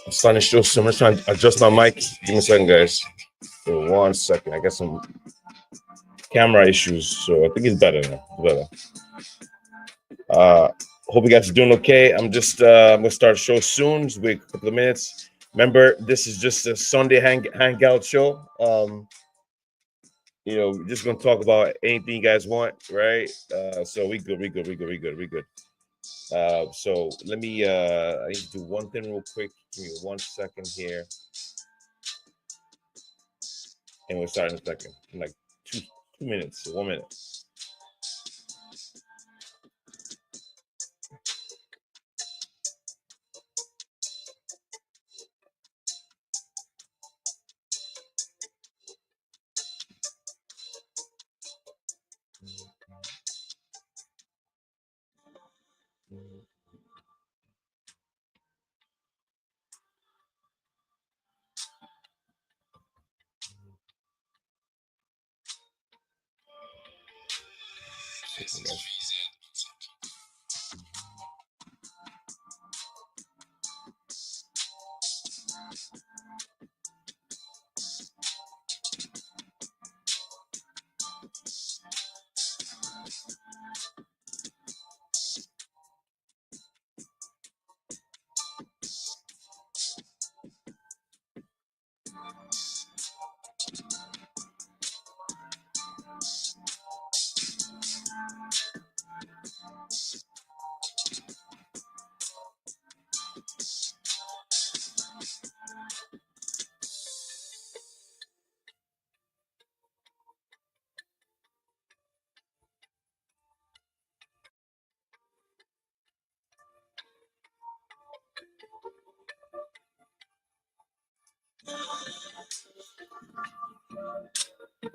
I'm starting to show some. I'm trying to adjust my mic. Give me a second, guys. For 1 second. I got some camera issues, so I think it's better now. Better. Hope you guys are doing okay. I'm gonna start the show soon. Just wait a couple of minutes. Remember, this is just a Sunday hangout show. We're just gonna talk about anything you guys want, right? So we good. So let me I need to do one thing real quick. Give me 1 second here. And we'll start in a second. In like two minutes, 1 minute.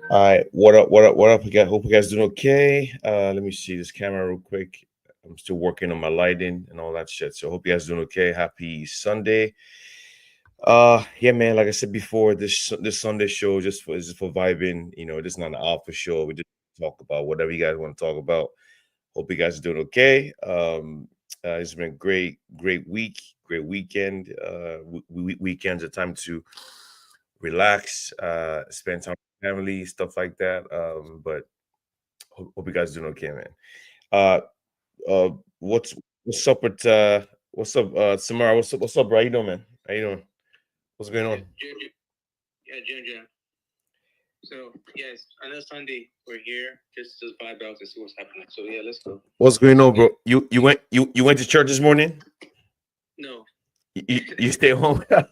All right, what up? Hope you guys doing okay. Let me see this camera real quick. I'm still working on my lighting and all that shit. So hope you guys doing okay. Happy Sunday. Yeah, man. Like I said before, this Sunday show is just for vibing. This is not an alpha show. We just talk about whatever you guys want to talk about. Hope you guys are doing okay. It's been a great week, great weekend. Weekends are time to relax, spend time with family, stuff like that. But hope you guys are doing okay, man. Uh, what's up with what's up, Samara? What's up, bro? How you doing, man? How you doing? What's going on? Ginger. So yes, I know Sunday we're here just to vibe out and see what's happening. So yeah, let's go. What's going on, bro? You went to church this morning? No. You stay home? Yeah,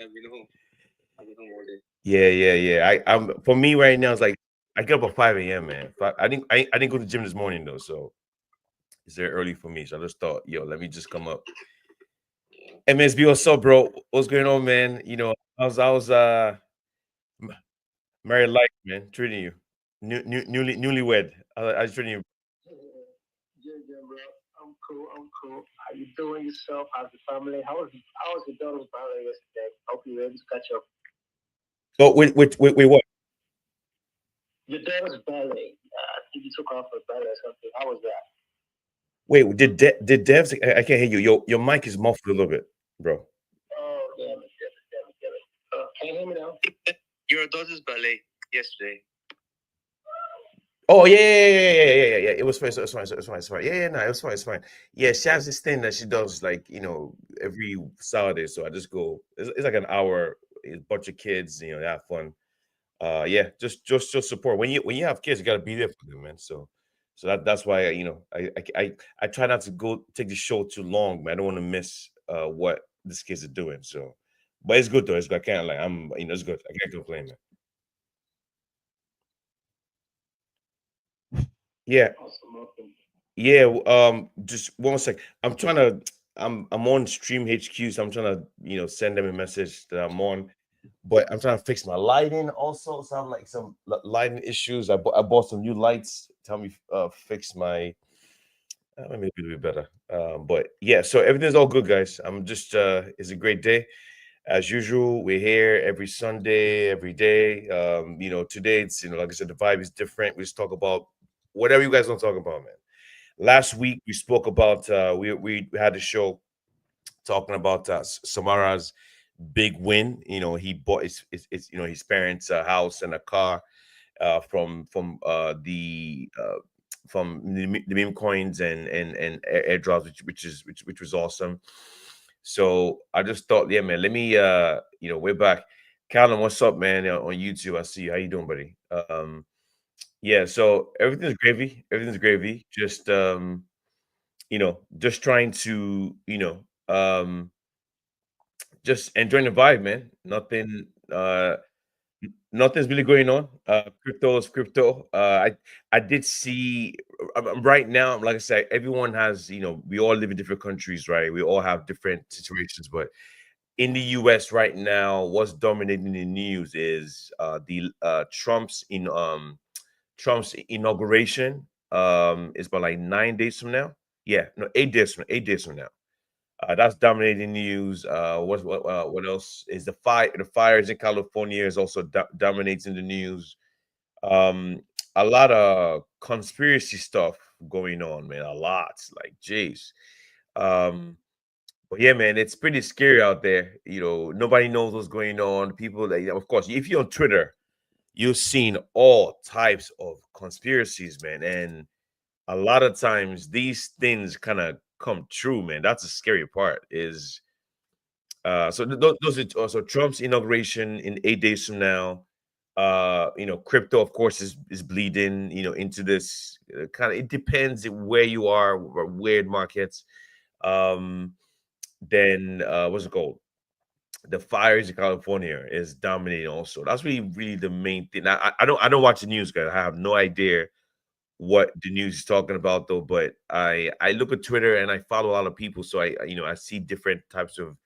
I've been home. I've been home all day. Yeah. I'm for me right now. It's like I get up at 5 a.m. man. I didn't go to the gym this morning though, so it's very early for me. So I just thought, yo, let me just come up. MSB, what's up, bro? What's going on, man? I was married life, man. Treating you, newlywed. I was treating you. Ginger, bro. I'm cool. How you doing yourself? How's the family? How was your daughter's ballet yesterday? Hope you were able to catch up. Oh, wait, what? Your daughter's ballet. I think you took off for ballet or something. How was that? Wait, did Devs? I can't hear you. Your mic is muffled a little bit, bro. Oh, damn it. Can you hear me now? Your daughter's ballet yesterday. Oh yeah. It was fine. It's fine. Yeah. No, it was fine. It's fine. Yeah, she has this thing that she does like every Saturday. So I just go. It's like an hour. a bunch of kids, they have fun. Yeah, just support. When you have kids, you got to be there for them, man. So that's why I try not to go take the show too long, man. I don't want to miss what these kids are doing. So, but it's good though. It's good. I can't like it's good. I can't complain, man. Yeah, Awesome, awesome. yeah. Just one sec. I'm on Stream HQ, so I'm trying to send them a message that I'm on. But I'm trying to fix my lighting also. So I have like some lighting issues. I bought some new lights. Tell me fix my maybe a little bit better. But yeah, so everything's all good, guys. I'm just it's a great day. As usual, we're here every Sunday, every day. Today it's like I said, the vibe is different. We just talk about whatever you guys want to talk about, man. Last week we spoke about we had a show talking about Samara's big win. He bought his parents a house and a car from the meme coins and airdrops, which was awesome. So I just thought, yeah, man, let me we're back. Callum, what's up, man? On YouTube, I see you. How you doing, buddy? Yeah, so everything's gravy. Everything's gravy. Just trying to just enjoying the vibe, man. Nothing's really going on. Crypto is crypto. I did see right now, like I said, everyone has, we all live in different countries, right? We all have different situations, but in the US right now, what's dominating the news is the Trump's inauguration is about like 9 days from now. Yeah, no, 8 days from now. That's dominating news. What else is the fire? The fires in California is also dominating the news. Um, a lot of conspiracy stuff going on, man. A lot, like, jeez. Um, but yeah, man, it's pretty scary out there. Nobody knows what's going on. People, of course, if you're on Twitter, you've seen all types of conspiracies, man, and a lot of times these things kind of come true, man. That's the scary part. Is so those are also Trump's inauguration in 8 days from now. Crypto, of course, is bleeding, into this kind of. It depends where you are, or weird markets. Um, then what's it called? The fires in California is dominating. Also, that's really the main thing. I don't watch the news, guys. I have no idea what the news is talking about though, but I look at Twitter and I follow a lot of people, so I see different types of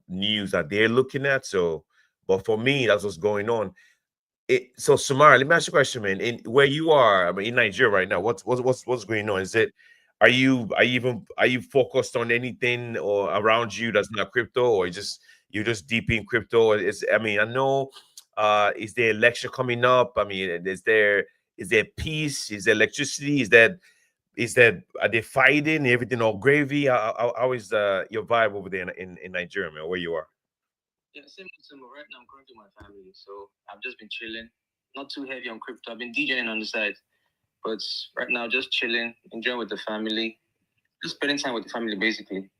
news that they're looking at. So, but for me, that's what's going on. So Samara, let me ask you a question, man. In where you are, I mean, in Nigeria right now, what's going on? Are you focused on anything or around you that's not crypto, or you're just deep in crypto? I mean, I know is there election coming up? I mean, is there peace? Is there electricity? Is that are they fighting everything all gravy? How is your vibe over there in Nigeria, man, where you are? Yeah, same. Right now, I'm currently with my family, so I've just been chilling. Not too heavy on crypto. I've been DJing on the side, but right now, just chilling, enjoying with the family, just spending time with the family, basically.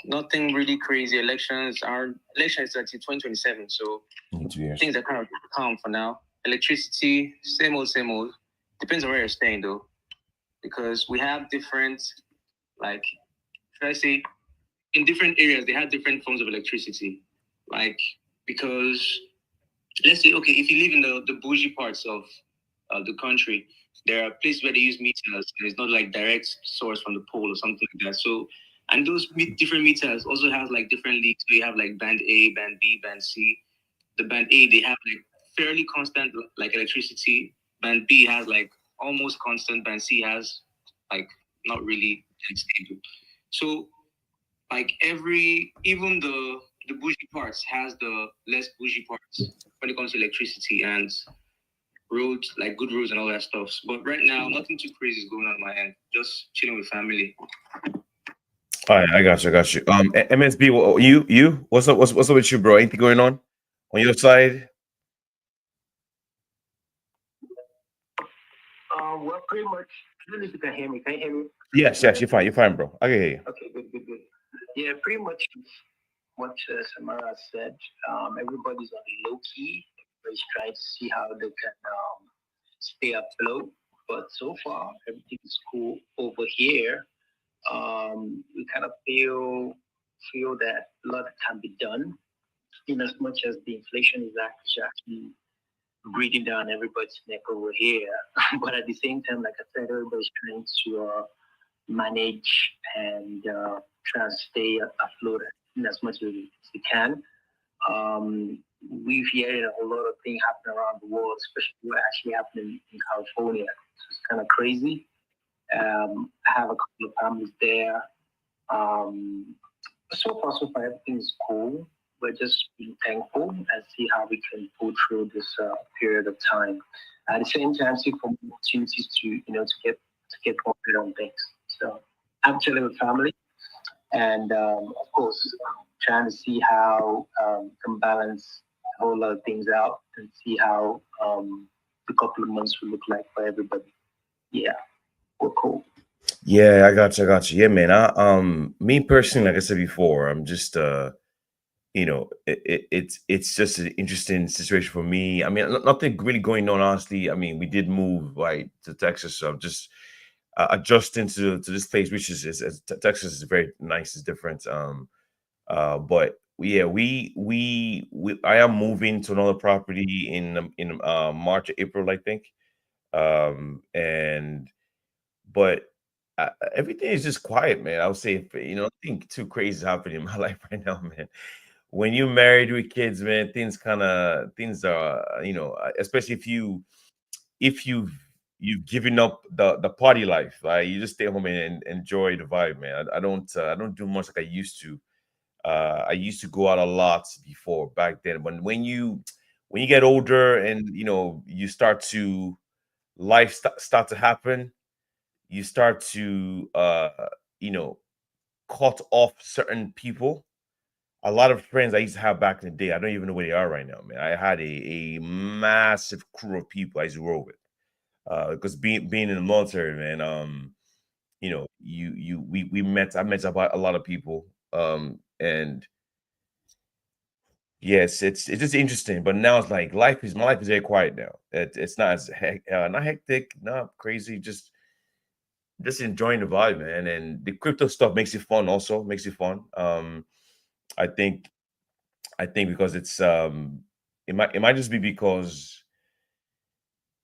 Nothing really crazy. Our election is actually 2027, so things are kind of calm for now. Electricity, same old, same old. Depends on where you're staying, though, because we have different, like, should I say, in different areas, they have different forms of electricity. Like, because let's say, okay, if you live in the bougie parts of the country, there are places where they use meters, and it's not like direct source from the pole or something like that. So, and those different meters also have like different leagues. So you have like band A, band B, band C. The band A, they have like fairly constant like electricity. Band B has like almost constant. Band C has like not really stable. So like even the bougie parts has the less bougie parts when it comes to electricity and roads, like good roads and all that stuff. But right now, nothing too crazy is going on my end. Just chilling with family. All right, I got you. MSB, you, what's up with you, bro? Anything going on your side? Well, pretty much. I don't know if you can hear me. Can you hear me? Yes, you're fine, bro. I can hear you. Okay, good. Yeah, pretty much. what Samara said. Everybody's on the low key. Everybody's trying to see how they can stay afloat. But so far, everything is cool over here. We kind of feel that a lot can be done in as much as the inflation is actually breathing down everybody's neck over here. But at the same time, like I said, everybody's trying to manage and try and stay afloat in as much as we can. We've heard a whole lot of things happening around the world, especially what actually happening in California. So it's kind of crazy. I have a couple of families there. Um, so far, everything's cool. We're just being thankful and see how we can pull through this period of time. At the same time, seek for opportunities to to get more on things. So I'm chilling with family, and of course, trying to see how can balance a whole lot of things out and see how the couple of months will look like for everybody. Yeah, we're cool. Yeah, I got you. I got you. Yeah, man. Me personally, like I said before, I'm just it's just an interesting situation for me. I mean, nothing really going on, honestly. I mean, we did move right to Texas, so I'm just adjusting to this place, which Texas is very nice. It's different. But yeah, we I am moving to another property in March, April, I think. And but everything is just quiet, man. I would say, nothing too crazy is happening in my life right now, man. When you're married with kids, man, things are, especially if you've given up the party life, right? You just stay home and enjoy the vibe, man. I don't do much like I used to. I used to go out a lot before back then. When you get older and you start to start to happen, you start to you know cut off certain people. A lot of friends I used to have back in the day, I don't even know where they are right now, man. I had a massive crew of people I used to roll with. Because being in the military, man, we met I met about a lot of people. And yes, it's just interesting. But now it's like my life is very quiet now. It's not not hectic, not crazy, just enjoying the vibe, man. And the crypto stuff makes it fun. Also makes it fun. I think I think because it might just be because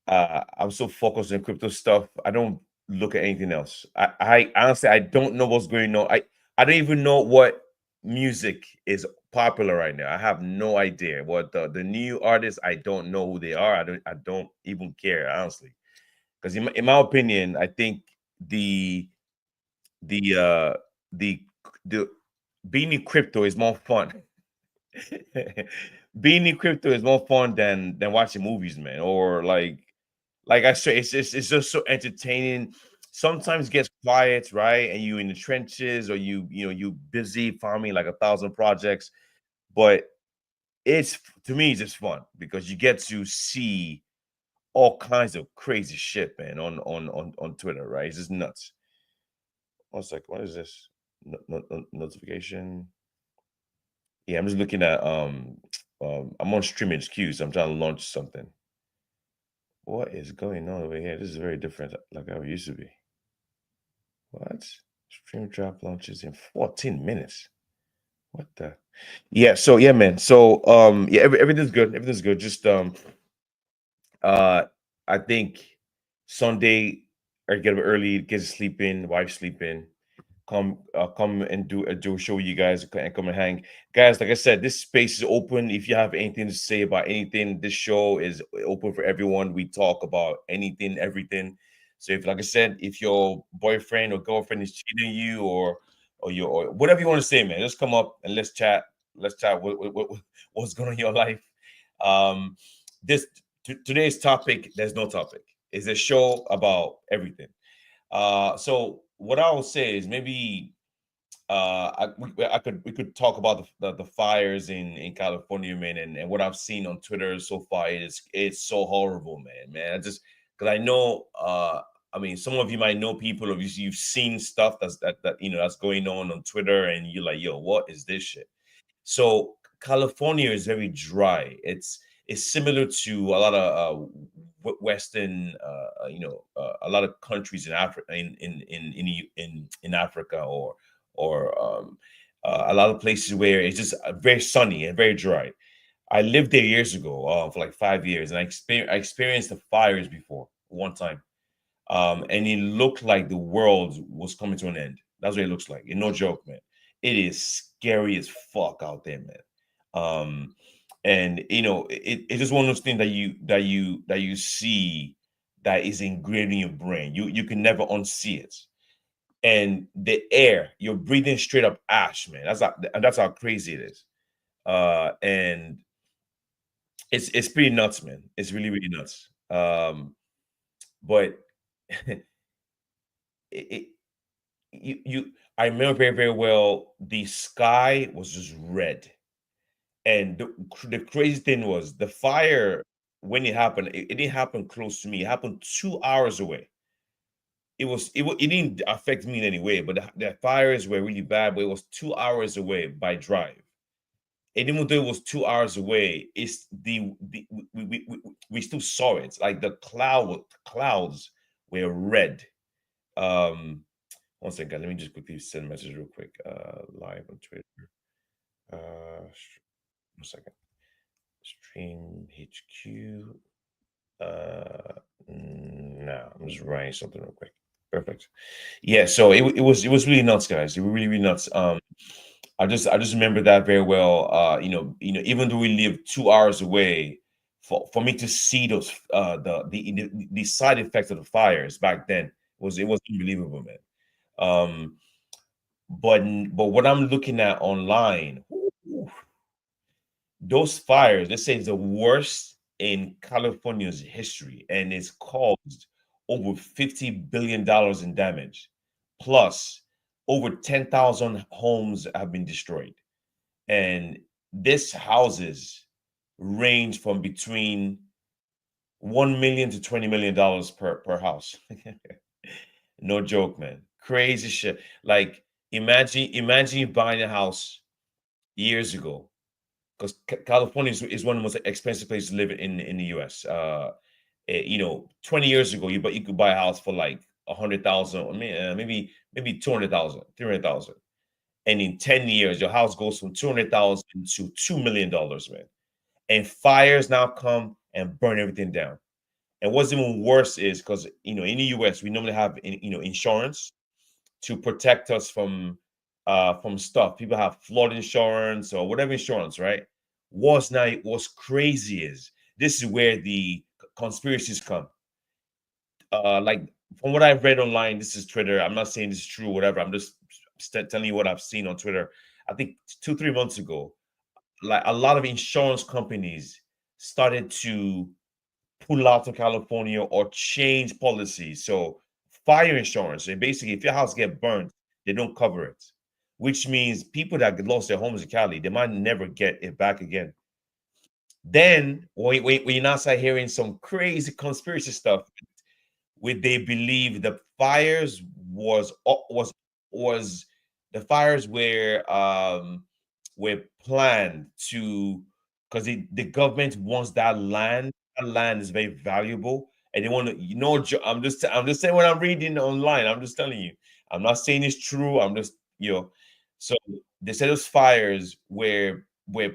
I'm so focused on crypto stuff. I don't look at anything else. I honestly I don't know what's going on. I don't even know what music is popular right now. I have no idea what the new artists. I don't know who they are. I don't even care, honestly. Because in my opinion, I think the the uh the the being in crypto is more fun. Being in crypto is more fun than watching movies, man. Or like I say, it's just so entertaining. Sometimes it gets quiet, right? And you in the trenches, or you busy farming like 1,000 projects. But it's to me, it's just fun because you get to see all kinds of crazy shit, man, on Twitter, right? It's just nuts. One second, what is this? Notification. Yeah, I'm just looking at I'm on Stream HQ, so I'm trying to launch something. What is going on over here? This is very different like how it used to be. What? Stream drop launches in 14 minutes. What the? Yeah, so yeah, man. So yeah, everything's good. Everything's good. Just uh I think Sunday I get up early, kids sleeping, wife sleeping. Come and do a show with you guys and come and hang, guys. Like I said, this space is open. If you have anything to say about anything, this show is open for everyone. We talk about anything, everything. So if, like I said, if your boyfriend or girlfriend is cheating on you, or whatever you want to say, man, just come up and let's chat what's going on in your life. um this Today's topic, there's no topic, is a show about everything. So what I will say is maybe we could talk about the fires in California, man, and what I've seen on Twitter so far. It's so horrible, man. I just because I know, I mean, some of you might know people, or you've seen stuff that's going on Twitter, and you're like, yo, what is this shit? So California is very dry. It's similar to a lot of Western, a lot of countries in Africa, in Africa, or a lot of places where it's just very sunny and very dry. I lived there years ago, for like 5 years, and I experienced the fires before one time, and it looked like the world was coming to an end. That's what it looks like. And no joke, man. It is scary as fuck out there, man. And it's just one of those things that you see that is engraved in your brain. You can never unsee it. And the air, you're breathing straight up ash, man. That's how crazy it is. And it's pretty nuts, man. It's really, really nuts. But it you I remember very, very well, the sky was just red. And the crazy thing was the fire, when it happened, it didn't happen close to me. It happened 2 hours away. It didn't affect me in any way, but the fires were really bad, but it was 2 hours away by drive. And even though it was 2 hours away, it's we still saw it. Like the clouds were red. Um, One second, let me just quickly send a message real quick. Live on Twitter. One second. Stream HQ. No, I'm just writing something real quick. Perfect. Yeah, so it was really nuts, guys. It was really, really nuts. I just remember that very well. Even though we live 2 hours away, for me to see those the side effects of the fires back then it was unbelievable, man. Um, but what I'm looking at online, those fires, they say, it's the worst in California's history, and it's caused over $50 billion in damage. Plus, over 10,000 homes have been destroyed. And these houses range from between 1 million to $20 million per house. No joke, man. Crazy shit. Like, imagine you buying a house years ago, because California is one of the most expensive places to live in the U.S. 20 years ago, you could buy a house for like 100,000, maybe 200,000, 300,000, and in 10 years, your house goes from 200,000 to $2 million, man. And fires now come and burn everything down. And what's even worse is, because in the U.S. we normally have insurance to protect us from stuff. People have flood insurance or whatever insurance, right? What's crazy is, this is where the conspiracies come. Like, from what I've read online, this is Twitter. I'm not saying this is true, or whatever. I'm just telling you what I've seen on Twitter. I think 2, 3 months ago, like, a lot of insurance companies started to pull out of California or change policies. So fire insurance, and basically, if your house get burned, they don't cover it, which means people that lost their homes in Cali, they might never get it back again. Then when you now start hearing some crazy conspiracy stuff, where they believe the fires was the fires were planned to, because the government wants that land. That land is very valuable, and they want to, I'm just saying what I'm reading online. I'm just telling you. I'm not saying it's true. I'm just, so they said those fires were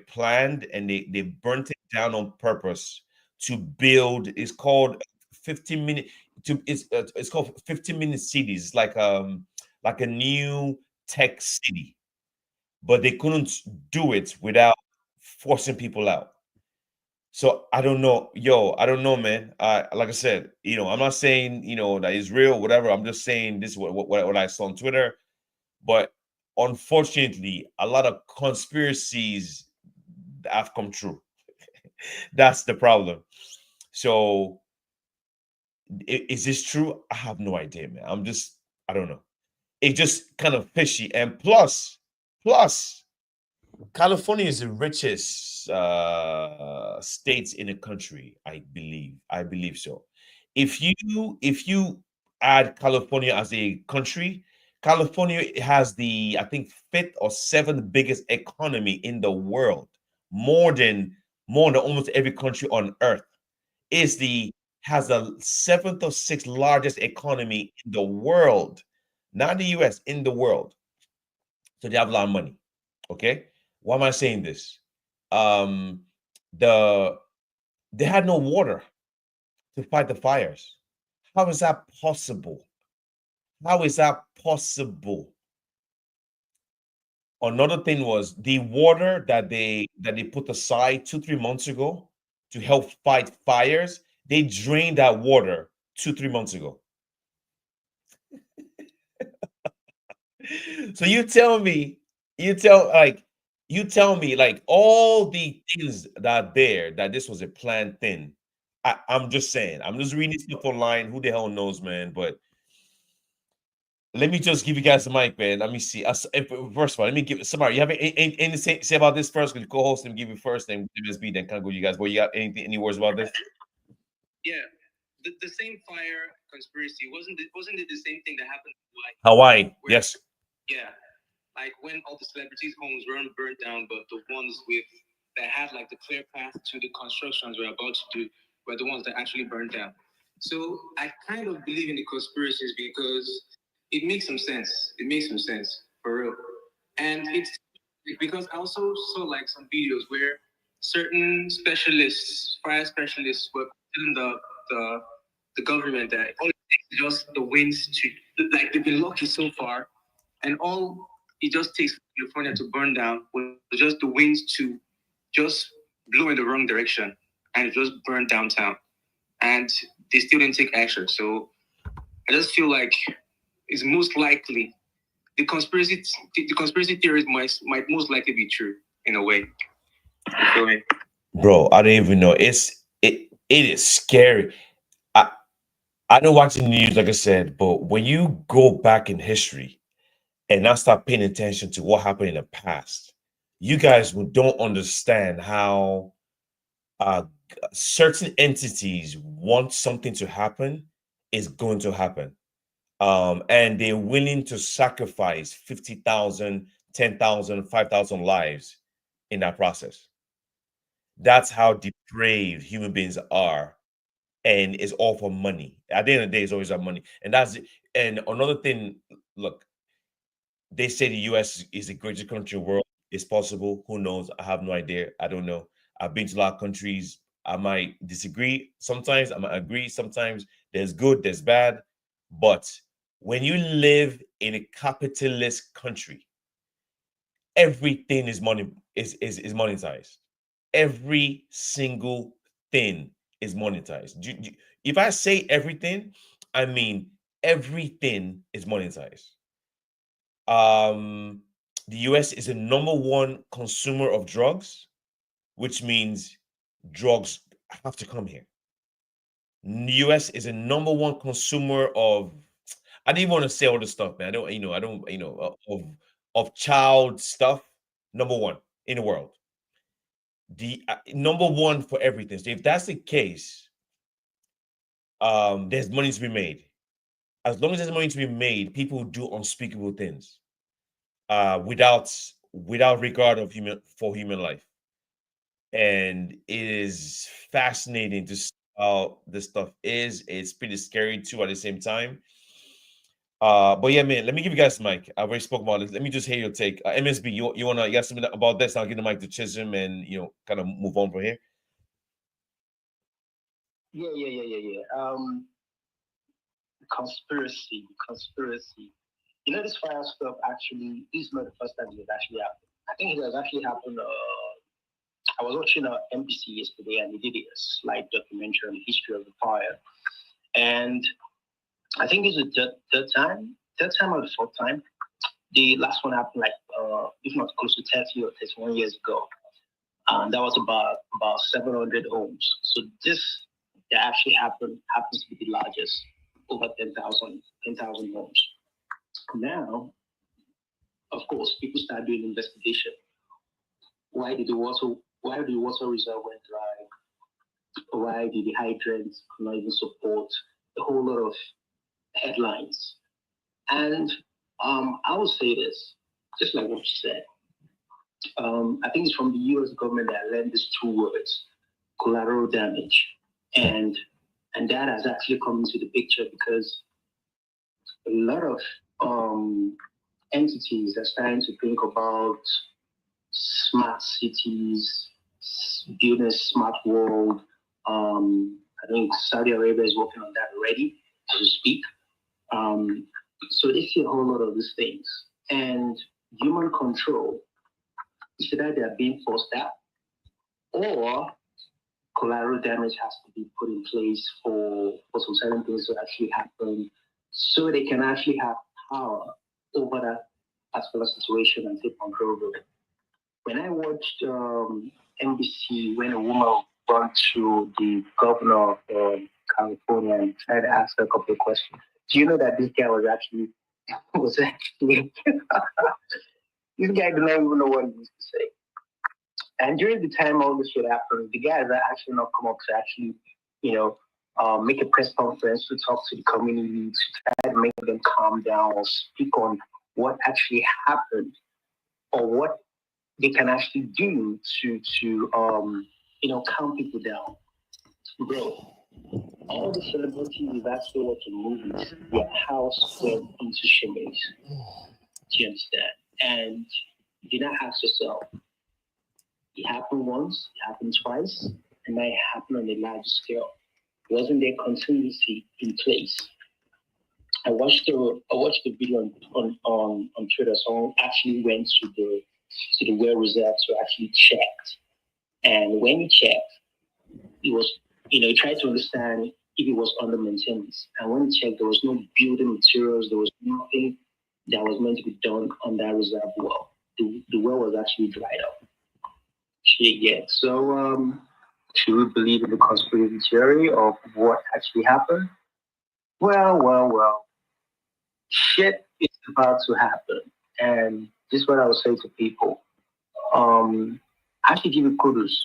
planned, and they burnt it down on purpose to build. It's called 15 minute it's called 15-minute cities. It's like a new tech city, but they couldn't do it without forcing people out. So I don't know, I don't know, man. Like I said, I'm not saying that is real, whatever. I'm just saying this is what I saw on Twitter. But unfortunately, a lot of conspiracies have come true. That's the problem. So is this true? I have no idea, man. I don't know. It's just kind of fishy. And plus, California is the richest state in the country, I believe. I believe so. If you add California as a country, California has the, I think, fifth or seventh biggest economy in the world, more than almost every country on earth. Is the Has the seventh or sixth largest economy in the world, not the US, in the world. So they have a lot of money. Okay, why am I saying this? Um, the They had no water to fight the fires. How is that possible? How is that possible? Another thing was the water that they put aside 2 3 months ago to help fight fires. They drained that water 2 3 months ago. So you tell me like all the things that are there that this was a planned thing. I'm just saying. I'm just reading stuff online. Who the hell knows, man? But let me just give you guys the mic, man. Let me see. First of all, let me give somebody. You have anything to say about this first? Because co-host and give you first, then MSB, then kind of go you guys. But you got any words about this? Yeah, the same fire conspiracy wasn't it the same thing that happened in Hawaii, yes. Yeah, like when all the celebrities' homes weren't burnt down, but the ones that had like the clear path to the constructions we're about to do were the ones that actually burned down. So I kind of believe in the conspiracies because it makes some sense. It makes some sense for real, and it's because I also saw like some videos where certain specialists, fire specialists, were telling the the government that all it takes is just the winds to like they've been lucky so far, and all it just takes for California to burn down was just the winds to just blow in the wrong direction and it just burned downtown. And they still didn't take action. So I just feel like it's most likely the conspiracy theories might most likely be true in a way. You feel me? Bro, I don't even know. It is scary. I I don't watch the news, like I said, but when you go back in history and now start paying attention to what happened in the past, you guys don't understand how uh, certain entities want something to happen is going to happen. And they're willing to sacrifice 50,000, 10,000, 5,000 lives in that process. That's how depraved human beings are, and it's all for money. At the end of the day, it's always about money. And that's it. And another thing, look, they say the US is the greatest country in the world. It's possible. Who knows? I have no idea. I don't know. I've been to a lot of countries. I might disagree. Sometimes I might agree. Sometimes there's good, there's bad. But when you live in a capitalist country, everything is is monetized. Every single thing is monetized. If I say everything, I mean everything is monetized. Um, the US is the number one consumer of drugs, which means drugs have to come here. US is a number one consumer of, I didn't want to say all the stuff, man. I don't, of child stuff. Number one in the world, the number one for everything. So if that's the case, there's money to be made. As long as there's money to be made, people do unspeakable things, without regard of human life. And it is fascinating to see how this stuff is. It's pretty scary too at the same time. But yeah, man, let me give you guys the mic. I already spoke about this. Let me just hear your take. MSB, you got something about this? I'll give the mic to Chisholm and kind of move on from here. Conspiracy. You know, this fire stuff actually is not the first time it has actually happened. I think it has actually happened. I was watching NBC yesterday, and they did a slight documentary on the history of the fire. And I think it's the third time or the fourth time. The last one happened like, if not close to 30 or 31 years ago. And that was about 700 homes. So this that actually happens to be the largest, over 10,000 homes. Now, of course, people start doing investigation. Why did the water reserve went dry? Why did the hydrants not even support a whole lot of headlines? And I will say this, just like what you said. I think it's from the U.S. government that I learned these two words, collateral damage, and that has actually come into the picture because a lot of entities are starting to think about smart cities, building a smart world. I think Saudi Arabia is working on that already as we speak. Um, so they see a whole lot of these things. And human control is either they're being forced out or collateral damage has to be put in place for some certain things to actually happen so they can actually have power over that particular situation and take control of it. When I watched NBC, when a woman went to the governor of California and tried to ask her a couple of questions, do you know that this guy was actually this guy did not even know what he used to say. And during the time all this shit happened, the guys are actually not come up to actually, you know, make a press conference to talk to the community to try to make them calm down or speak on what actually happened or what they can actually do to calm people down. Bro, all the celebrities you've actually watched the movies, their house went into shimmies. Do you understand? And you now ask yourself, it happened once, it happened twice, and now it happened on a large scale. Wasn't there contingency in place? I watched the video on Twitter. Someone actually went to the well reserve to actually check. And when he checked, he was, he tried to understand if it was under maintenance. And when he checked, there was no building materials, there was nothing that was meant to be done on that reserve well. The well was actually dried up. Shit, yeah. So, should we believe in the conspiracy theory of what actually happened? Well. Shit is about to happen. And this is what I would say to people. I should give you kudos,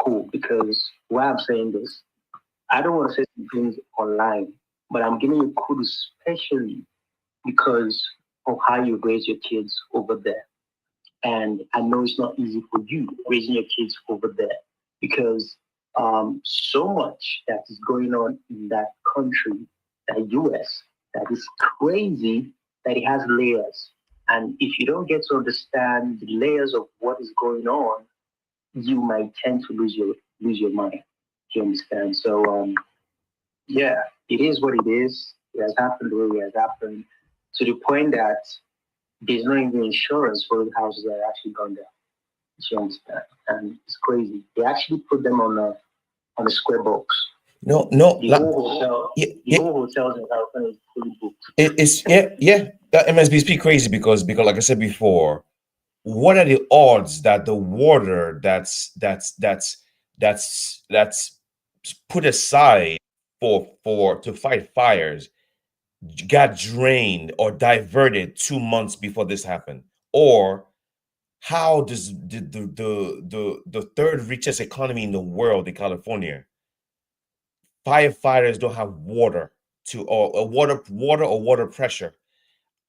cool, because why I'm saying this, I don't want to say some things online, but I'm giving you kudos especially because of how you raise your kids over there. And I know it's not easy for you raising your kids over there because so much that is going on in that country, the US, that is crazy that it has layers. And if you don't get to understand the layers of what is going on, you might tend to lose your mind. Do you understand? So yeah, it is what it is. It has happened the way it has happened to the point that there's not even insurance for the houses that are actually gone down. You understand? And it's crazy. They actually put them on a square box. No, The whole hotel, the whole hotels in California is fully booked. It's that MSBP crazy because like I said before, what are the odds that the water that's put aside to fight fires got drained or diverted 2 months before this happened? Or how does the third richest economy in the world, in California, firefighters don't have water or water pressure?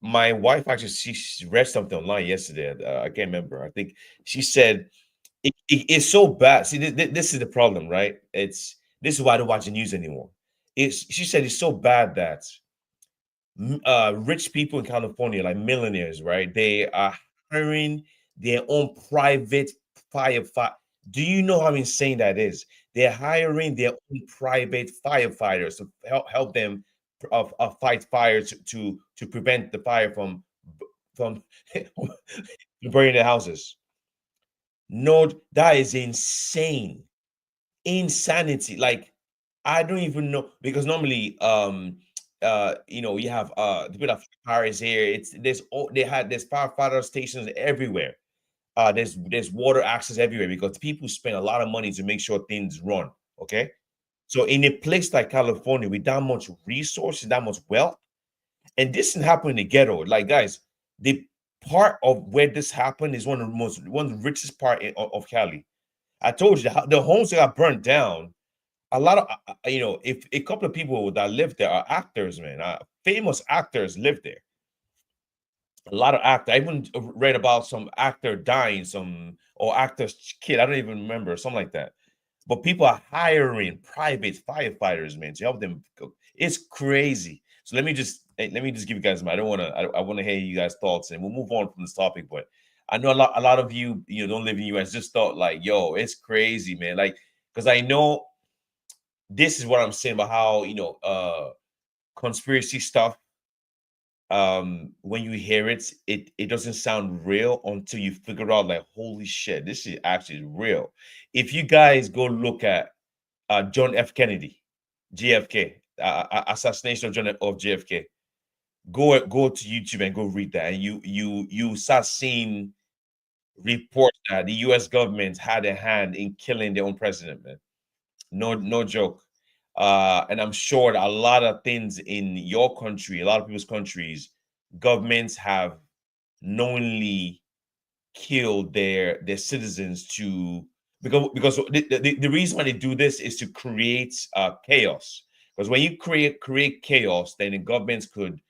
My wife actually she read something online yesterday. I can't remember. I think she said it's so bad. See, this is the problem, right? This is why I don't watch the news anymore. She said it's so bad that rich people in California, like millionaires, right? They are hiring their own private firefighter. Do you know how insane that is? They're hiring their own private firefighters to help them fight fires to prevent the fire from burning their houses. No, that is insane. Insanity. Like, I don't even know, because normally you have the people of fires here. There's firefighter stations everywhere. There's water access everywhere because people spend a lot of money to make sure things run. Okay. So in a place like California with that much resources, that much wealth, and this didn't happen in the ghetto. Like, guys, the part of where this happened is one of the richest part of Cali. I told you the homes that got burnt down. A lot of if a couple of people that live there are actors, man. Famous actors live there. A lot of actor. I even read about some actor dying, or actor's kid. I don't even remember, something like that. But people are hiring private firefighters, man, to help them cook. It's crazy. So let me just give you guys my. I want to hear you guys' thoughts, and we'll move on from this topic. But I know a lot of you don't live in the US. Just thought like, yo, it's crazy, man. Like, because I know this is what I'm saying about how conspiracy stuff, when you hear it doesn't sound real until you figure out like, holy shit, this is actually real. If you guys go look at John F. Kennedy, JFK, assassination of JFK, go to YouTube and go read that, and you start seeing reports that the US government had a hand in killing their own president, man. No joke. And I'm sure that a lot of things in your country, a lot of people's countries, governments have knowingly killed their citizens to, because the reason why they do this is to create chaos. Because when you create chaos, then the governments could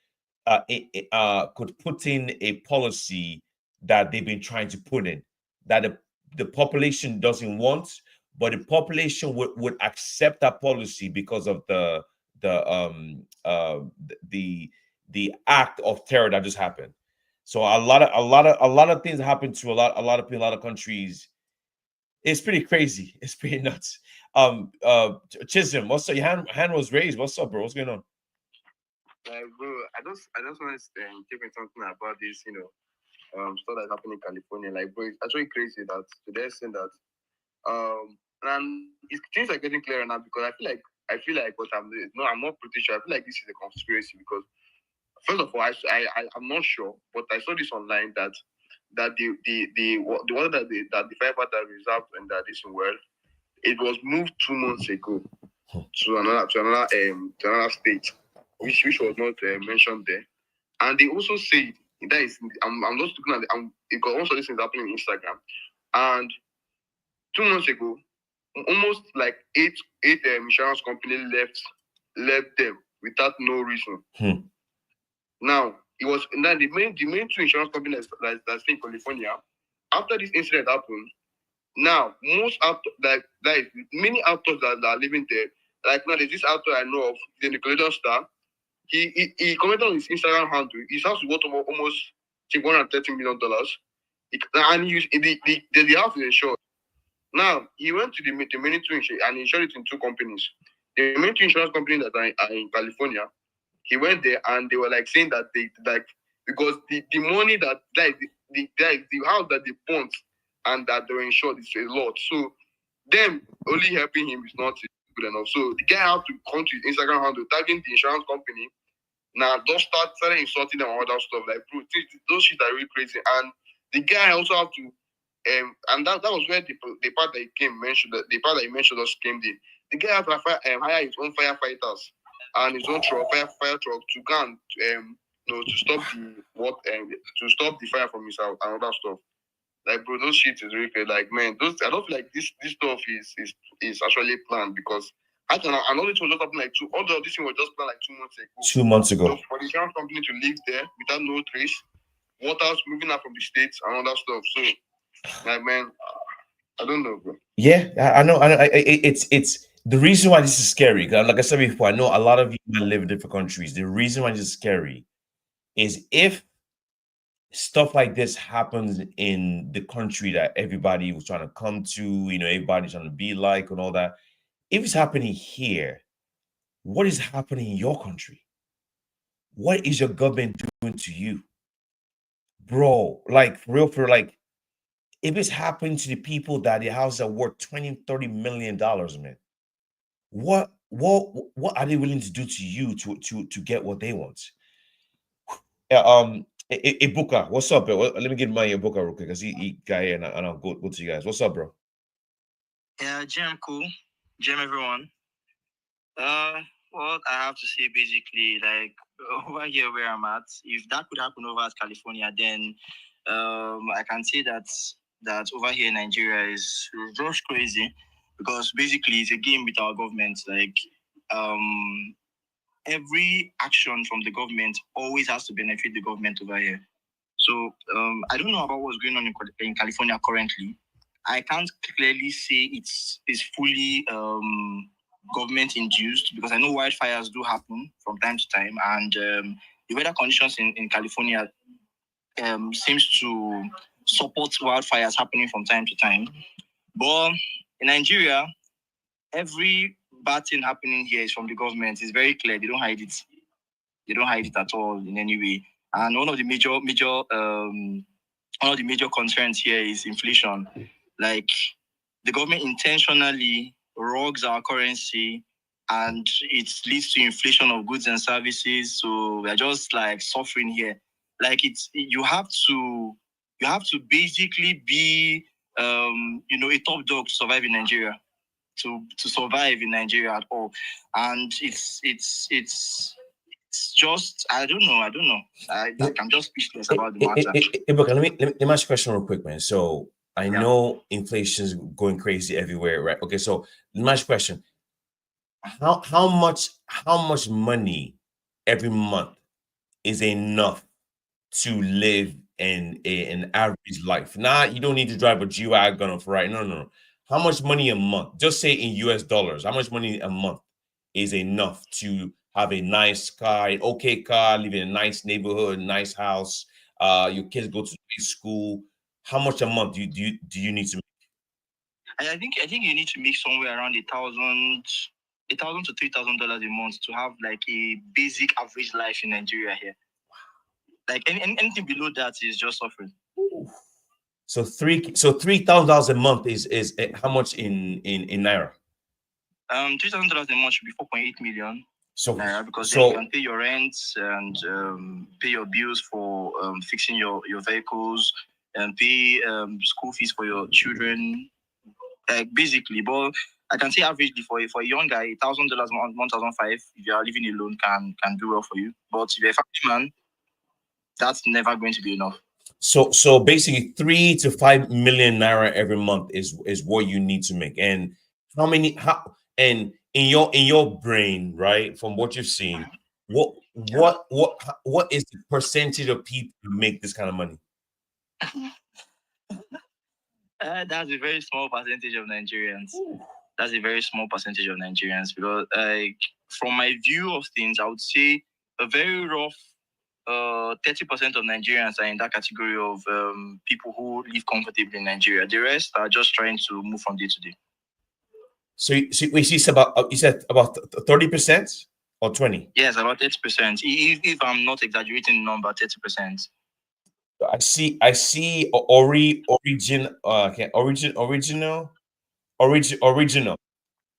put in a policy that they've been trying to put in, that the population doesn't want, but the population would accept that policy because of the act of terror that just happened. So a lot of things happen to a lot of people, a lot of countries. It's pretty crazy. It's pretty nuts. Chisholm, what's up? Your hand was raised. What's up, bro? What's going on? Like, bro, I just want to take in something about this, stuff that's happening in California. Like, bro, it's actually crazy that today saying that, and it's things are getting clearer now because I feel like what I'm doing. No, I'm not pretty sure. I feel like this is a conspiracy because first of all, I'm not sure, but I saw this online that the water that the firefighter reserved and that is in well, it was moved 2 months ago to another state, which was not mentioned there. And they also said that is I'm just looking at because also this is happening on Instagram. And 2 months ago, almost like eight insurance company left them without no reason. Now it was now the main two insurance companies that's in California. After this incident happened, now most actors like many actors that are living there, like now there's this actor I know of, the Nickelodeon star. He commented on his Instagram handle. His house is worth almost $130 million. And the house is insured. Now he went to the main two insurance and insured it in two companies. The main two insurance companies that are in California. He went there and they were like saying that they like because the money that the house that they bought and that they were insured is a lot. So them only helping him is not good enough. So the guy had to come to his Instagram handle, tagging the insurance company. Now just started insulting them and all that stuff. Like, bro, those shit are really crazy. And the guy also have to and that was where the part that he came mentioned the part that he mentioned us came in. The guy had to hire his own firefighters and his own fire truck to go and to stop to stop the fire from his house and all that stuff. Like, bro, those shit is really crazy. Like, man, I don't feel like this stuff is actually planned because I know this was just happening like all of this thing was just planned like 2 months ago. 2 months ago. So for the insurance company to live there without no trace, waters moving out from the states and all that stuff. So, like, man, I don't know, bro. Yeah, I know. It's the reason why this is scary. Like I said before, I know a lot of you live in different countries. The reason why this is scary is if stuff like this happens in the country that everybody was trying to come to, everybody's trying to be like and all that. If it's happening here, what is happening in your country? What is your government doing to you? Bro, like for like, if it's happening to the people that the houses are worth $20-30 million, man, what are they willing to do to you to get what they want? Ibuka, what's up, bro? Let me get my Ibuka real quick because he got here and I'll go to you guys. What's up, bro? Yeah, Jim, cool. Jim, everyone. What I have to say basically, like over here where I'm at, if that could happen over at California, then I can say that over here in Nigeria is just crazy because basically it's a game with our government. Like every action from the government always has to benefit the government over here. So I don't know about what's going on in California currently. I can't clearly say it's fully government induced, because I know wildfires do happen from time to time, and the weather conditions in California seems to support wildfires happening from time to time. But in Nigeria, every bad thing happening here is from the government. It's very clear. They don't hide it. They don't hide it at all in any way. And one of the major concerns here is inflation. Like, the government intentionally rogs our currency, and it leads to inflation of goods and services. So we're just like suffering here. Like, you have to basically be a top dog to survive in Nigeria. To survive in Nigeria at all. And it's just, I don't know. I'm just speechless about the matter. Let me ask you a question real quick, man. So I know inflation's going crazy everywhere, right? Okay, so let me ask you a question. How much money every month is enough to live an average life? Now, you don't need to drive a G-Wagon or Ferrari. No. How much money a month? Just say in US dollars. How much money a month is enough to have a nice car, an okay car, live in a nice neighborhood, nice house? Your kids go to school. How much a month do you need to make? I think you need to make somewhere around $1,000 to $3,000 a month to have like a basic average life in Nigeria here. Like anything below that is just suffering. So $3,000 a month is how much in naira? $3,000 a month should be 4.8 million. So naira, because then you can pay your rent and pay your bills for fixing your vehicles, and pay school fees for your children, basically. But I can say averagely for a young guy, $1,000 $1,500 if you are living alone can do well for you. But if you're a family man, that's never going to be enough. So basically 3 to 5 million naira every month is what you need to make. And and in your brain, right, from what you've seen, what is the percentage of people who make this kind of money? That's a very small percentage of Nigerians. That's a very small percentage of Nigerians, because from my view of things, I would say a very rough 30% of Nigerians are in that category of people who live comfortably in Nigeria. The rest are just trying to move from day to day. So you said about 30% or 20? Yes, about 30%. If I'm not exaggerating the number, 30%. I see original.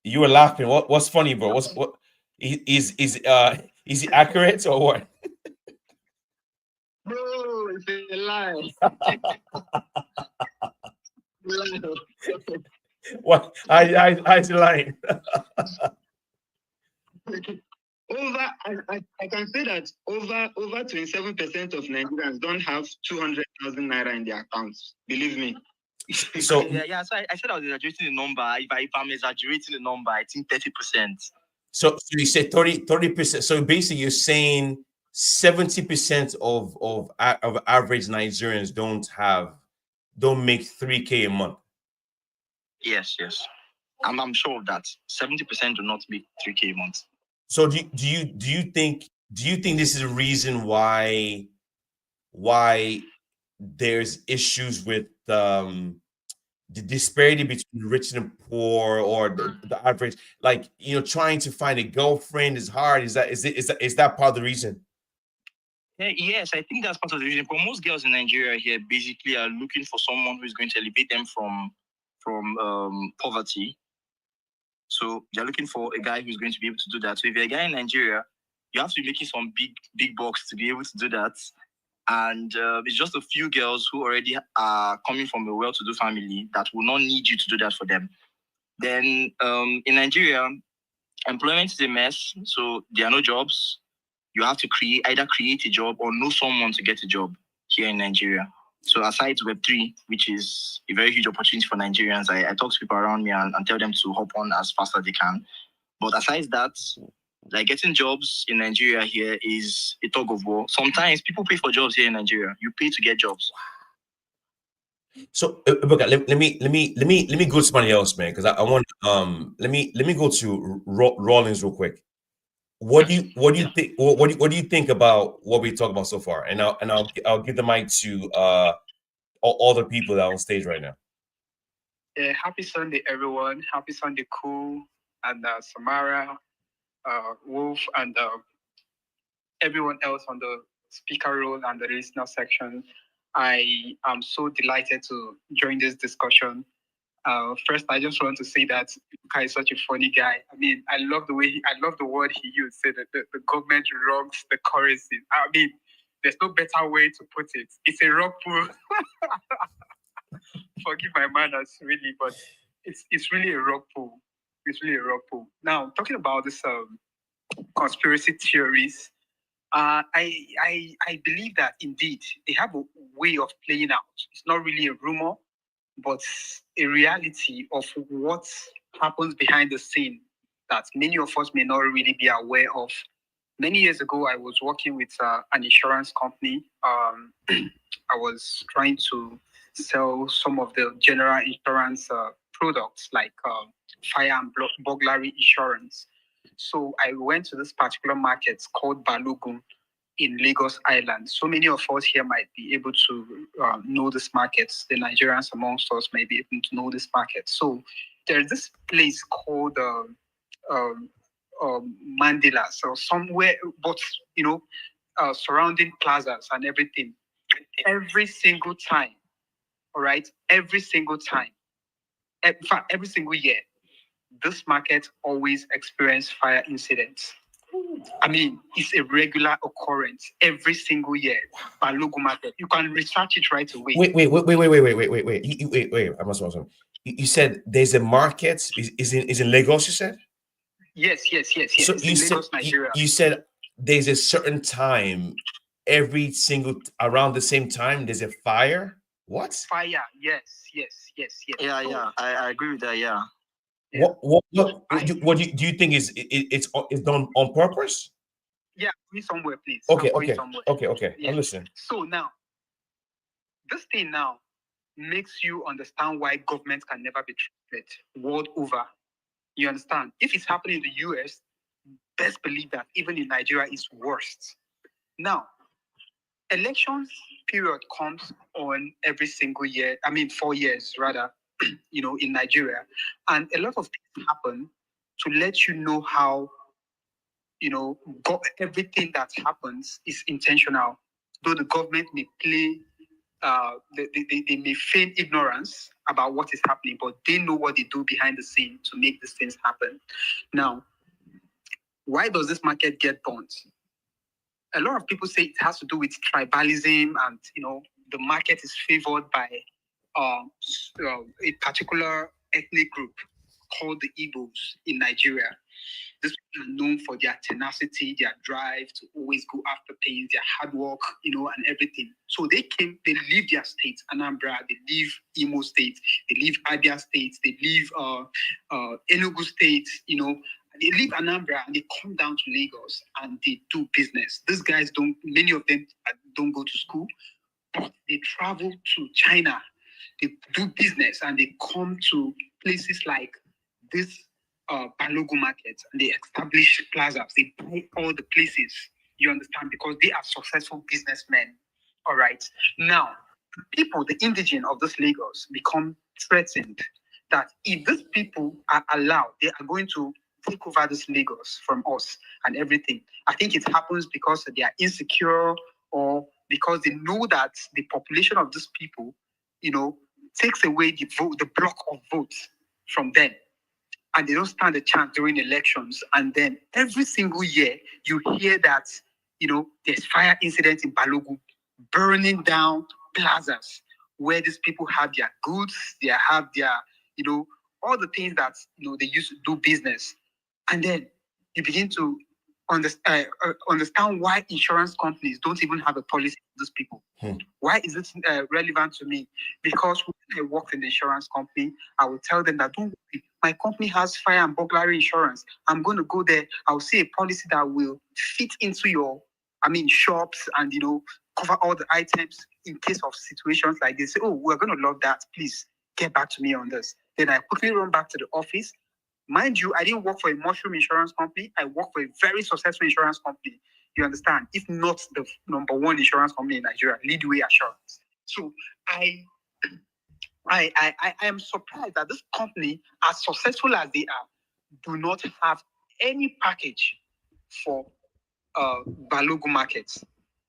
You were laughing. What's funny, bro? What is he accurate or what? Bro, it's a lie. What? I lying. I can say that over 27% of Nigerians don't have 200,000 naira in their accounts. Believe me. So yeah. So I said I was exaggerating the number. If I'm exaggerating the number, I think 30%. So you said 30%. So basically, you're saying 70% of average Nigerians don't make 3K a month. Yes. I'm sure of that. 70% do not make 3K a month. So do you think this is a reason why there's issues with the disparity between rich and poor, or the average, like, trying to find a girlfriend is hard? Is that part of the reason? Yes, I think that's part of the reason. But most girls in Nigeria here basically are looking for someone who is going to elevate them from poverty. So they're looking for a guy who's going to be able to do that. So if you're a guy in Nigeria, you have to be making some big bucks to be able to do that. And it's just a few girls who already are coming from a well-to-do family that will not need you to do that for them. Then in Nigeria, employment is a mess. So there are no jobs. You have to either create a job or know someone to get a job here in Nigeria. So aside Web3, which is a very huge opportunity for Nigerians, I talk to people around me and tell them to hop on as fast as they can. But aside that, Like getting jobs in Nigeria here is a tug of war. Sometimes people pay for jobs here in Nigeria. You pay to get jobs. So okay, let me go to somebody else, man, because I want let me go to Rawlings real quick. What do you think? What do you think about what we talked about so far? And I'll give the mic to all the people that are on stage right now. Yeah, happy Sunday, everyone. Happy Sunday, KOOL, and Samara, Wolf, and everyone else on the speaker role and the listener section. I am so delighted to join this discussion. First, I just want to say that Luka is such a funny guy. I mean, I love the word he used. Say that the government wrongs the currency. I mean, there's no better way to put it. It's a rock pool. Forgive my manners, really, but it's really a rock pool. It's really a rock pool. Now, talking about this conspiracy theories, I believe that indeed they have a way of playing out. It's not really a rumor, but a reality of what happens behind the scene that many of us may not really be aware of. Many years ago, I was working with an insurance company. I was trying to sell some of the general insurance products like fire and burglary insurance. So I went to this particular market called Balogun in Lagos Island. So many of us here might be able to know this market. The Nigerians amongst us may be able to know this market. So there's this place called Mandela, so somewhere, but surrounding plazas and everything. Every single time, all right, every single time, in fact, every single year, this market always experiences fire incidents. I mean, it's a regular occurrence every single year. Balogun market. You can research it right away. Wait. I must. You said there's a market. Is in Lagos? You said. Yes. So it's you in said Lagos, Nigeria. you said there's a certain time every single around the same time there's a fire. What? Fire? Yes. Yeah. I agree with that. Yeah. What do you think is it's done on purpose? Yeah, me somewhere, please. Okay. Yeah. I'm listening. So now, this thing now makes you understand why government can never be trusted world over. You understand? If it's happening in the US, best believe that even in Nigeria it's worst. Now, elections period comes on every single year. I mean, 4 years rather. In Nigeria, and a lot of things happen to let you know how everything that happens is intentional. Though the government may play, they may feign ignorance about what is happening, but they know what they do behind the scene to make these things happen. Now, why does this market get burnt? A lot of people say it has to do with tribalism, and the market is favored by a particular ethnic group called the Igbos in Nigeria. These people are known for their tenacity, their drive to always go after things, their hard work, and everything. So they leave their states, Anambra, they leave Imo State, they leave Abia State, they leave Enugu State, they leave Anambra and they come down to Lagos and they do business. These guys many of them don't go to school, but they travel to China. They do business and they come to places like this Balogun market and they establish plazas. They buy all the places, you understand, because they are successful businessmen. All right. Now, people, the indigenous of this Lagos, become threatened that if these people are allowed, they are going to take over this Lagos from us and everything. I think it happens because they are insecure or because they know that the population of these people, takes away the block of votes from them. And they don't stand a chance during elections. And then every single year, you hear that, there's fire incidents in Balogun, burning down plazas where these people have their goods, they have their, all the things that, they use to do business. And then you begin to understand why insurance companies don't even have a policy for those people. Why is it relevant to me? Because when I work in the insurance company, I will tell them that don't worry, my company has fire and burglary insurance. I'm going to go there. I'll see a policy that will fit into your, shops and, cover all the items in case of situations like this. Say, oh, we're going to love that. Please get back to me on this. Then I quickly run back to the office. Mind you, I didn't work for a mushroom insurance company. I work for a very successful insurance company. You understand? If not the number one insurance company in Nigeria, Leadway Assurance. So I am surprised that this company, as successful as they are, do not have any package for Balogu markets.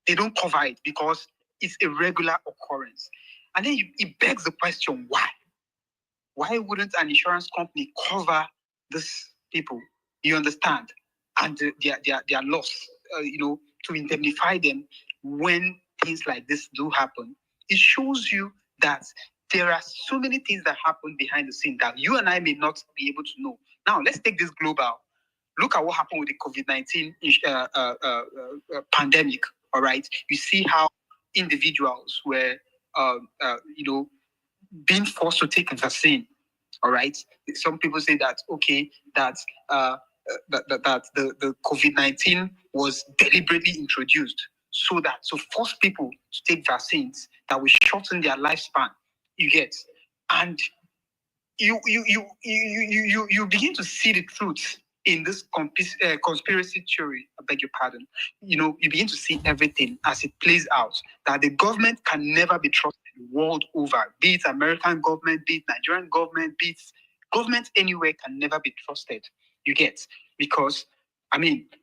They don't cover it because it's a regular occurrence. And then it begs the question, why? Why wouldn't an insurance company cover these people? You understand? And their loss, to indemnify them when things like this do happen. It shows you that there are so many things that happen behind the scene that you and I may not be able to know. Now, let's take this global. Look at what happened with the COVID-19 pandemic, all right? You see how individuals were, being forced to take a vaccine, all right? Some people say that, okay, that the COVID-19 was deliberately introduced to force people to take vaccines that will shorten their lifespan. You get, and you begin to see the truth in this conspiracy theory. I beg your pardon. You begin to see everything as it plays out. That the government can never be trusted world over. Be it American government, be it Nigerian government, be it government anywhere can never be trusted. You get, because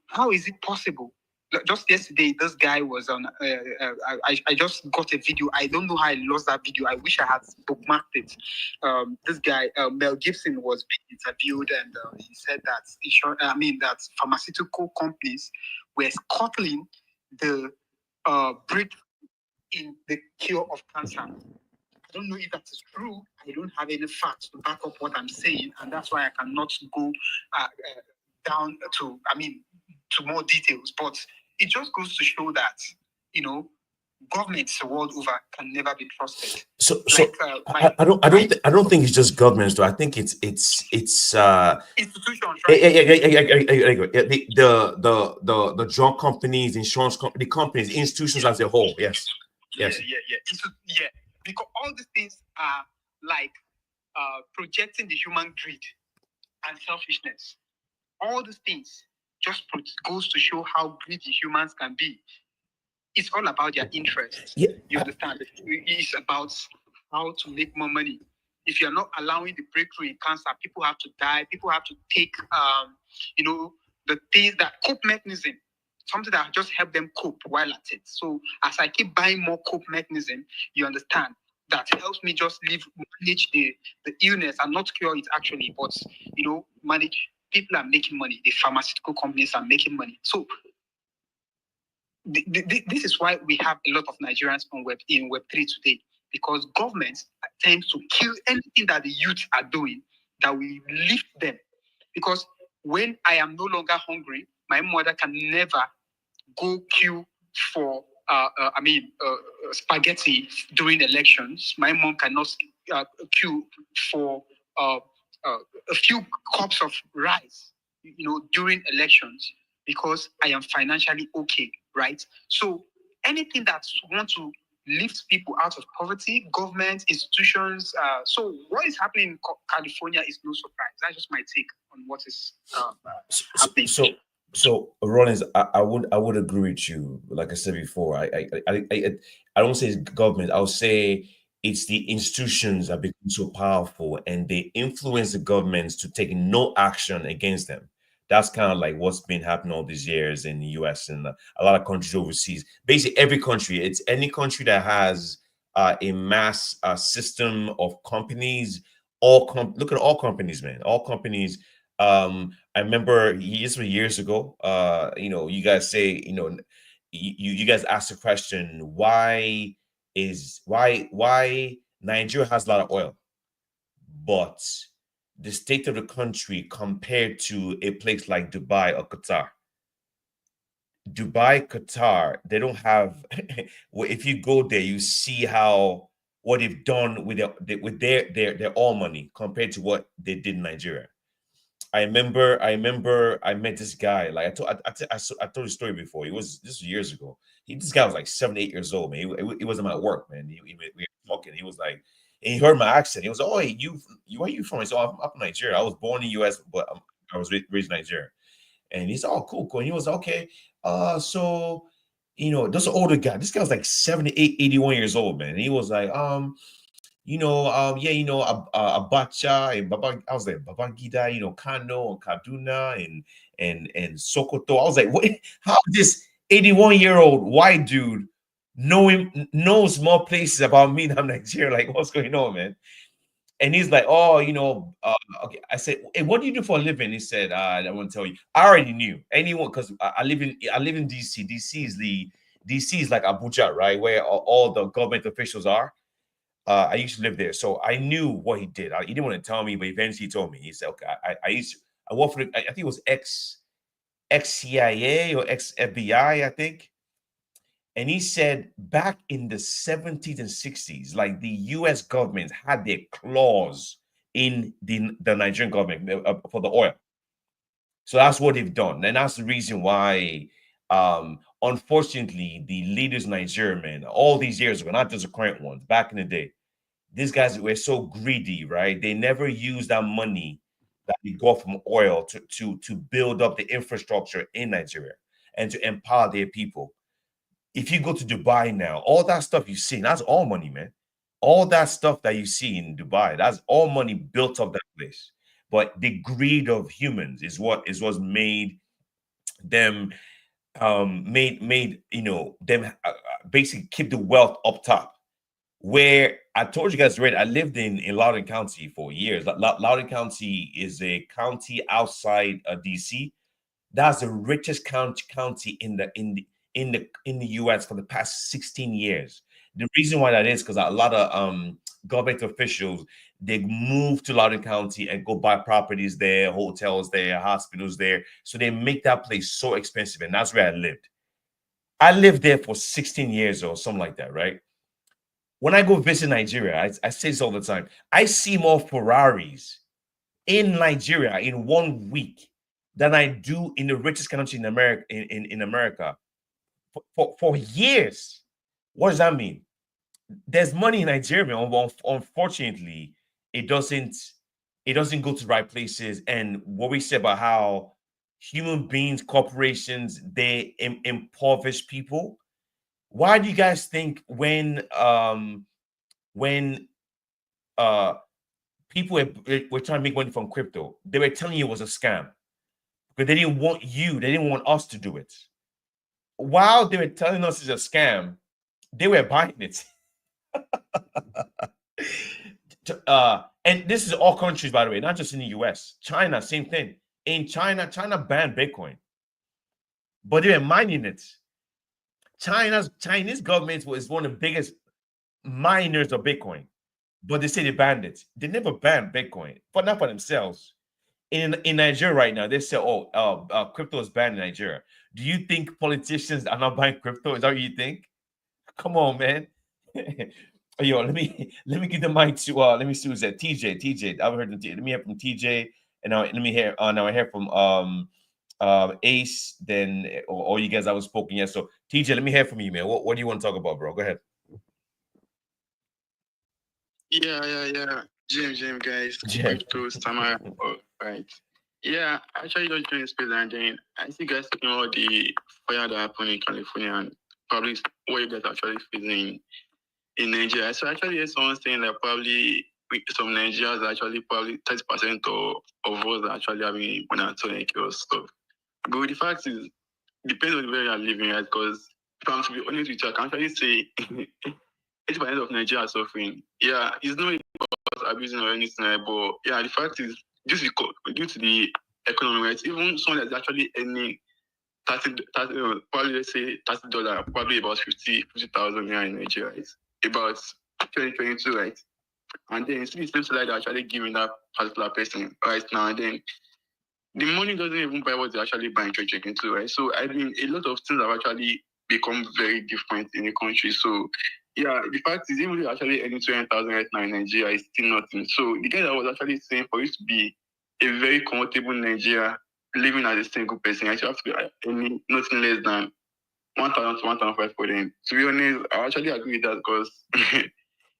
how is it possible? Just yesterday, this guy was on. I just got a video. I don't know how I lost that video. I wish I had bookmarked it. This guy, Mel Gibson, was being interviewed, and he said that pharmaceutical companies were scuttling the breakthrough in the cure of cancer. I don't know if that is true. I don't have any facts to back up what I'm saying, and that's why I cannot go down to more details. But it just goes to show that governments the world over can never be trusted. I don't think it's just governments though. I think it's institutions, right? The drug companies, insurance company, companies, institutions as a whole. Yes. Yeah. Because all these things are like projecting the human greed and selfishness. All these things just goes to show how greedy humans can be. It's all about their interests. Yeah. You understand? It's about how to make more money. If you're not allowing the breakthrough in cancer, people have to die. People have to take, the things that cope mechanism, something that just help them cope while at it. So as I keep buying more cope mechanism, you understand, that helps me just manage the illness and not cure it actually, but manage. People are making money. The pharmaceutical companies are making money. So this is why we have a lot of Nigerians in Web3 today, because governments tend to kill anything that the youth are doing that will lift them. Because when I am no longer hungry, my mother can never go queue for spaghetti during elections. My mom cannot queue for a few cups of rice, during elections, because I am financially okay, right? So anything that wants to lift people out of poverty, government, institutions. So what is happening in California is no surprise. That's just my take on what is happening. So Rollins, I would agree with you. Like I said before, I don't say it's government. I'll say it's the institutions that become so powerful and they influence the governments to take no action against them. That's kind of like what's been happening all these years in the US and a lot of countries overseas. Basically, every country, it's any country that has a mass system of companies. Look at all companies, man. All companies. I remember years ago. You guys say, you guys asked the question, why Nigeria has a lot of oil, but the state of the country compared to a place like Dubai or Qatar. Dubai, Qatar, they don't have. Well, if you go there, you see how what they've done with their oil money compared to what they did in Nigeria. I remember I met this guy. Like I told the story before. This was years ago. This guy was like 7, 8 years old, man. He was in my work, man. We were talking. He was like, and he heard my accent. He was, oh, hey, where are you from? I said, oh, I'm up in Nigeria. I was born in the U.S., but I was raised in Nigeria. And he's, oh, cool, cool. And he was, okay. So, this older guy. This guy was like 78, 81 years old, man. And he was like, yeah, Abacha and Baba. I was like Babangida, Kano and Kaduna and Sokoto. I was like, what? How this 81-year-old white dude knows more places about me than Nigeria? Like, what's going on, man? And he's like, oh, okay. I said, hey, what do you do for a living? He said, I won't tell you. I already knew anyone because I live in DC. DC is like Abuja, right, where all the government officials are. I used to live there, so I knew what he did. He didn't want to tell me, but eventually he told me. He said, "Okay, I worked for I think it was ex CIA or ex FBI, I think." And he said back in the 70s and 60s, like the U.S. government had their claws in the Nigerian government for the oil. So that's what they've done, and that's the reason why. Unfortunately, the leaders in Nigeria, man, all these years ago, not just the current ones, back in the day, these guys were so greedy, right? They never used that money that they got from oil to build up the infrastructure in Nigeria and to empower their people. If you go to Dubai now, all that stuff you see, that's all money, man. All that stuff that you see in Dubai, that's all money built up that place. But the greed of humans is what's made them made them basically keep the wealth up top. Where I told you guys already, I lived in Loudoun County for years. Loudoun County is a county outside of DC. That's the richest county in the US for the past 16 years. The reason why that is because a lot of government officials, they move to Loudoun County and go buy properties there, hotels there, hospitals there. So they make that place so expensive, and that's where I lived. I lived there for 16 years or something like that, right? When I go visit Nigeria, I say this all the time. I see more Ferraris in Nigeria in 1 week than I do in the richest country in America in America for years. What does that mean? There's money in Nigeria. Unfortunately, it doesn't go to the right places. And what we say about how human beings, corporations, they impoverish people. Why do you guys think when people were trying to make money from crypto, they were telling you it was a scam because they didn't want us to do it. While they were telling us it's a scam, they were buying it. And this is all countries, by the way, not just in the US. China, same thing. In China banned Bitcoin, but they were mining it. Chinese government was one of the biggest miners of Bitcoin, but they say they banned it. They never banned Bitcoin, but not for themselves. In Nigeria right now, they say, crypto is banned in Nigeria. Do you think politicians are not buying crypto? Is that what you think? Come on, man. Yo, let me give the mic to let me see who's that. TJ. I've heard let me hear from TJ, and now let me hear now I hear from Ace, then all you guys I was spoken yet. So TJ, let me hear from you, man. What do you want to talk about, bro? Go ahead. Yeah. Jim, guys. Crypto, Stammer. Oh, right. Yeah, actually just joined space and then I see guys talking about the fire that happened in California and probably what you guys actually facing in Nigeria. So actually there's someone saying that probably some Nigerians actually probably 30% of us are actually having monotonic or stuff. But the fact is, depends on where you're living, right? Because if I'm to be honest with you, I can actually say 80% of Nigeria are suffering. Yeah, it's not about abusing or anything, right? But yeah, the fact is, due to the economy, right? Even someone that's actually earning 30 probably let's say $30, probably about 50,000 here in Nigeria, right? About 2022, right? And then it's the same salary they're actually giving that particular person right now. And then the money doesn't even buy what they're actually buying 2022, right? So I mean, a lot of things have actually become very different in the country. So Yeah, the fact is, even if you're actually earning 20,000 right now in Nigeria, is still nothing. So the guy that was actually saying for you to be a very comfortable in Nigeria, living as a single person, you have to be earning nothing less than 1,000 to 1,500 for them. To be honest, I actually agree with that because if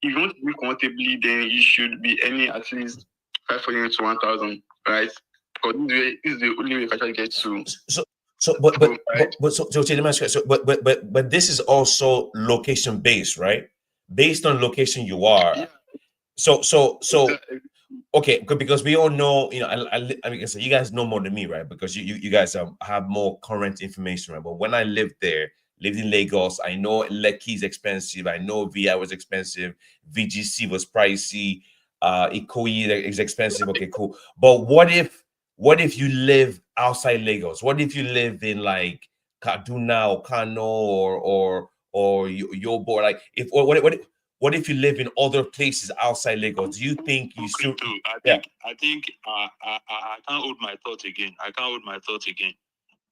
you want to live comfortably, then you should be earning at least 500 to 1,000, right? Because this is the only way you can actually get to. So, but this is also location based, right? Based on location you are. Yeah. So, okay, because we all know, you know, I mean, you guys know more than me, right? Because you guys have more current information, right? But when I lived there, lived in Lagos, I know Lekki is expensive. I know VI was expensive. VGC was pricey. Ikoyi is expensive. Okay, cool. But what if you live outside Lagos? What if you live in like Kaduna or Kano or Yobo? Like if what if you live in other places outside Lagos? Do you think you still? I think I can't hold my thoughts again.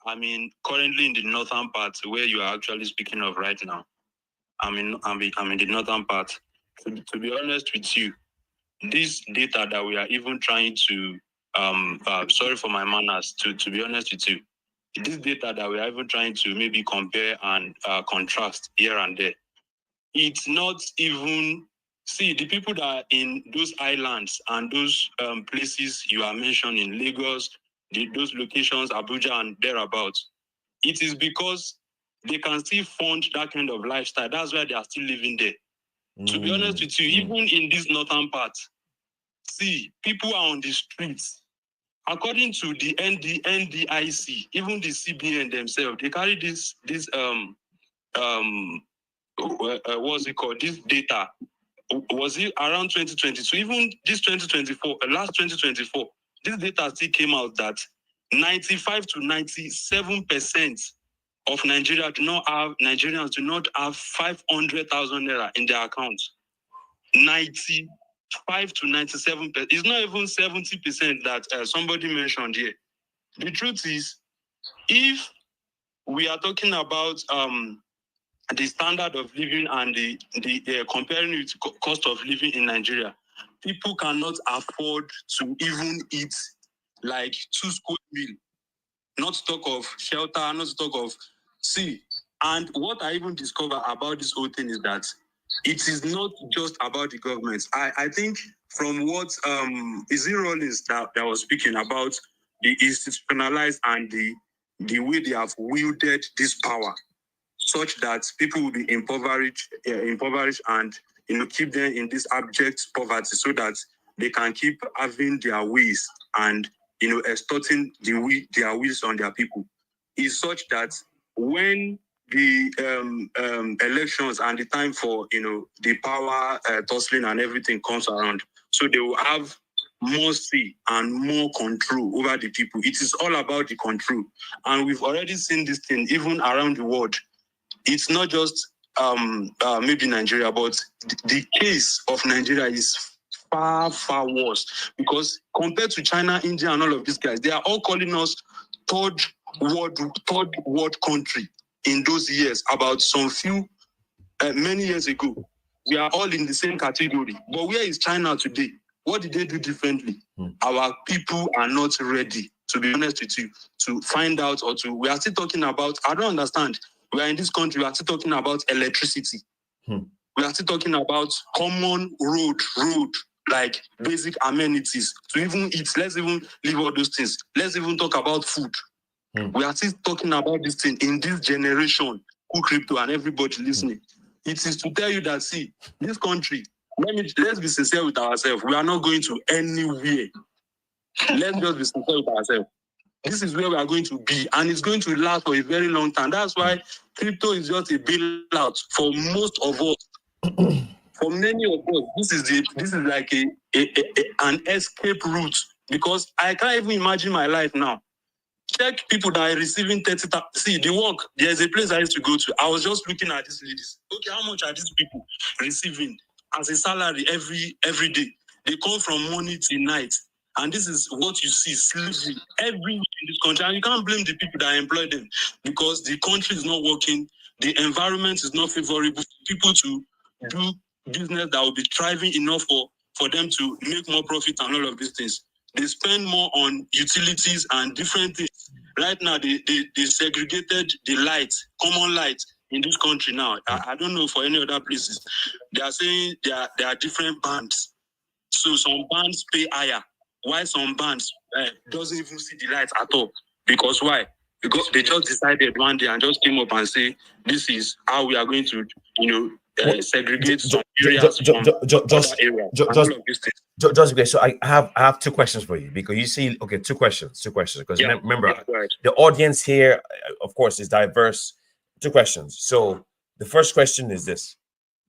I mean, currently in the northern part where you are actually speaking of right now, I'm in the northern part. To be honest with you, this data that we are even trying to sorry for my manners. To be honest with you, this data that we are even trying to maybe compare and contrast here and there, it's not even. See, the people that are in those islands and those places you are mentioning, Lagos, those locations, Abuja and thereabouts, it is because they can still fund that kind of lifestyle. That's why they are still living there. To be honest with you, even in this northern part, see, people are on the streets. According to the NDIC, even the CBN themselves, they carry this what's it called? This data. Was it around 2022? Even this 2024, last 2024, this data still came out that 95 to 97% of Nigerians do not have 500,000 naira in their accounts. 95 to 97%. It's not even 70% that somebody mentioned here. The truth is, if we are talking about the standard of living and the comparing it to cost of living in Nigeria, people cannot afford to even eat like 2 square meal. Not to talk of shelter, not to talk of see. And what I even discover about this whole thing is that it is not just about the government. I think from what is it Rollins that was speaking about the institutionalized and the way they have wielded this power, such that people will be impoverished and keep them in this abject poverty, so that they can keep having their ways and extorting their wills on their people. Is such that when the elections and the time for the power tussling and everything comes around, so they will have more say and more control over the people. It is all about the control, and we've already seen this thing even around the world. It's not just maybe Nigeria, but the case of Nigeria is far, far worse, because compared to China, India, and all of these guys, they are all calling us third world country in those years. About some few many years ago, we are all in the same category. But where is China today? What did they do differently? Our people are not ready, to be honest with you, to find out we are still talking about, I don't understand. We are in this country, we are still talking about electricity. We are still talking about common road, like basic amenities. To even eat, let's even leave all those things. Let's even talk about food. We are still talking about this thing in this generation, KoolCrypto and everybody listening. It is to tell you that, see, this country, let's be sincere with ourselves. We are not going to anywhere. Let's just be sincere with ourselves. This is where we are going to be, and it's going to last for a very long time. That's why crypto is just a bailout for most of us. For many of us, this is like an escape route, because I can't even imagine my life now. Check people that are receiving 30,000. See, the work, there's a place I used to go to. I was just looking at these ladies. Okay, how much are these people receiving as a salary every day? They come from morning till night. And this is what you see, slavery everywhere in this country. And you can't blame the people that employ them, because the country is not working. The environment is not favorable for people to do business that will be thriving enough for them to make more profit and all of these things. They spend more on utilities and different things. Right now, they segregated the light, common light in this country now. I don't know for any other places. They are saying there are different bands. So some bands pay higher, while some bands doesn't even see the light at all. Because why? Because they just decided one day and just came up and say, this is how we are going to, segregate some areas from other areas. Just okay. So I have two questions for you, because you see, okay, two questions. Because remember, the audience here, of course, is diverse. Two questions. So the first question is this: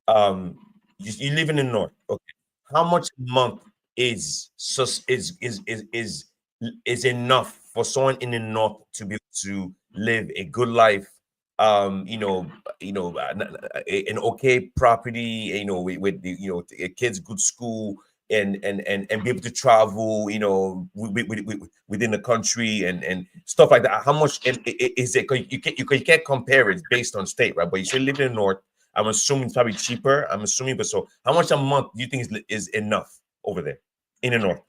you live in the north. Okay, how much a month is enough for someone in the north to be able to live a good life? An okay property, with a kids, good school, and be able to travel, within the country and stuff like that. How much is it? 'Cause you can't compare it based on state, right? But you say live in the north. I'm assuming it's probably cheaper. I'm assuming, but so how much a month do you think is enough over there in the north?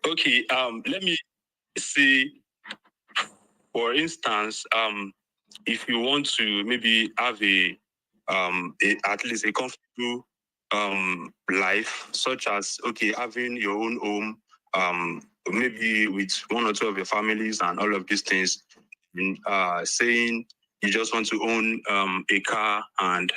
Okay, let me see. For instance, if you want to maybe have at least a comfortable life, such as having your own home, maybe with one or two of your families and all of these things, saying you just want to own a car and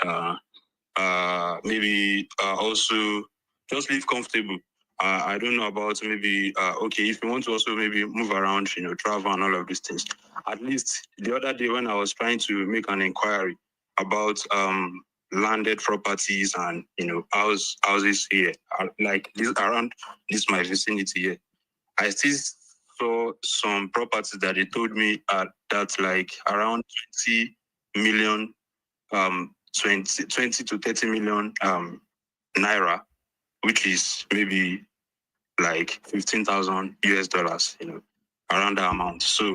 maybe also just live comfortable. I don't know about maybe if you want to also maybe move around, travel and all of these things. At least the other day when I was trying to make an inquiry about landed properties and houses here, like this around this my vicinity here, I still saw some properties that they told me that's like around 20 million 20 to 30 million naira, which is maybe like 15,000 US dollars, around that amount. So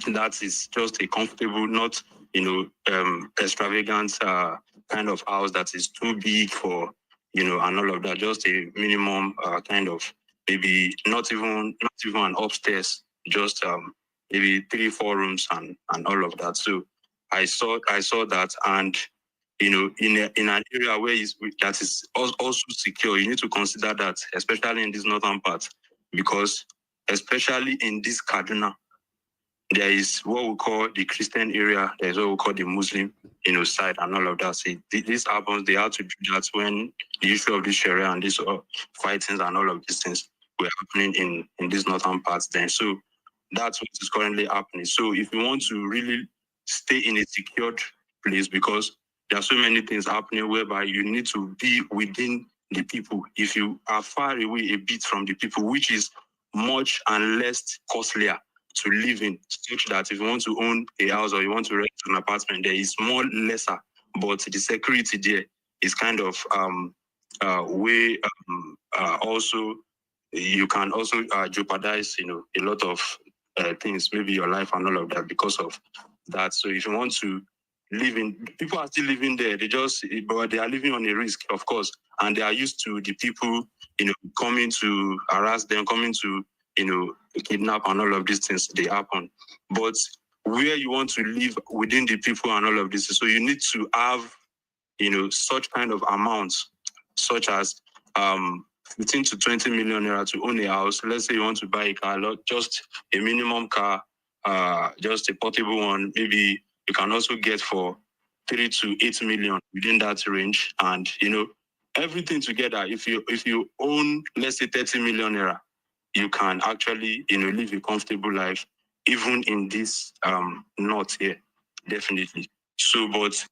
that is just a comfortable, not extravagant kind of house that is too big for and all of that. Just a minimum kind of, maybe not even an upstairs, just maybe 3-4 rooms and all of that. So I saw that, and in an area where that is also secure, you need to consider that, especially in this northern part, because especially in this Kaduna, there is what we call the Christian area, there is what we call the Muslim, side and all of that. So these happens, they had to do that when the issue of this Sharia and these fightings and all of these things were happening in these northern parts then. So that's what is currently happening. So if you want to really stay in a secured place, because there are so many things happening whereby you need to be within the people. If you are far away a bit from the people, which is much and less costlier to live in, such that if you want to own a house or you want to rent an apartment, there is more lesser, but the security there is kind of way also, you can also jeopardize a lot of things, maybe your life and all of that because of that. So if you want to live in, people are still living there, but they are living on a risk, of course, and they are used to the people coming to harass them, coming to kidnap and all of these things, they happen. But where you want to live within the people and all of this, so you need to have such kind of amounts, such as 15 to 20 million naira to own a house. Let's say you want to buy a car, not just a minimum car, just a portable one. Maybe you can also get for 3 to 8 million within that range. And everything together, if you own, let's say 30 million naira, you can actually live a comfortable life, even in this north here, definitely. So, but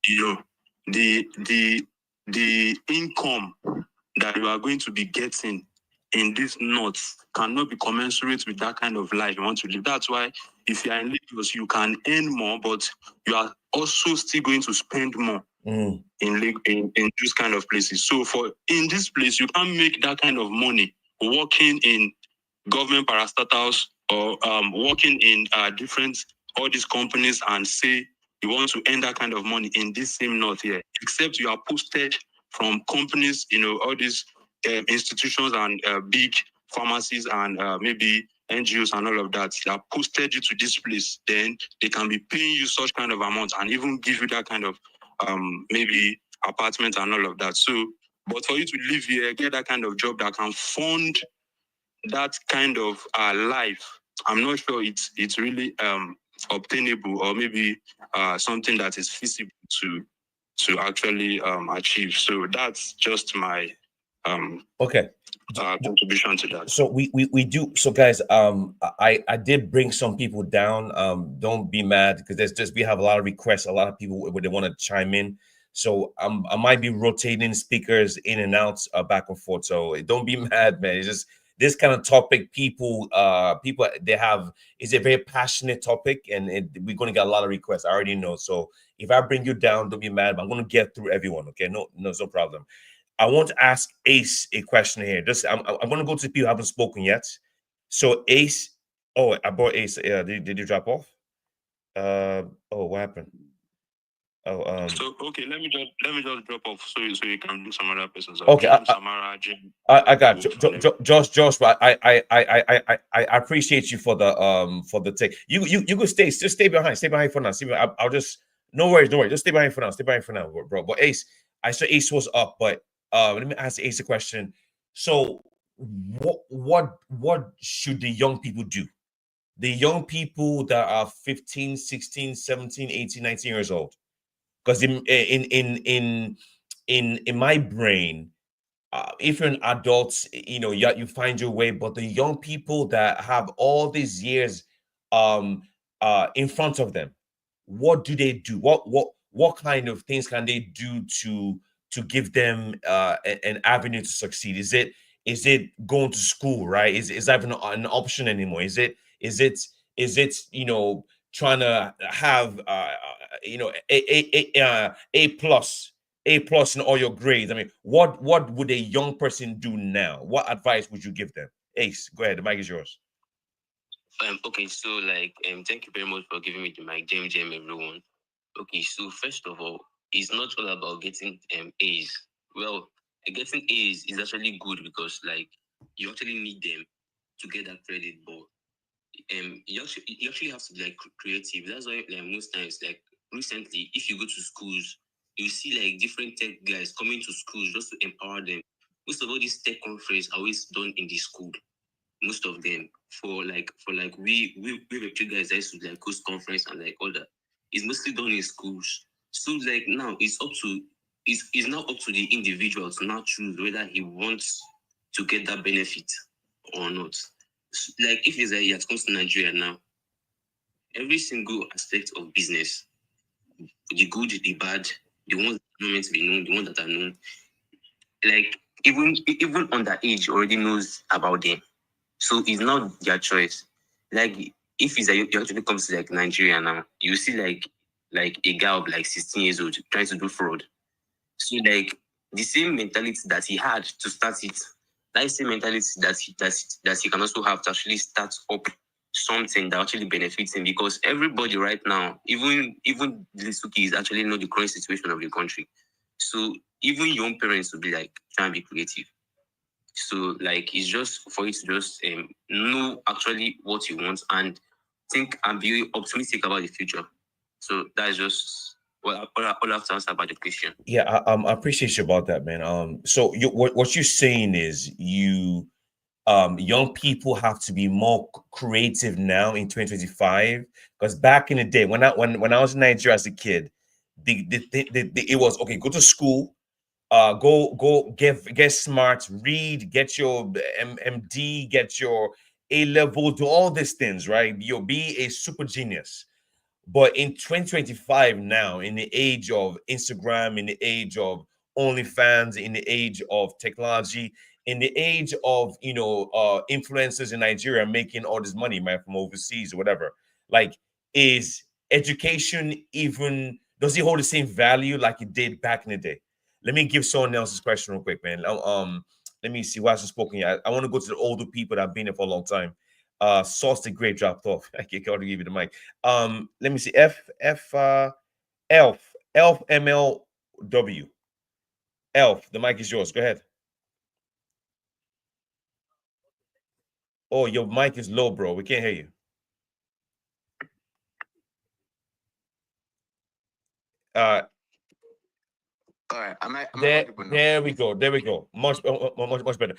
the income that you are going to be getting in this north cannot be commensurate with that kind of life you want to live. That's why if you are in Lagos, you can earn more, but you are also still going to spend more in these kind of places. So in this place, you can't make that kind of money working in government parastatals or working in all these companies and say you want to earn that kind of money in this same north here, except you are posted from companies, all these institutions and big pharmacies and maybe NGOs and all of that. They have posted you to this place, then they can be paying you such kind of amount and even give you that kind of maybe apartment and all of that. So, but for you to live here, get that kind of job that can fund that kind of life, I'm not sure it's really obtainable or maybe something that is feasible to actually achieve. So that's just my okay contribution to that. So we do. So guys, I did bring some people down. Don't be mad because we have a lot of requests. A lot of people would they want to chime in. So I might be rotating speakers in and out, back and forth. So don't be mad, man. It's just this kind of topic. People they have is a very passionate topic, and we're going to get a lot of requests. I already know. So if I bring you down, don't be mad. But I'm going to get through everyone. Okay, no problem. I want to ask Ace a question here. I'm going to go to people who haven't spoken yet. So Ace, oh, I brought Ace. Did you drop off? Oh, what happened? Oh, so okay, let me just drop off so you can do some other persons. Okay, Samara, Jim. I got Josh. I appreciate you for the take. You could just stay behind for now. I'll just no worries. Just stay behind for now, bro. But Ace, I saw Ace was up, but let me ask Ace a question. So what should the young people do? The young people that are 15, 16, 17, 18, 19 years old. Because in my brain, if you're an adult, you find your way. But the young people that have all these years in front of them, what do they do? What kind of things can they do to give them an avenue to succeed? Is it going to school, right? Is that even an option anymore? Is it trying to have a plus in all your grades? I mean, what would a young person do now? What advice would you give them? Ace, go ahead. The mic is yours. Okay, so thank you very much for giving me the mic, James, everyone. Okay, so first of all, it's not all about getting A's. Well, getting A's is actually good because you actually need them to get that credit, but you actually have to be creative. That's why most times recently, if you go to schools, you see different tech guys coming to schools just to empower them. Most of all these tech conferences are always done in the school. Most of them we have a few guys that used to host conference and all that. It's mostly done in schools. So now it's now up to the individual to now choose whether he wants to get that benefit or not. If it comes to Nigeria now, every single aspect of business, the good, the bad, the ones that are not meant to be known, the ones that are known, even underage already knows about them. So it's not their choice. If it actually comes to Nigeria now, you see a guy of 16 years old trying to do fraud. So the same mentality that he had to start it, that same mentality that he can also have to actually start up something that actually benefits him, because everybody right now, even the Suki, is actually know the current situation of the country. So even young parents will be trying to be creative. So it's just for you to just know actually what you want and think and be optimistic about the future. So that is just all I have to answer about the question. Yeah, I appreciate you about that, man. So what you're saying is young people have to be more creative now in 2025, because back in the day when I was in Nigeria as a kid, it was okay, go to school, go get smart, read, get your MD, get your A level, do all these things, right? You'll be a super genius. But in 2025 now, in the age of Instagram, in the age of OnlyFans, in the age of technology, in the age of influencers in Nigeria making all this money, man, from overseas or whatever, is education even, does it hold the same value like it did back in the day? Let me give someone else's question real quick, man. Let me see who hasn't spoken yet. I want to go to the older people that have been there for a long time. Sauce the Great dropped off. I can't give you the mic. Let me see. Elf MLW. Elf, the mic is yours. Go ahead. Oh, your mic is low, bro. We can't hear you. All right. There we go. There we go. Much better.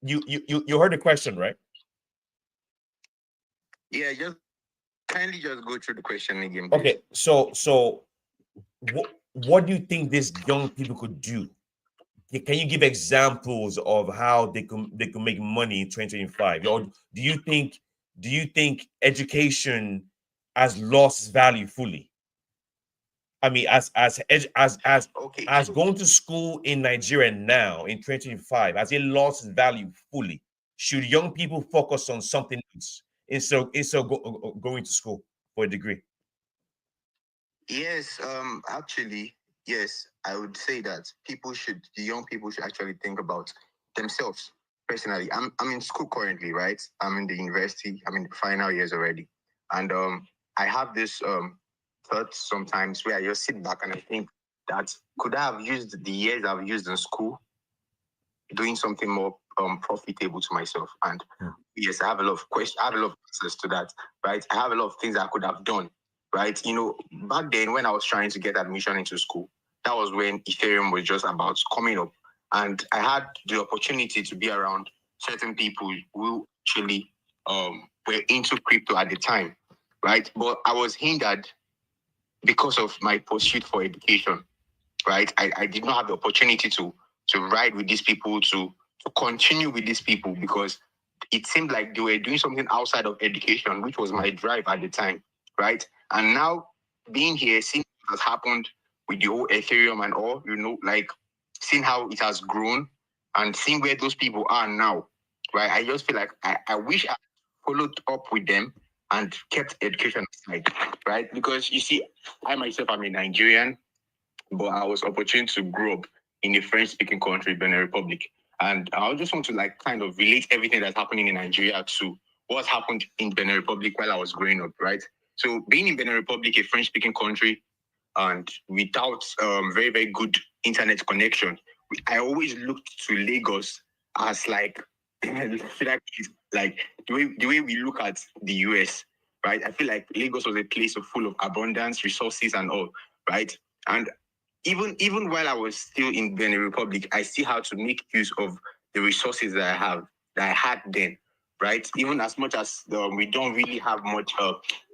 You heard the question, right? Yeah, just kindly just go through the question again, please. Okay, so what do you think these young people could do? Can you give examples of how they can make money in 2025? Or do you think education has lost value fully? I mean, as going to school in Nigeria now in 2025, has it lost value fully? Should young people focus on something else instead going to school for a degree? Yes, actually, yes, I would say that the young people should actually think about themselves personally. I'm in school currently, right? I'm in the university. I'm in the final years already, and I have this thought sometimes where I just sit back and I think that could I have used the years I've used in school doing something more profitable to myself? And yes, I have a lot of questions. I have a lot of answers to that, right? I have a lot of things I could have done, right? You know, back then when I was trying to get admission into school, that was when Ethereum was just about coming up, and I had the opportunity to be around certain people who actually were into crypto at the time, right? But I was hindered because of my pursuit for education, right? I did not have the opportunity to ride with these people, to continue with these people, because it seemed like they were doing something outside of education, which was my drive at the time, right? And now being here, seeing what has happened with the whole Ethereum and all, you know, like seeing how it has grown and seeing where those people are now, right? I just feel like I wish I followed up with them and kept education aside, right? Because you see, I myself am a Nigerian, but I was opportune to grow up in a French-speaking country, Benin Republic. And I just want to like kind of relate everything that's happening in Nigeria to what happened in Benin Republic while I was growing up, right? So being in Benin Republic, a French-speaking country, and without very, very good internet connection, I always looked to Lagos as like, like the way we look at the US, right? I feel like Lagos was a place full of abundance, resources, and all, right? And even while I was still in Benin Republic, I still had to make use of the resources that I had then, right? Even as much as we don't really have much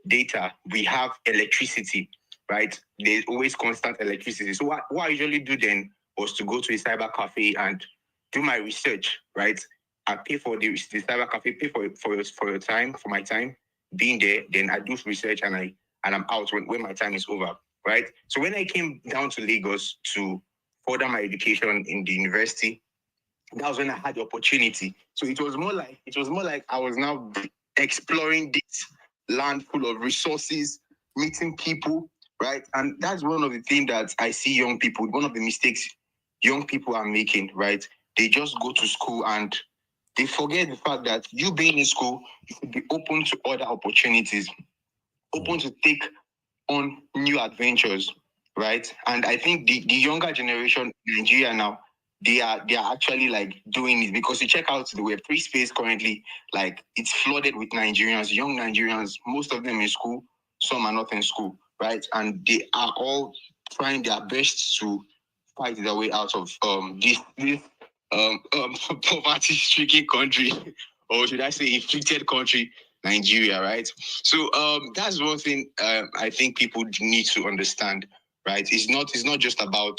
data, we have electricity, right? There's always constant electricity. So what I usually do then was to go to a cyber cafe and do my research, right? I pay for the cyber cafe, pay for your time, for my time being there. Then I do research and I'm out when my time is over. Right. So when I came down to Lagos to further my education in the university, that was when I had the opportunity. So it was more like I was now exploring this land full of resources, meeting people, right? And that's one of the things that I see young people, one of the mistakes young people are making, right? They just go to school and they forget the fact that you being in school, you should be open to other opportunities, open to take on new adventures, right? And I think the younger generation in Nigeria now, they are actually like doing it, because you check out the Web3 space currently, like it's flooded with Nigerians, young Nigerians, most of them in school, some are not in school, right? And they are all trying their best to fight their way out of this poverty-stricken country, or should I say afflicted country, Nigeria, right? So that's one thing I think people need to understand, right? It's not just about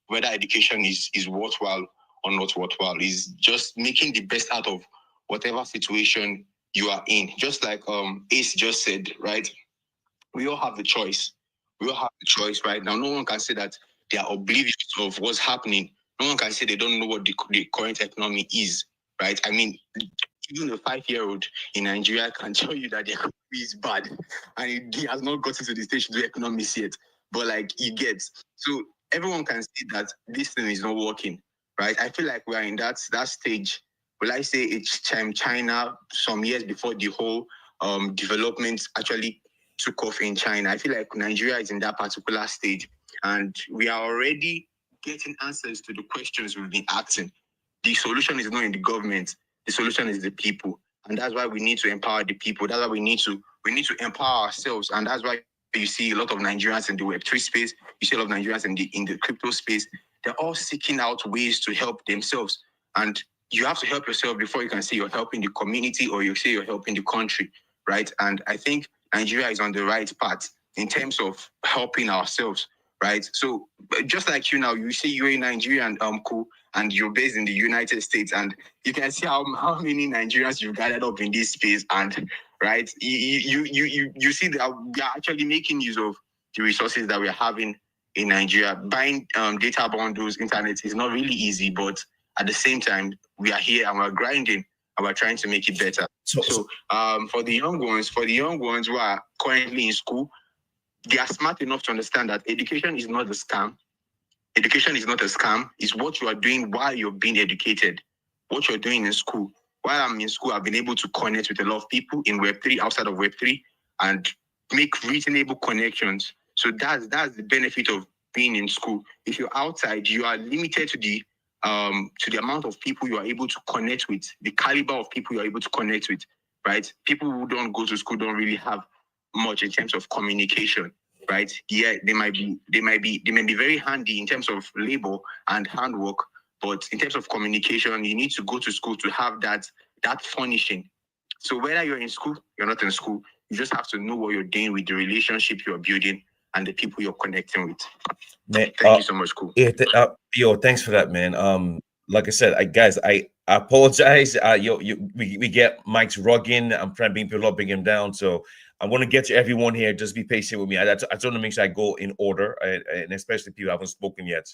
whether education is worthwhile or not worthwhile. It's just making the best out of whatever situation you are in. Just like Ace just said, right? We all have the choice. We all have the choice right now. No one can say that they are oblivious of what's happening. No one can say they don't know what the current economy is, right? I mean, even a 5-year-old in Nigeria can tell you that the economy is bad, and he has not gotten to the stage to do economics yet. But like he gets, so everyone can see that this thing is not working, right? I feel like we are in that stage. Will I say it's China some years before the whole development actually took off in China. I feel like Nigeria is in that particular stage, and we are already getting answers to the questions we've been asking. The solution is not in the government. The solution is the people, and that's why we need to empower the people. That's why we need to empower ourselves, and that's why you see a lot of Nigerians in the Web3 space. You see a lot of Nigerians in the crypto space. They're all seeking out ways to help themselves, and you have to help yourself before you can say you're helping the community or you say you're helping the country, right? And I think Nigeria is on the right path in terms of helping ourselves, right? So just like you now, you say you're in Nigeria and KoolCrypto, and you're based in the United States, and you can see how many Nigerians you've gathered up in this space, and right, you see that we are actually making use of the resources that we're having in Nigeria. Buying data bundles, internet is not really easy, but at the same time, we are here and we're grinding and we're trying to make it better. So for the young ones who are currently in school, they are smart enough to understand that education is not a scam. Education is not a scam. It's what you are doing while you're being educated. What you're doing in school. While I'm in school, I've been able to connect with a lot of people in Web3, outside of Web3, and make reasonable connections. So that's the benefit of being in school. If you're outside, you are limited to the amount of people you are able to connect with, the caliber of people you are able to connect with, right? People who don't go to school don't really have much in terms of communication, right? Yeah, they might be very handy in terms of labor and handwork, but in terms of communication, you need to go to school to have that furnishing. So whether you're in school, you're not in school, you just have to know what you're doing with the relationship you're building and the people you're connecting with. Man, thank you so much, Kool. Yo, thanks for that, man. Like I said, I apologize. We get Mike's rugging. I'm trying to bring people up, bring him down. So I'm going to get to everyone here. Just be patient with me. I just want to make sure I go in order, and especially people who haven't spoken yet.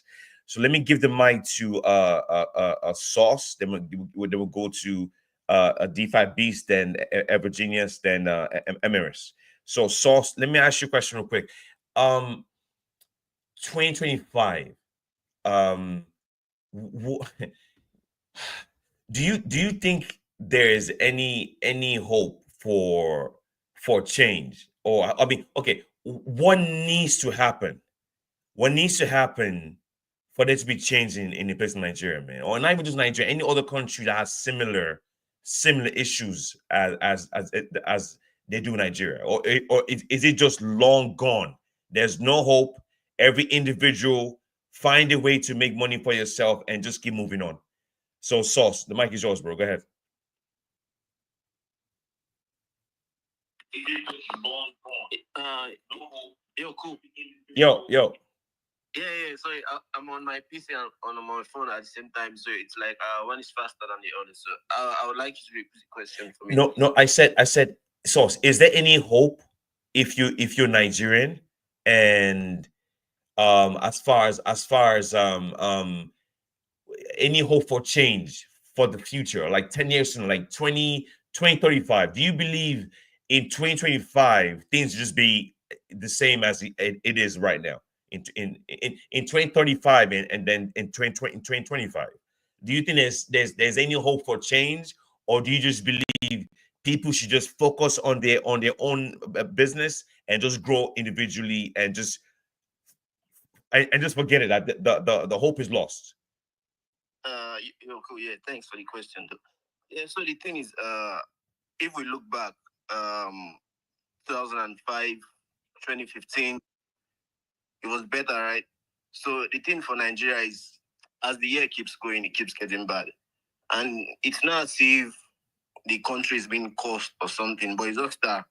So let me give the mic to a Sauce. Then we'll go to a DeFi Beast, then Virginius, then Emiris. So Sauce, let me ask you a question real quick. 2025. Do you think there is any hope for change? Or I mean, okay, what needs to happen? What needs to happen for there to be change in the place of Nigeria, man? Or not even just Nigeria, any other country that has similar issues as they do in Nigeria? Or is it just long gone? There's no hope. Every individual find a way to make money for yourself and just keep moving on. So, Sauce, the mic is yours, bro. Go ahead. Yo, Kool. Yo. Yeah. Sorry, I'm on my PC and on my phone at the same time, so it's like one is faster than the other. So I would like you to repeat the question for me. No. I said, Sauce. Is there any hope if you're Nigerian and as far as any hope for change for the future, like 10 years from like 2035? Do you believe in 2025 things just be the same as it is right now in 2035 and then in 2025? Do you think there's any hope for change, or do you just believe people should just focus on their own business and just grow individually and just forget it, that the hope is lost? Cool. Yeah, thanks for the question, though. Yeah, so the thing is, if we look back, 2005, 2015, it was better, right? So the thing for Nigeria is, as the year keeps going, it keeps getting bad. And it's not as if the country is being cursed or something, but it's just that,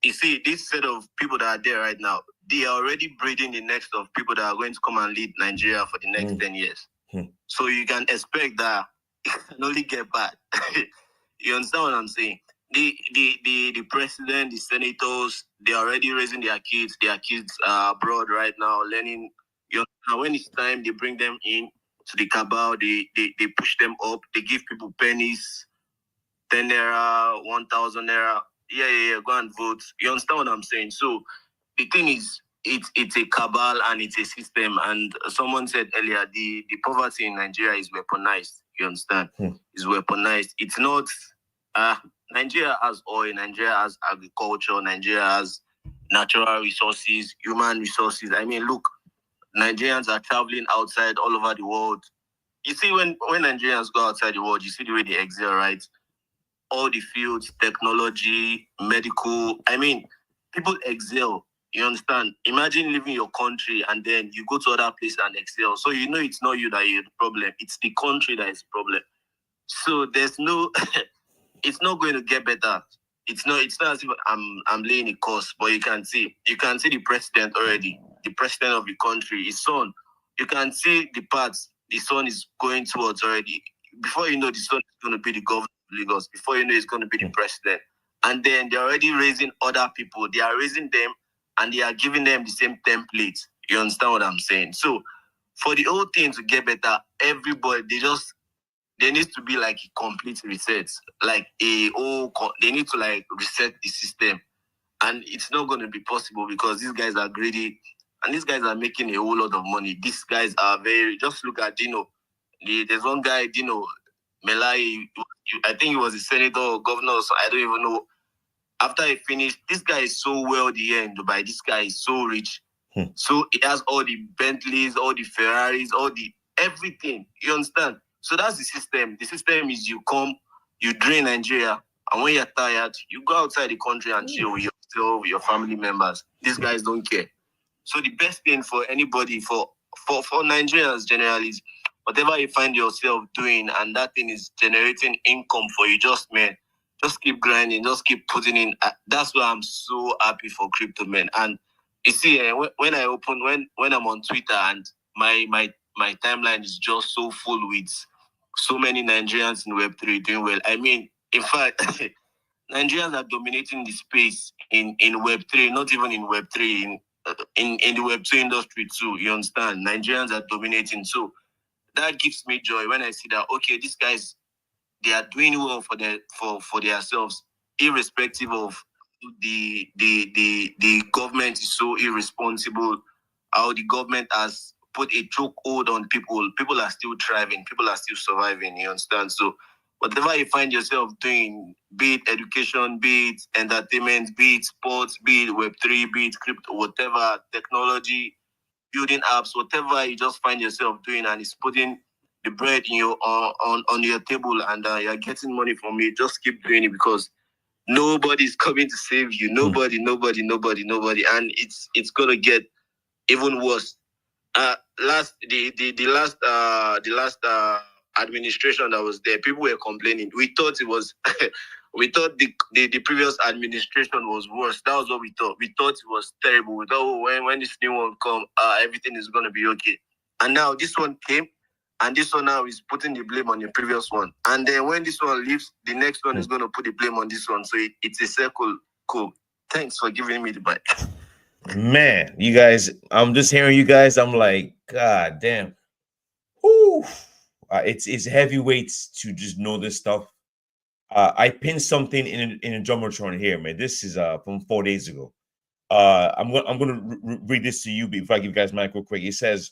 you see, this set of people that are there right now, they are already breeding the next of people that are going to come and lead Nigeria for the next 10 years. So you can expect that it can only get bad. You understand what I'm saying? The president, the senators, they're already raising their kids. Their kids are abroad right now, learning. And when it's time, they bring them in to the cabal. They push them up. They give people pennies, 10 naira, 1,000 naira. Yeah, go and vote. You understand what I'm saying? So the thing is, it's a cabal and it's a system. And someone said earlier, the poverty in Nigeria is weaponized. You understand? It's weaponized. It's not Nigeria has oil, Nigeria has agriculture, Nigeria has natural resources, human resources. I mean, look, Nigerians are traveling outside all over the world. You see, when Nigerians go outside the world, you see the way they excel, right? All the fields, technology, medical. I mean, people excel. You understand? Imagine leaving your country and then you go to other places and excel. So you know it's not you that is the problem. It's the country that is the problem. So there's no it's not going to get better. It's not as if I'm laying a course, but you can see the president already, the president of the country, his son. You can see the paths the son is going towards already. Before you know, the son is going to be the governor of Lagos. Before you know, he's going to be the president. And then they're already raising other people. They are raising them and they are giving them the same template. You understand what I'm saying? So for the whole thing to get better, everybody, there needs to be like a complete reset, like they need to like reset the system, and it's not going to be possible because these guys are greedy, and these guys are making a whole lot of money. These guys are just look at Dino. There's one guy, Dino Melai, I think he was a senator or governor, so I don't even know. After he finished, this guy is so wealthy here in Dubai. This guy is so rich. So he has all the Bentleys, all the Ferraris, all the everything. You understand? So that's the system. The system is you come, you drain Nigeria, and when you're tired, you go outside the country and chill with yourself, with your family members. These guys don't care. So the best thing for anybody, for Nigerians generally, is whatever you find yourself doing and that thing is generating income for you, just keep grinding, just keep putting in. That's why I'm so happy for crypto, man. And you see, when I'm on Twitter and my timeline is just so full with so many Nigerians in Web3 doing well. I mean, in fact, Nigerians are dominating the space in Web3, not even in Web3, in the Web2 industry too. You understand? Nigerians are dominating. So that gives me joy when I see that, okay, these guys, they are doing well for themselves, irrespective of the government is so irresponsible. How the government has put a chokehold on people. People are still thriving. People are still surviving. You understand? So whatever you find yourself doing, be it education, be it entertainment, be it sports, be it Web3, be it crypto, whatever, technology, building apps, whatever you just find yourself doing and it's putting the bread in your on your table and you're getting money from it, just keep doing it because nobody's coming to save you. Nobody. And it's gonna get even worse. Last administration that was there, people were complaining. We thought it was we thought the previous administration was worse. That was what we thought. We thought it was terrible. We thought when this new one come, everything is gonna be okay. And now this one came, and this one now is putting the blame on the previous one. And then when this one leaves, the next one is gonna put the blame on this one. So it's a circle. Cool. Thanks for giving me the mic. Man, you guys, I'm just hearing you guys. I'm like, God damn. Whew. It's heavyweights to just know this stuff. I pinned something in a Jumbotron here, man. This is from 4 days ago. I'm gonna read this to you before I give you guys my real quick. It says,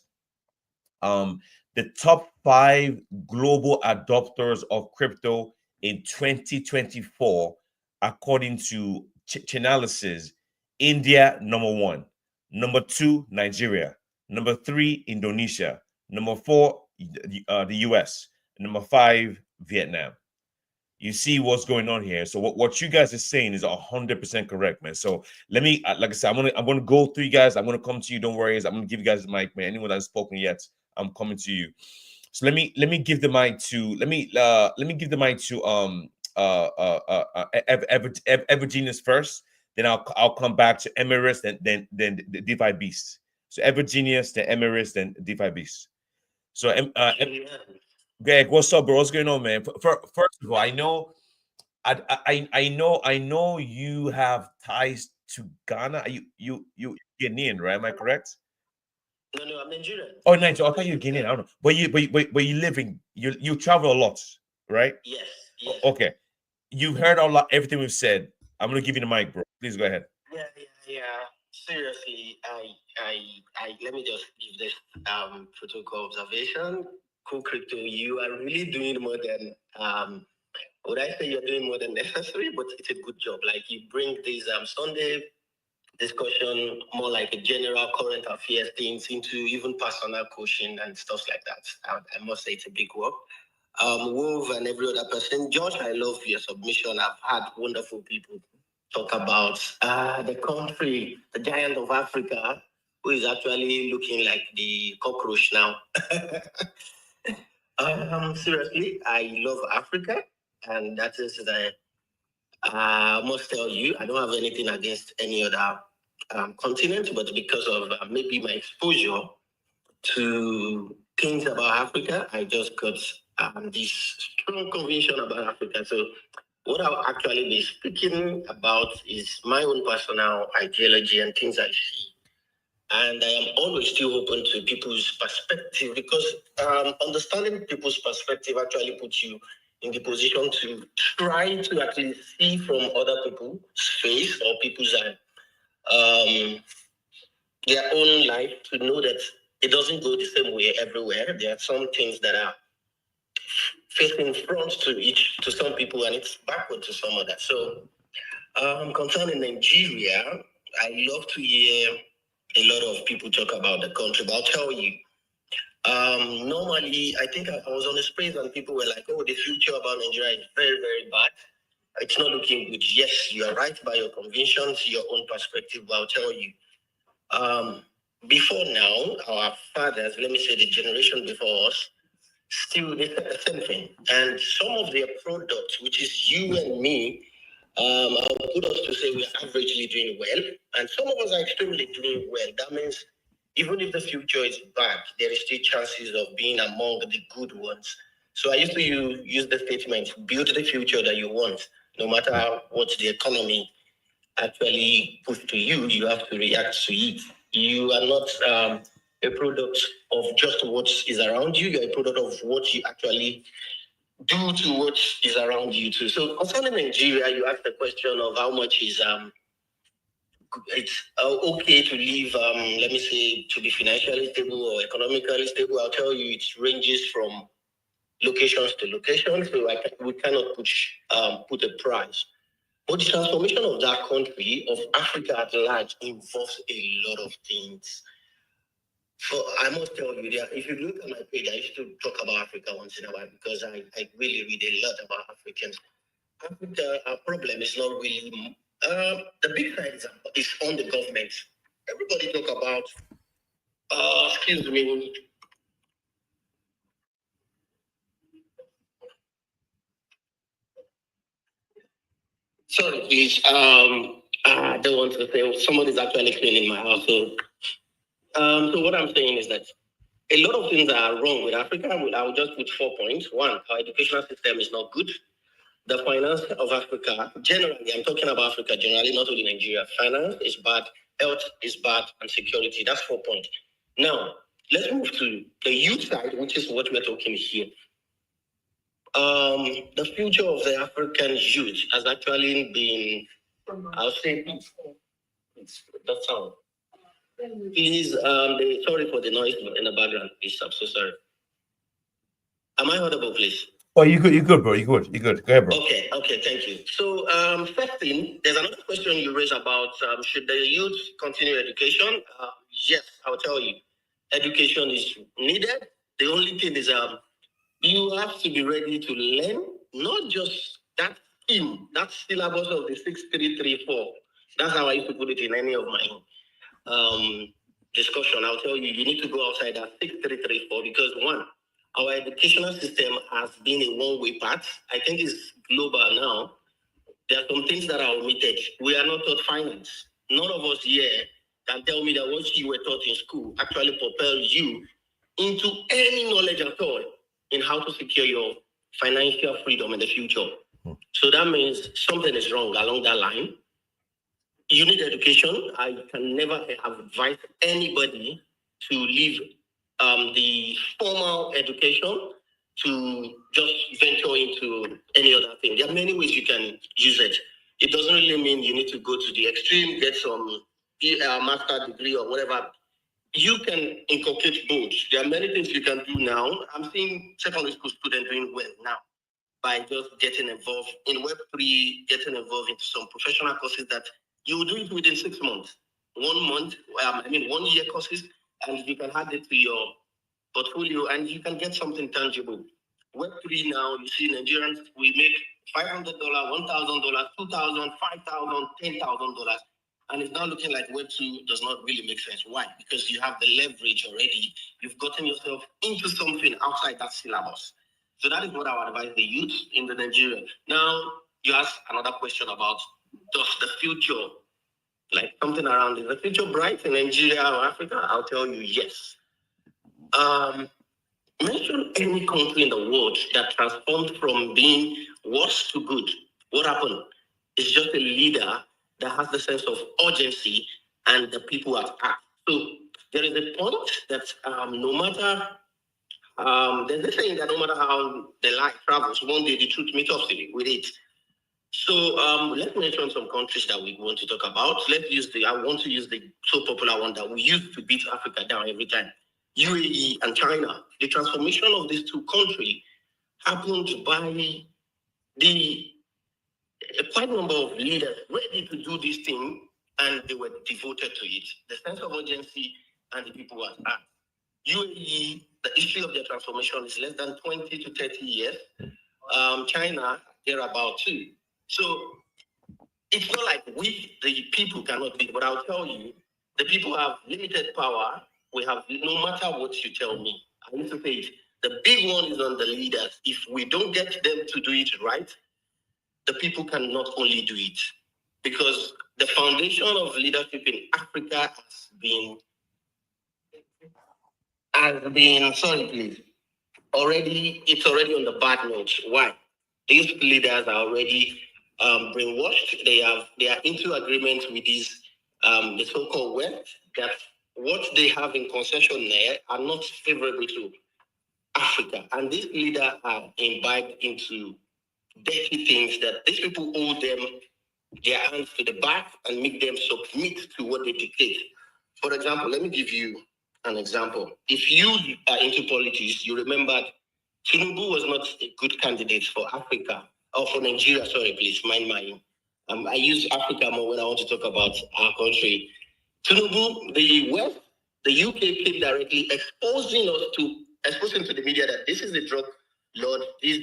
the top 5 global adopters of crypto in 2024, according to Chainalysis. India, number 1. Number 2, Nigeria. Number 3, Indonesia. Number 4, the US. Number 5, Vietnam. You see what's going on here. So what you guys are saying is 100% correct, man. So let me, like I said, I'm gonna go through you guys. I'm gonna come to you. Don't worry. I'm gonna give you guys the mic, man. Anyone that's spoken yet, I'm coming to you. So let me give the mic to Evergenius first. Then I'll come back to Emirates, then the DeFi Beast. So Evergenius, then Emirates, then DeFi Beast. So Greg, what's up, bro? What's going on, man? First of all, I know you have ties to Ghana. You Ghanaian, right? Am I correct? No, I'm Nigerian. Oh, Nigeria. I thought you were Ghanaian. I don't know. But you live in you travel a lot, right? Yes. Okay. You've heard everything we've said. I'm gonna give you the mic, bro. Please go ahead. Yeah. Seriously, I let me just give this protocol observation. KoolCrypto, you are really doing more than would I say you're doing more than necessary, but it's a good job. Like you bring this Sunday discussion, more like a general current affairs things into even personal coaching and stuff like that. I must say it's a big work. Wolf and every other person. Josh, I love your submission. I've had wonderful people talk about the country, the giant of Africa, who is actually looking like the cockroach now. Seriously, I love Africa, and that is the. I must tell you, I don't have anything against any other continent, but because of maybe my exposure to things about Africa, I just got this strong conviction about Africa. So what I'll actually be speaking about is my own personal ideology and things I see. And I am always still open to people's perspective because understanding people's perspective actually puts you in the position to try to actually see from other people's face or people's their own life to know that it doesn't go the same way everywhere. There are some things that are facing front to some people and it's backward to some others. So concerning Nigeria, I love to hear a lot of people talk about the country, but I'll tell you, normally, I think I was on a space and people were like, oh, the future about Nigeria is very, very bad. It's not looking good. Yes, you are right by your convictions, your own perspective, but I'll tell you, before now, our fathers, let me say the generation before us, still did the same thing. And some of their products, which is you and me, I'll put us to say we're averagely doing well, and some of us are extremely doing well. That means even if the future is bad, there is still chances of being among the good ones. So I used to use the statement, build the future that you want, no matter what the economy actually puts to you, you have to react to it. You are not a product of just what is around you, you're a product of what you actually do to what is around you too. So concerning Nigeria, you asked the question of how much is it's okay to live, let me say, to be financially stable or economically stable. I'll tell you, it ranges from locations to locations, so we cannot put a price. But the transformation of that country, of Africa at large, involves a lot of things. So I must tell you that if you look at my page, I used to talk about Africa once in a while because I really read a lot about Africans. Africa, our problem is not really the big side is on the government. Everybody talk about excuse me. Sorry, please. I don't want to say somebody's actually cleaning my house. So what I'm saying is that a lot of things are wrong with Africa. I'll just put 4 points. One, our educational system is not good. The finance of Africa, generally, I'm talking about Africa generally, not only Nigeria. Finance is bad, health is bad, and security. That's 4 points. Now, let's move to the youth side, which is what we're talking here. The future of the African youth has actually been, I'll say, the sound. Please, sorry for the noise in the background, please. I'm so sorry. Am I audible, please? Oh, you're good, bro. You're good. Go ahead, bro. Okay, thank you. So, first thing, there's another question you raised about should the youth continue education? Yes, I'll tell you. Education is needed. The only thing is you have to be ready to learn, not just that thing, that syllabus of the 6334. That's how I used to put it in any of my discussion. I'll tell you, you need to go outside that 6334 because one, our educational system has been a one-way path. I think it's global now. There are some things that are omitted. We are not taught finance. None of us here can tell me that what you were taught in school actually propels you into any knowledge at all in how to secure your financial freedom in the future. So that means something is wrong along that line. You need education. I can never advise anybody to leave the formal education to just venture into any other thing. There are many ways you can use it. It doesn't really mean you need to go to the extreme, get some master degree or whatever. You can inculcate both. There are many things you can do now. I'm seeing secondary school students doing well now by just getting involved in Web3, getting involved into some professional courses that you will do it within 6 months, 1 month, 1 year courses, and you can add it to your portfolio and you can get something tangible. Web3 now, you see Nigerians, we make $500, $1,000, $2,000, $5,000, $10,000. And it's now looking like Web2 does not really make sense. Why? Because you have the leverage already. You've gotten yourself into something outside that syllabus. So that is what I would advise the youth in the Nigeria. Now, you asked another question about does the future, like something around, is the future bright in Nigeria or Africa? I'll tell you yes. Mention any country in the world that transformed from being worse to good. What happened? It's just a leader that has the sense of urgency and the people at act. So there is a point that no matter, there's this saying that no matter how the light travels, one day the truth meets up with it. So let's mention some countries that we want to talk about. I want to use the so popular one that we use to beat Africa down every time. UAE and China. The transformation of these two countries happened by a quite number of leaders ready to do this thing, and they were devoted to it. The sense of urgency and the people at heart. UAE, the history of their transformation is less than 20 to 30 years. China, they're about 2. So it's not like we, the people, cannot do it, but I'll tell you, the people have limited power. We have, no matter what you tell me, I need to say it. The big one is on the leaders. If we don't get them to do it right, the people can not only do it. Because the foundation of leadership in Africa it's already on the bad note. Why? These leaders are already brainwashed. They are into agreement with these the so-called West, that what they have in concession there are not favorable to Africa. And these leaders are imbibed into dirty things that these people hold them their hands to the back and make them submit to what they dictate. For example, let me give you an example. If you are into politics, you remember Tinubu was not a good candidate for Africa, or for Nigeria, sorry, please, mind my... I use Africa more when I want to talk about our country. Tinubu, the West, the UK came directly exposing to the media that this is a drug lord, this.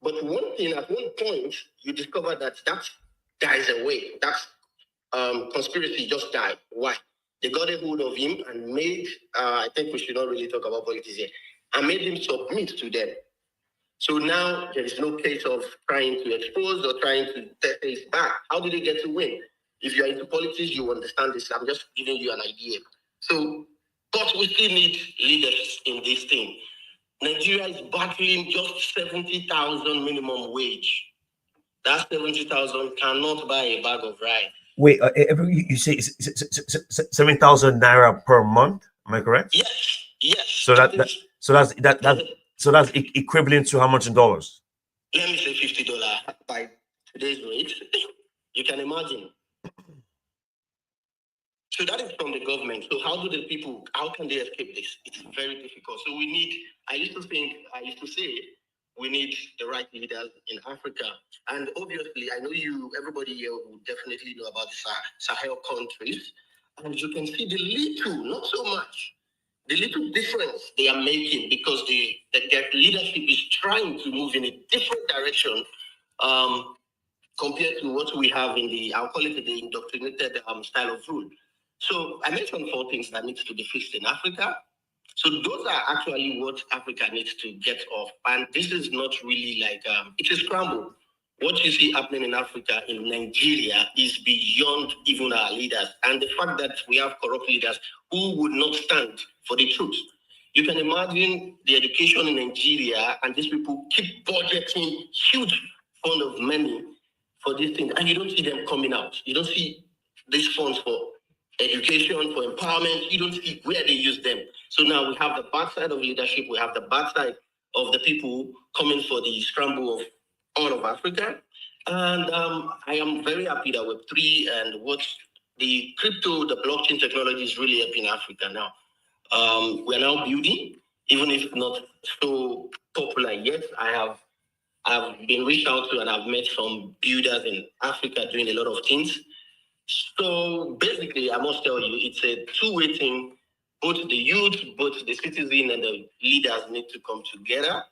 But one thing, at one point, you discover that dies away. That conspiracy just died. Why? They got a hold of him and made, I think we should not really talk about politics here, and made him submit to them. So now there is no case of trying to expose or trying to take his back. How did they get to win? If you're into politics, you understand this. I'm just giving you an idea. So, but we still need leaders in this thing. Nigeria is battling just 70,000 minimum wage. That 70,000 cannot buy a bag of rice. Wait, you say 7,000 naira per month? Am I correct? Yes. So that's equivalent to how much in dollars? Let me say $50 by today's rate. You can imagine. So that is from the government. So how can they escape this? It's very difficult. So I used to say, we need the right leaders in Africa. And obviously, I know everybody here will definitely know about the Sahel countries. And you can see the little, not so much, the little difference they are making, because their leadership is trying to move in a different direction compared to what we have I'll call it the indoctrinated style of rule. So I mentioned 4 things that need to be fixed in Africa. So those are actually what Africa needs to get off. And this is not really like, it's a scramble. What you see happening in Africa, in Nigeria, is beyond even our leaders. And the fact that we have corrupt leaders who would not stand for the truth. You can imagine the education in Nigeria, and these people keep budgeting huge fund of money for this thing, and you don't see them coming out. You don't see these funds for education, for empowerment. You don't see where they use them. So now we have the bad side of leadership. We have the bad side of the people coming for the scramble of all of Africa. And I am very happy that Web3 and what the crypto, the blockchain technology is really helping Africa now. We are now building, even if not so popular yet. I have I've been reached out to and I've met some builders in Africa doing a lot of things. So basically, I must tell you, it's a two-way thing. Both the youth, both the citizen and the leaders need to come together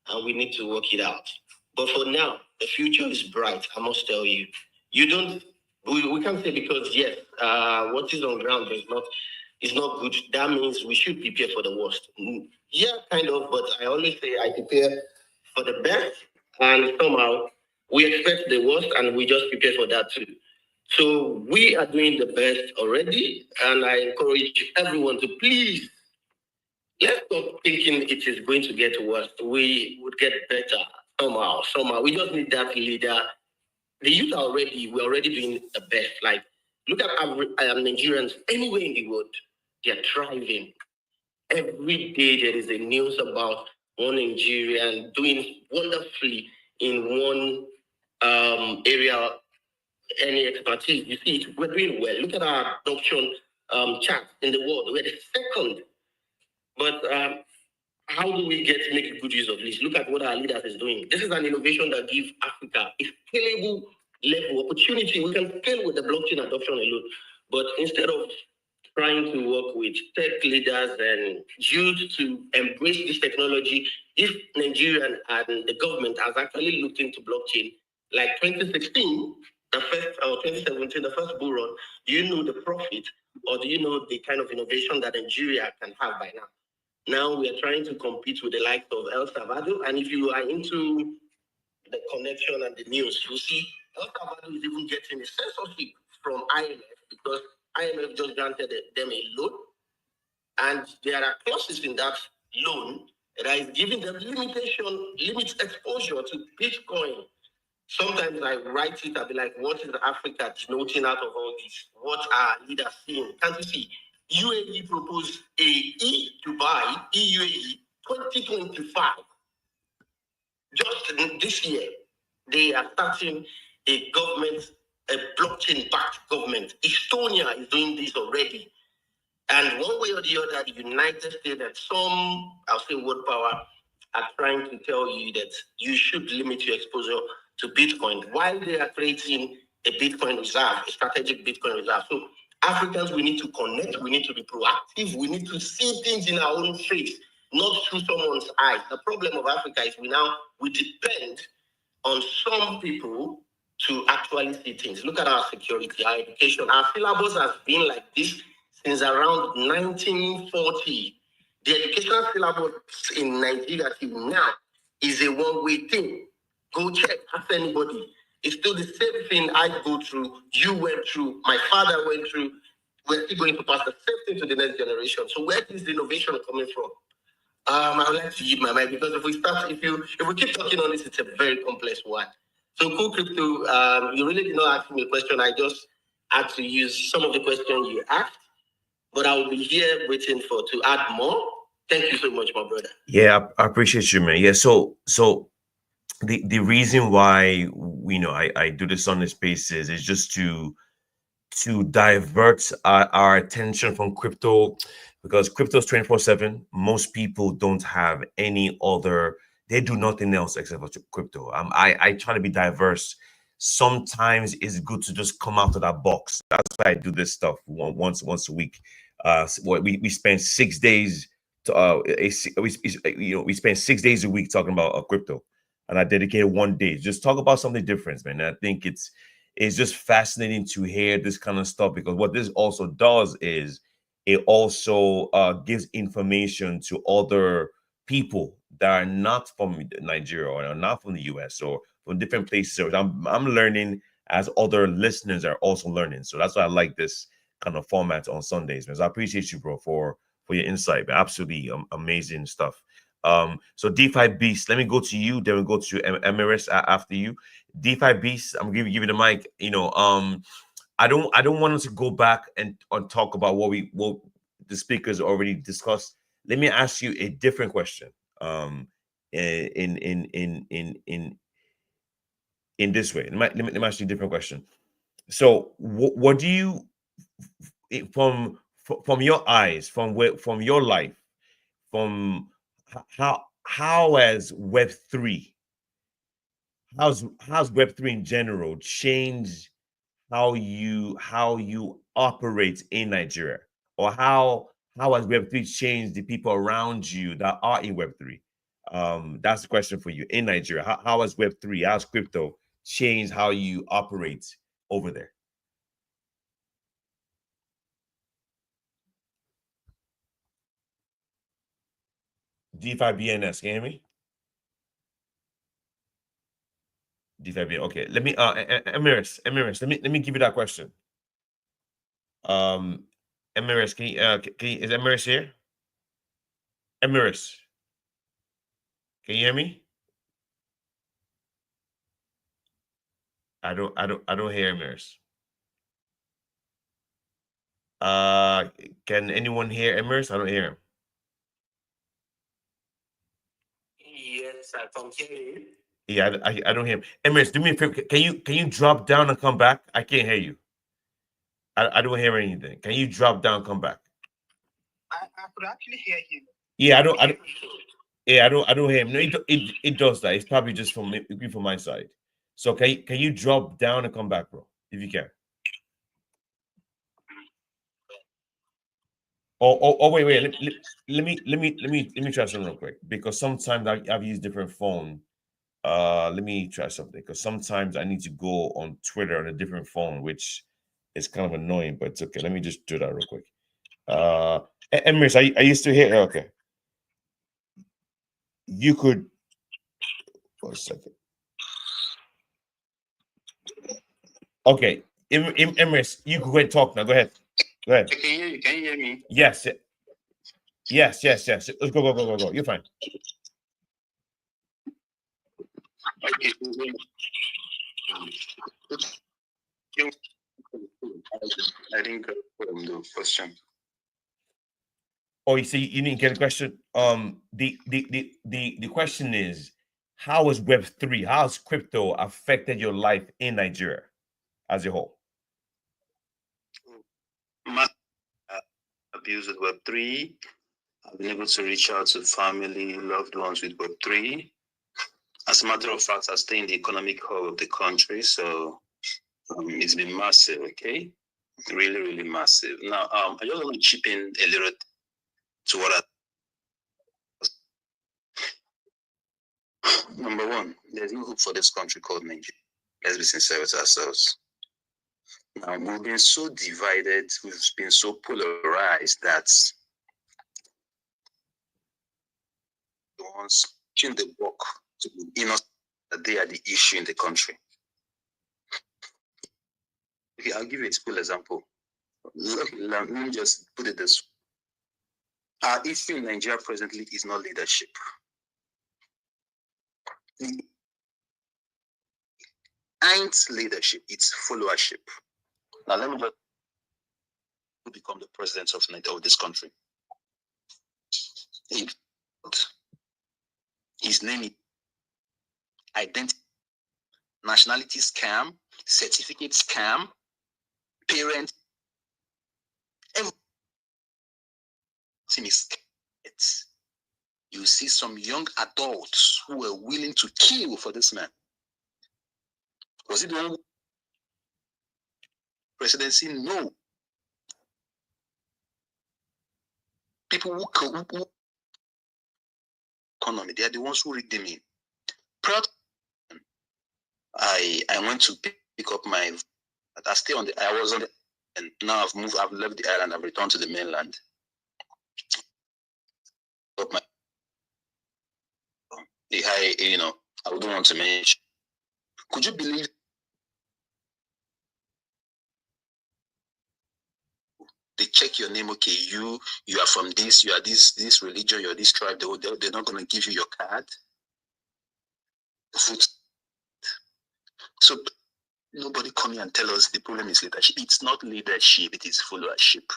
and we need to work it out. But for now, the future is bright, I must tell you. We can't say because, yes, what is on ground is not good. That means we should prepare for the worst. Yeah, kind of, but I always say I prepare for the best, and somehow we expect the worst and we just prepare for that too. So we are doing the best already, and I encourage everyone to please let's stop thinking it is going to get worse. We would get better somehow. Somehow, we just need that leader. The youth are we're already doing the best. Like, look at Nigerians anywhere in the world, they're thriving. Every day there is a news about one Nigerian doing wonderfully in one area, any expertise. You see it, we're doing well. Look at our adoption chart in the world. We're the second. But how do we get to make good use of this? Look at what our leaders is doing. This is an innovation that gives Africa a scalable level opportunity. We can scale with the blockchain adoption alone. But instead of trying to work with tech leaders and youth to embrace this technology, if Nigeria and the government has actually looked into blockchain, like 2016, the first, or 2017, the first bull run, do you know the profit or do you know the kind of innovation that Nigeria can have by now? Now we are trying to compete with the likes of El Salvador, and if you are into the connection and the news, you see El Salvador is even getting a censorship from IMF because IMF just granted them a loan, and there are clauses in that loan that is giving them limits exposure to Bitcoin. Sometimes I write it, I'll be like, what is Africa denoting out of all this? What are leaders seeing? Can't you see? UAE proposed Dubai, EUAE 2025. Just this year, they are starting a blockchain-backed government. Estonia is doing this already. And one way or the other, the United States and some, I'll say world power, are trying to tell you that you should limit your exposure to Bitcoin while they are creating a Bitcoin reserve, a strategic Bitcoin reserve. So Africans, we need to connect, we need to be proactive, we need to see things in our own face, not through someone's eyes. The problem of Africa is we depend on some people to actually see things. Look at our security, our education. Our syllabus has been like this since around 1940. The educational syllabus in Nigeria till now is a one-way thing. Go check, ask anybody. It's still the same thing I go through, you went through, my father went through. We're still going to pass the same thing to the next generation. So where is the innovation coming from? I would like to yield my mind because if we keep talking on this, it's a very complex one. So KoolCrypto, you really did not ask me a question. I just had to use some of the questions you asked, but I will be here waiting to add more. Thank you so much, my brother. Yeah, I appreciate you, man. Yeah, so the reason why I do this on this spaces is just to divert our attention from crypto, because crypto is 24/7. Most people don't have any other, they do nothing else except for crypto. I try to be diverse. Sometimes it's good to just come out of that box. That's why I do this stuff once a week. We spend 6 days we spend 6 days a week talking about crypto, and I dedicated 1 day just talk about something different, man. And I think it's just fascinating to hear this kind of stuff, because what this also does is it also gives information to other people that are not from Nigeria or are not from the US or from different places. So I'm learning as other listeners are also learning. So that's why I like this kind of format on Sundays, man. So I appreciate you, bro, for your insight, man. Absolutely amazing stuff. So DeFi Beast, let me go to you, then we'll go to Emirates after you. DeFi Beast, I'm gonna give you the mic. I don't want us to go back and talk about what the speakers already discussed. Let me ask you a different question. In this way, let me ask you a different question. So, what do you, from your eyes, from your life, from how has Web3 how's Web3 in general change how you operate in Nigeria, or how has Web3 changed the people around you that are in Web3? That's the question for you in Nigeria. How has Web3, how's crypto changed how you operate over there? DeFi BNS, can you hear me? DeFi BNS. Okay, let me Emiris, let me give you that question. Emiris, is Emiris here? Emiris, can you hear me? I don't hear Emiris. Can anyone hear Emiris? I don't hear him. Yes, I can hear you. Yeah, I don't hear him. Emiris, do me a favor. Can you drop down and come back? I can't hear you. I don't hear anything. Can you drop down, come back? I could actually hear him. Yeah, I don't hear him. No, it does that. It's probably just from my side. So can you drop down and come back, bro, if you can? Oh wait. Let me try something real quick, because sometimes I've used different phone. Let me try something, because sometimes I need to go on Twitter on a different phone, which is kind of annoying, but it's okay. Let me just do that real quick. Emirates, are you still here? Okay. You could 1 second. Okay, Emirates, you could go ahead and talk now. Go ahead. Go ahead. I can hear you. Can you hear me? Yes. Yes. Let's go. You're fine. Okay. I didn't get the question. Oh, you see, you didn't get a question. The question is, how has Web3, how has crypto affected your life in Nigeria as a whole? My abuse with Web3. I've been able to reach out to family, loved ones with Web3. As a matter of fact, I stay in the economic hub of the country, so it's been massive, okay? Really, really massive. Now, I just want to chip in a little to what Number one, there's no hope for this country called Nigeria. Let's be sincere with ourselves. Now, we've been so divided, we've been so polarized that the ones in the book to be innocent that they are the issue in the country. Okay, I'll give you a simple example. Let me just put it this way. Our issue in Nigeria presently is not leadership. It ain't leadership, it's followership. Now let me just become the president of this country. His name is identity, nationality scam, certificate scam, parent, everything is scam. You see some young adults who were willing to kill for this man. Was it the one presidency? No. People who economy, they are the ones who rigged them in. Proud. I went to pick up my. I stay on the. I was on the, and now I've moved. I've left the island. I've returned to the mainland. Up my. I wouldn't want to mention. Could you believe? They check your name. Okay, you are from this. You are this religion. You're this tribe. They're not going to give you your card. So nobody come here and tell us the problem is leadership. It's not leadership. It is followership.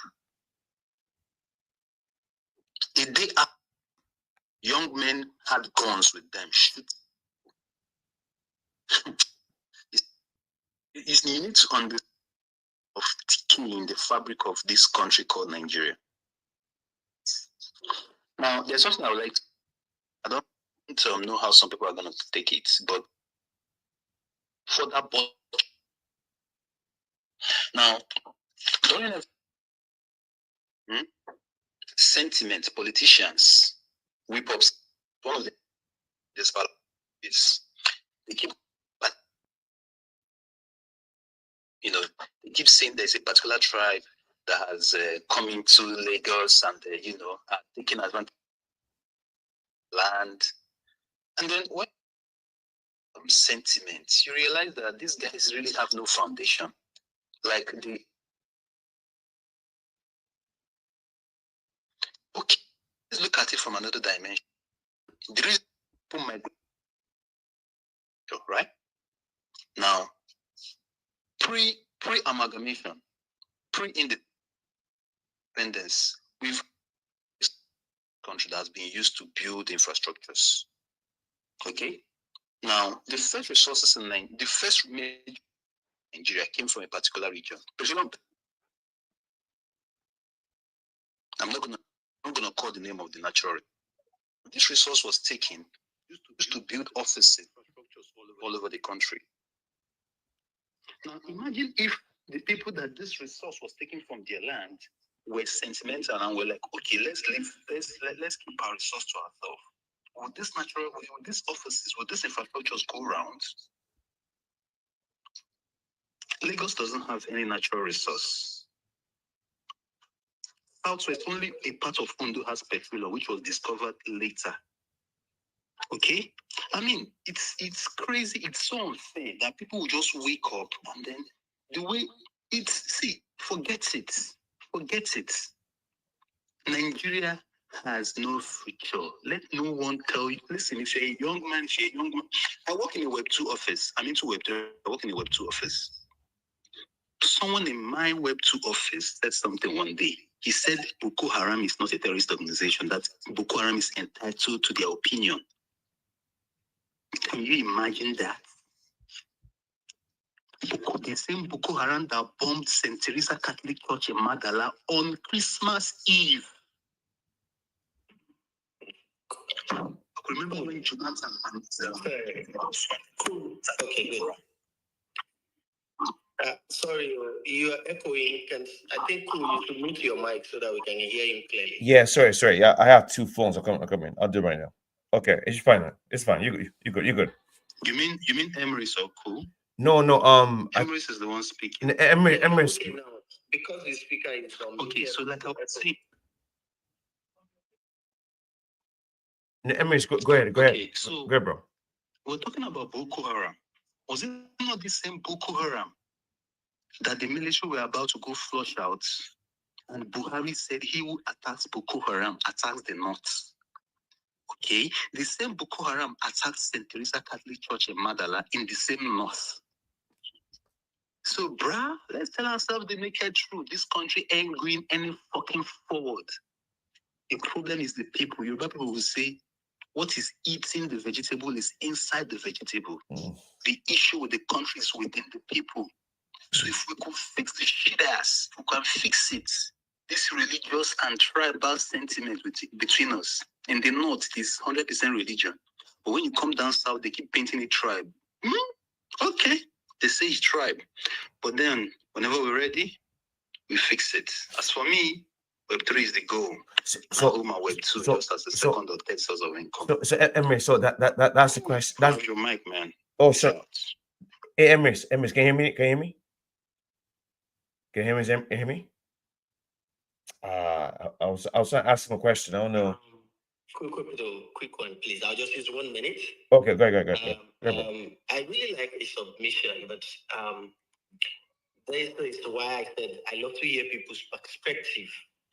A day after, young men had guns with them. It's you need to understand of ticking in the fabric of this country called Nigeria. Now, there's something I would like to, I don't know how some people are going to take it, but for that bottom. Now, during sentiment, politicians, whip ups, one of the is they keep, they keep saying there's a particular tribe that has come into Lagos and are taking advantage of land, and then when sentiment, you realize that these guys really have no foundation. Like okay, let's look at it from another dimension. The reason people migrate, right? Now, pre-amalgamation, pre-independence, we've country that's been used to build infrastructures. Okay? Now, the first resources in the first Nigeria came from a particular region. I'm not gonna call the name of the natural. This resource was taken used to build offices all over the country. Now, imagine if the people that this resource was taken from their land were sentimental and were like, okay, let's keep our resource to ourselves. Would these offices, would these infrastructures go round? Lagos doesn't have any natural resource. Southwest, only a part of Ondo has petroleum, which was discovered later. Okay? I mean, it's crazy. It's so unfair that people will just wake up and then the way forget it. Forget it. Nigeria has no future. Let no one tell you. Listen, if you're a young man, I work in a Web 2 office. I'm into Web 3. I work in a Web 2 office. Someone in my Web 2 office said something one day. He said Boko Haram is not a terrorist organization, that Boko Haram is entitled to their opinion. Can you imagine that? The same Boko Haram that bombed St. Teresa Catholic Church in Magala on Christmas Eve. Remember when Jonathan Okay, good. Sorry, you are echoing. I think you should mute your mic so that we can hear him clearly. Yeah, sorry. Yeah, I have two phones. I'll come in. I'll do it right now. Okay, it's fine. It's fine. You're good. You mean Emrys or KoOL? No. Emrys is the one speaking. Emrys. Okay, now, because the speaker is on. Okay, so like I was saying. Emrys, go ahead. Okay, so go ahead, bro. We're talking about Boko Haram. Was it not the same Boko Haram that the military were about to go flush out? And Buhari said he who attacks Boko Haram attacks the North. Okay, the same Boko Haram attacked St. Teresa Catholic Church in Madala in the same North. So, bruh, let's tell ourselves the naked truth. This country ain't going any fucking forward. The problem is the people. Yoruba people will say, what is eating the vegetable is inside the vegetable. The issue with the country is within the people. So if we could fix the shit ass, we can fix it. This religious and tribal sentiment between us. In the north, it is 100% religion. But when you come down south, they keep painting it tribe. Okay, they say it's tribe. But then, whenever we're ready, we fix it. As for me, Web 3 is the goal. So my Web 2 just as a second or third source of income. So Emrys, so that's the question. That's your mic, man. Oh, sure. Hey, Emrys, can you hear me? Can you hear me? I was asking a question. I don't know. KoolCrypto, quick one, please. I'll just use 1 minute. Okay, go ahead. I really like the submission, but this is why I said I love to hear people's perspective,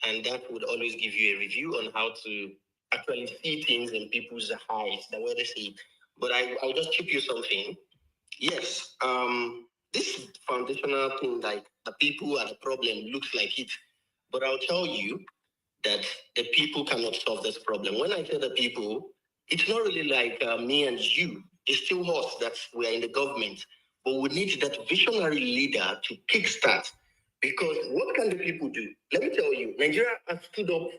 and that would always give you a review on how to actually see things in people's eyes, the way they see it. But I'll just chip you something. Yes, this foundational thing, like the people are the problem, looks like it. But I'll tell you that the people cannot solve this problem. When I say the people, it's not really like me and you. It's still us that we are in the government. But we need that visionary leader to kickstart. Because what can the people do? Let me tell you, Nigeria has stood up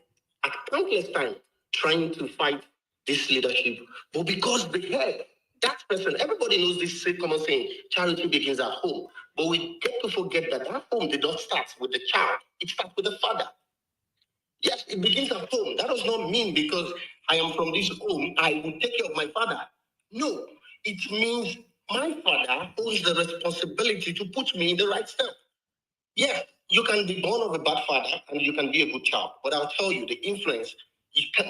at countless times trying to fight this leadership. But because they heard That person, everybody knows this common saying, charity begins at home. But we get to forget that that home did not start with the child. It starts with the father. Yes, it begins at home. That does not mean because I am from this home, I will take care of my father. No, it means my father owns the responsibility to put me in the right step. Yes, you can be born of a bad father and you can be a good child. But I'll tell you, the influence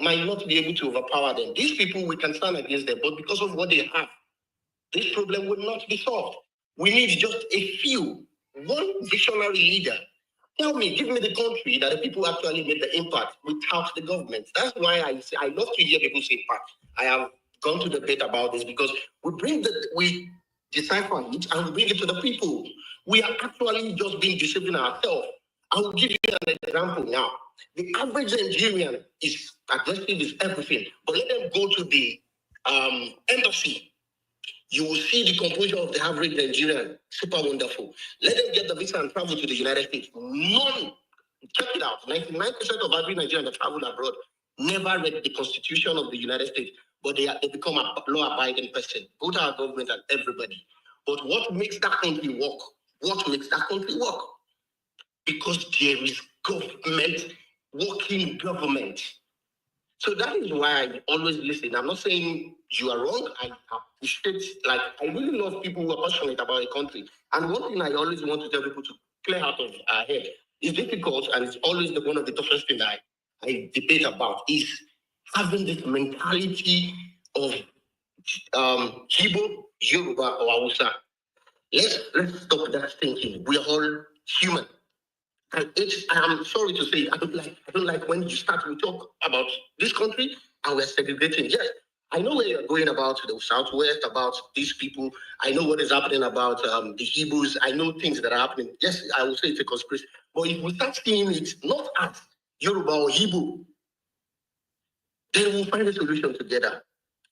might not be able to overpower them. These people, we can stand against them, but because of what they have, this problem will not be solved. We need just a few, one visionary leader. Tell me, give me the country that the people actually made the impact without the government. That's why I say I love to hear people say impact. I have gone to debate about this because we decipher it and we bring it to the people. We are actually just being deceiving ourselves. I will give you an example now. The average Nigerian is aggressive, is everything, but let them go to the embassy. You will see the composure of the average Nigerian. Super wonderful. Let them get the visa and travel to the United States. None. Check it out. 99% of every Nigerian that travel abroad never read the Constitution of the United States, but they become a law-abiding person. Both our government and everybody. But what makes that country work? What makes that country work? Because there is government, working government. So that is why I always listen. I'm not saying you are wrong. I appreciate, like, I really love people who are passionate about a country. And one thing I always want to tell people to clear out of our head is difficult, and it's always one of the toughest things I debate about is having this mentality of Igbo, Yoruba, or Hausa. Let's stop that thinking. We are all human. And I'm sorry to say, I don't like when you start to talk about this country and we're segregating. Yes, I know where you're going about the Southwest, about these people. I know what is happening about the Hebrews. I know things that are happening. Yes, I will say it's a conspiracy. But if we start seeing it not as Yoruba or Hebrew, then we'll find a solution together.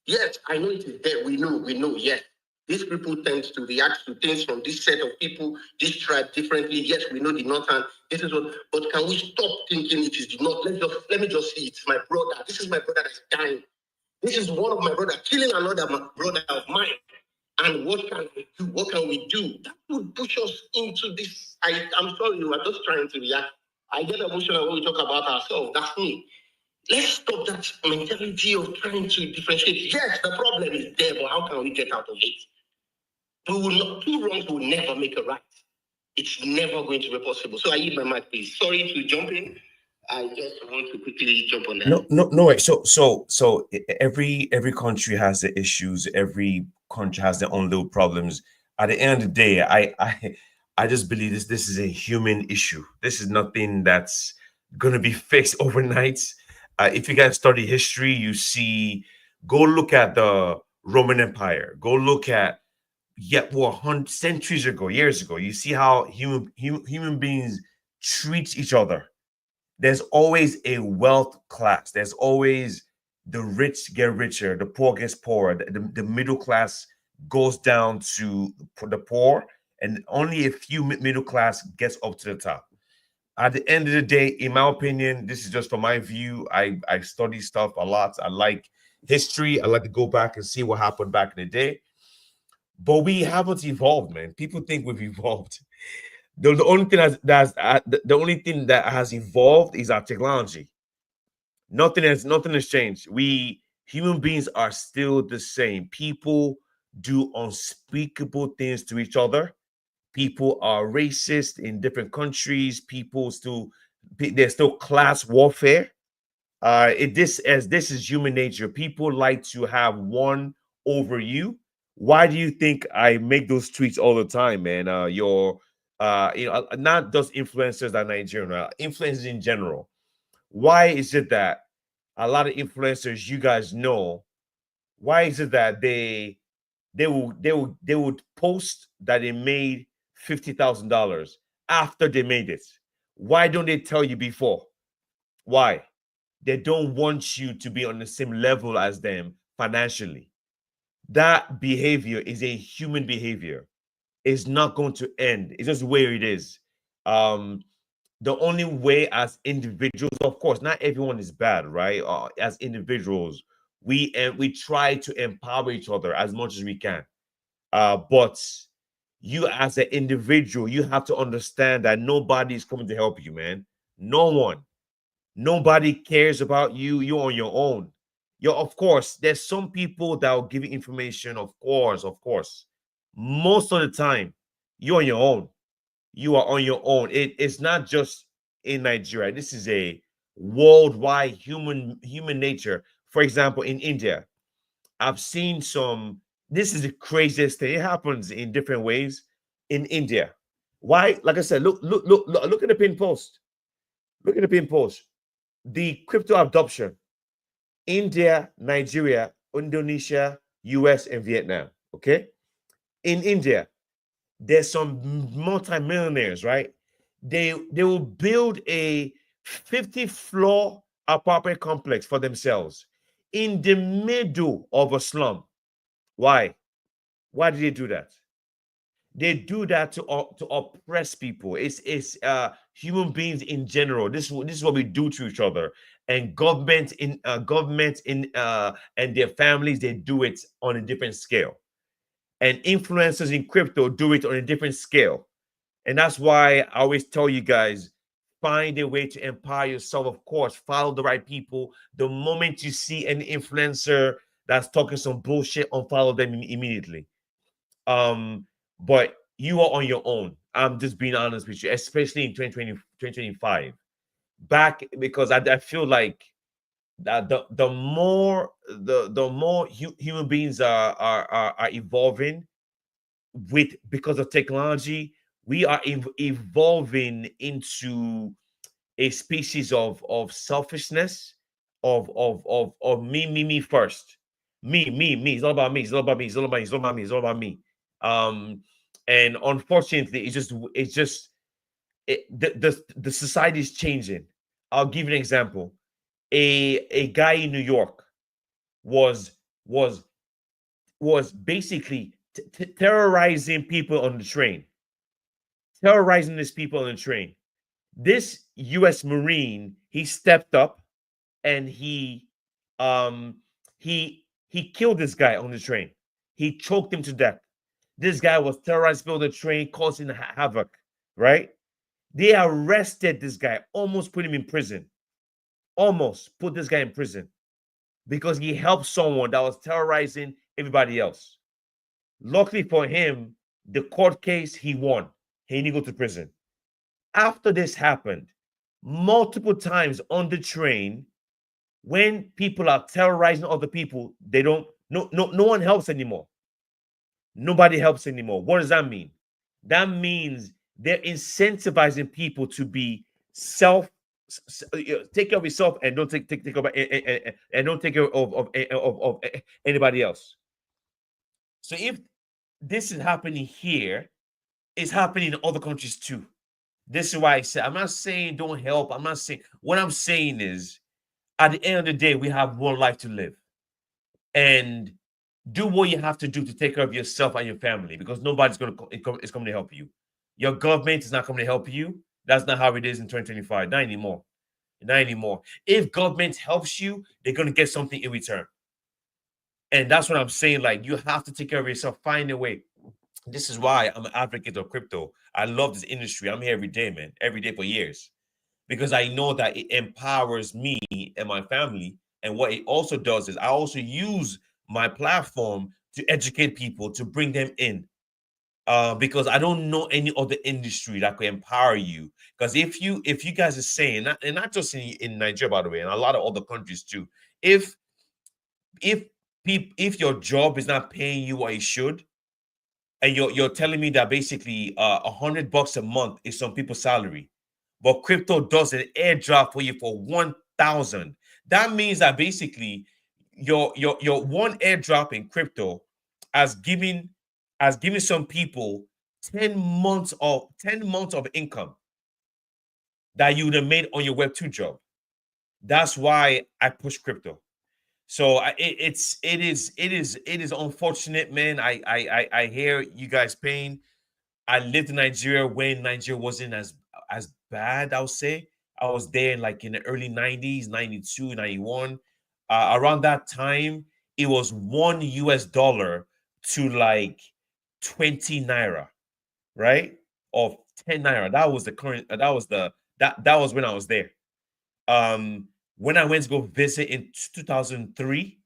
Yes, I know it is there. We know, yes. These people tend to react to things from this set of people, this tribe differently. Yes, we know the Northern. This is what, but can we stop thinking it is the North? Let me just see. It's my brother. This is my brother that's dying. This is one of my brother killing another brother of mine. And what can we do? What can we do? That would push us into this. I'm sorry, you are just trying to react. I get emotional when we talk about ourselves. That's me. Let's stop that mentality of trying to differentiate. Yes, the problem is there, but how can we get out of it? We will not, two wrongs will never make a right. It's never going to be possible. So I use my mic, please. Sorry to jump in. I just want to quickly jump on that. No way. So every country has the issues. Every country has their own little problems. At the end of the day, I just believe this is a human issue. This is nothing that's gonna be fixed overnight. If you guys study history, you see, go look at the Roman Empire. Go look at centuries ago, years ago. You see how human beings treat each other. There's always a wealth class. There's always the rich get richer, the poor gets poorer, the middle class goes down to the poor, and only a few middle class gets up to the top. At the end of the day, in my opinion, this is just from my view. I study stuff a lot. I like history. I like to go back and see what happened back in the day. But we haven't evolved, man. People think we've evolved. The only thing the only thing that has evolved is our technology. Nothing has changed. We human beings are still the same. People do unspeakable things to each other. People are racist in different countries. There's still class warfare. This is human nature. People like to have one over you. Why do you think I make those tweets all the time, man? Not just influencers that Nigerian, influencers in general. Why is it that a lot of influencers, you guys know, why is it that they would post that they made $50,000 after they made it? Why don't they tell you before? Why? They don't want you to be on the same level as them financially. That behavior is a human behavior. It's not going to end. It's just where it is. The only way as individuals, of course, not everyone is bad, right? As individuals, we try to empower each other as much as we can. But you as an individual, you have to understand that nobody is coming to help you, man. No one. Nobody cares about you. You're on your own. You're, of course, there's some people that will give you information, of course, of course. Most of the time, you're on your own. You are on your own. It's not just in Nigeria. This is a worldwide human nature. For example, in India, I've seen some. This is the craziest thing. It happens in different ways in India. Why? Like I said, look at the pin post. Look at the pin post. The crypto adoption: India, Nigeria, Indonesia, US, and Vietnam. Okay. In India, there's some multimillionaires, right? They will build a 50-floor apartment complex for themselves in the middle of a slum. Why? Why do they do that? They do that to oppress people. It's human beings in general. This is what we do to each other. And government in and their families, they do it on a different scale. And influencers in crypto do it on a different scale. And that's why I always tell you guys, find a way to empower yourself. Of course, follow the right people. The moment you see an influencer that's talking some bullshit, unfollow them immediately. But you are on your own. I'm just being honest with you, especially in 2020, 2025. Back, because I feel like that the more human beings are evolving because of technology, we are evolving into a species of selfishness, of me first, me. It's all about me. It's all about me. It's all about me. It's all about me. It's all about me. And unfortunately, the society is changing. I'll give you an example. A guy in New York was basically terrorizing people on the train, terrorizing these people on the train. This U.S. Marine, he stepped up and um he killed this guy on the train. He choked him to death. This guy was terrorizing people on the train, causing havoc. Right? They arrested this guy, almost put him in prison. Almost put this guy in prison because he helped someone that was terrorizing everybody else. Luckily for him, the court case, he won. He didn't go to prison. After this happened, multiple times on the train, when people are terrorizing other people, they don't, no one helps anymore. Nobody helps anymore. What does that mean? That means they're incentivizing people to be take care of yourself and don't take care of and don't take care of anybody else. So if this is happening here, it's happening in other countries too. This is why I said, I'm not saying don't help. I'm not saying, what I'm saying is, at the end of the day, we have one life to live. And do what you have to do to take care of yourself and your family, because nobody's coming to help you. Your government is not coming to help you. That's not how it is in 2025. Not anymore. Not anymore. If government helps you, they're going to get something in return. And that's what I'm saying. Like, you have to take care of yourself. Find a way. This is why I'm an advocate of crypto. I love this industry. I'm here every day, man. Every day for years. Because I know that it empowers me and my family. And what it also does is I also use my platform to educate people, to bring them in. Because I don't know any other industry that could empower you. Because if you guys are saying, and not just in Nigeria, by the way, and a lot of other countries too, if your job is not paying you what it should, and you're telling me that basically $100 a month is some people's salary, but crypto does an airdrop for you for 1,000. That means that basically your one airdrop in crypto has given some people 10 months of income that you would have made on your Web2 job. That's why I push crypto. So it is unfortunate, man. I hear you guys pain. I lived in Nigeria when Nigeria wasn't as bad, I would say. I was there in the early 90s, 92, 91. around that time, it was $1 to like 20 naira, right? Or 10 naira. That was the current. That was when I was there. When I went to go visit in 2003,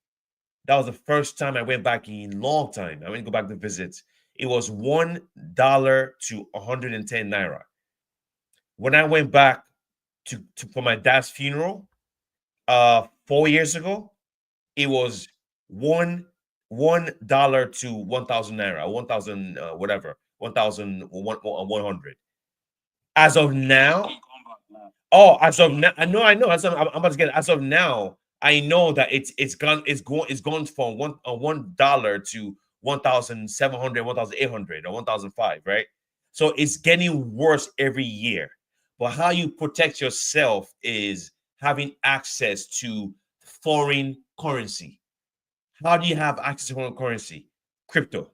that was the first time I went back in a long time. I went to go back to visit. It was $1 to 110 naira. When I went back for my dad's funeral, 4 years ago, it was $1 to 1,000 naira, 1,000 whatever, 1,100. As of now, as of now, I know. I'm about to get it. As of now, I know that it's gone from $1 to 1,700, 1,800, or 1,005, right? So it's getting worse every year. But how you protect yourself is having access to foreign currency. How do you have access to foreign currency? Crypto.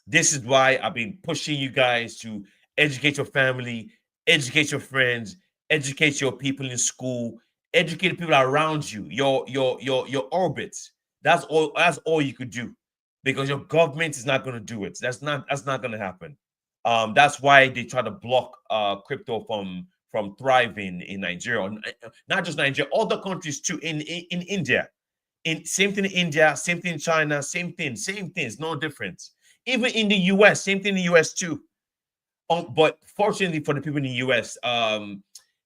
This is why I've been pushing you guys to educate your family, educate your friends, educate your people in school, educate the people around you, your orbits. That's all you could do, because your government is not going to do it. That's not going to happen. That's why they try to block crypto from thriving in Nigeria, not just Nigeria, other countries too, in India. Same thing in India, same thing in China, same thing. It's no difference. Even in the US, same thing in the US too. But fortunately for the people in the US,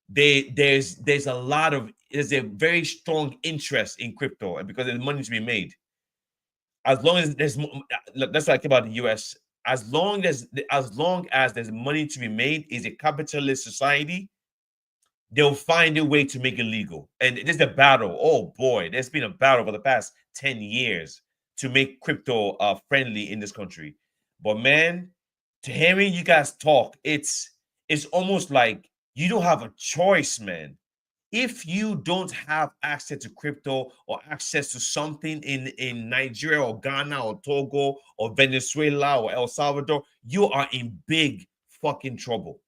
there's a very strong interest in crypto, and because there's money to be made. As long as that's what I care about the US. As long as there's money to be made, is a capitalist society, they'll find a way to make it legal. And there's a battle. Oh boy, there's been a battle for the past 10 years to make crypto friendly in this country. But man, to hearing you guys talk, it's almost like you don't have a choice, man. If you don't have access to crypto or access to something in Nigeria or Ghana or Togo or Venezuela or El Salvador, you are in big fucking trouble.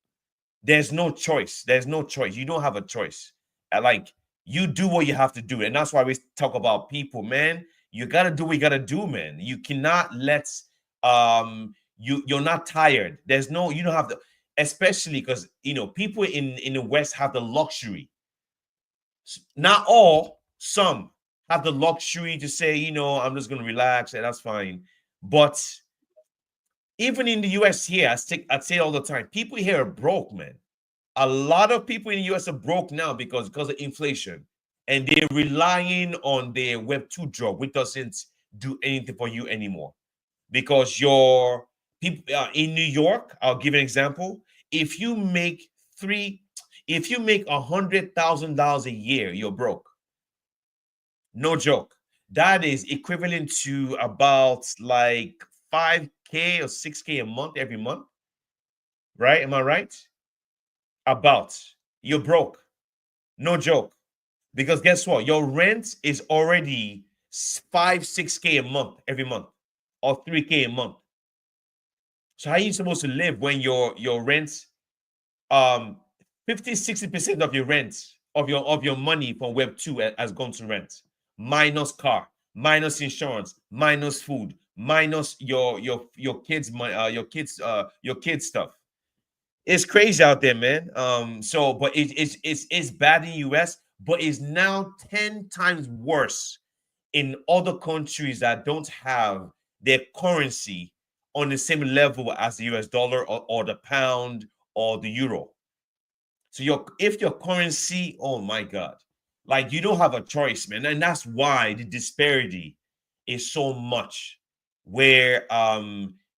There's no choice. There's no choice. You don't have a choice. Like, you do what you have to do. And that's why we talk about people, man. You got to do what you got to do, man. You cannot let, you're not tired. You don't have to, especially because, people in the West have the luxury. Not all, some have the luxury to say, I'm just going to relax and that's fine. But even in the US here, I'd say all the time, people here are broke, man. A lot of people in the US are broke now because of inflation, and they're relying on their Web2 job, which doesn't do anything for you anymore. Because your people in New York, I'll give an example. If you make $100,000 a year, you're broke. No joke. That is equivalent to about like 5K or 6K a month every month. Right? Am I right? You're broke. No joke. Because guess what? Your rent is already 5-6K a month every month, or 3K a month. So how are you supposed to live when your rent 50-60% of your rent of your money from Web2 has gone to rent, minus car, minus insurance, minus food, minus your kids stuff. It's crazy out there, man. But it's bad in the US, but it's now 10 times worse in other countries that don't have their currency on the same level as the US dollar or the pound or the euro. So if your currency, oh my God, like, you don't have a choice, man. And that's why the disparity is so much, where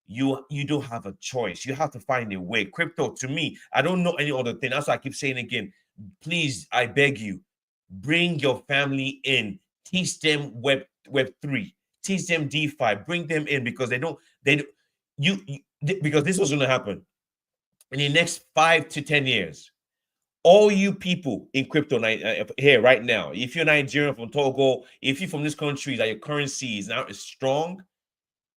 you don't have a choice. You have to find a way. Crypto, to me, I don't know any other thing. That's why I keep saying again, please, I beg you, bring your family in, teach them Web3, teach them DeFi, bring them in, because because this was going to happen in the next 5 to 10 years. All you people in crypto here right now, if you're Nigerian, from Togo, if you're from this country that your currency is now strong,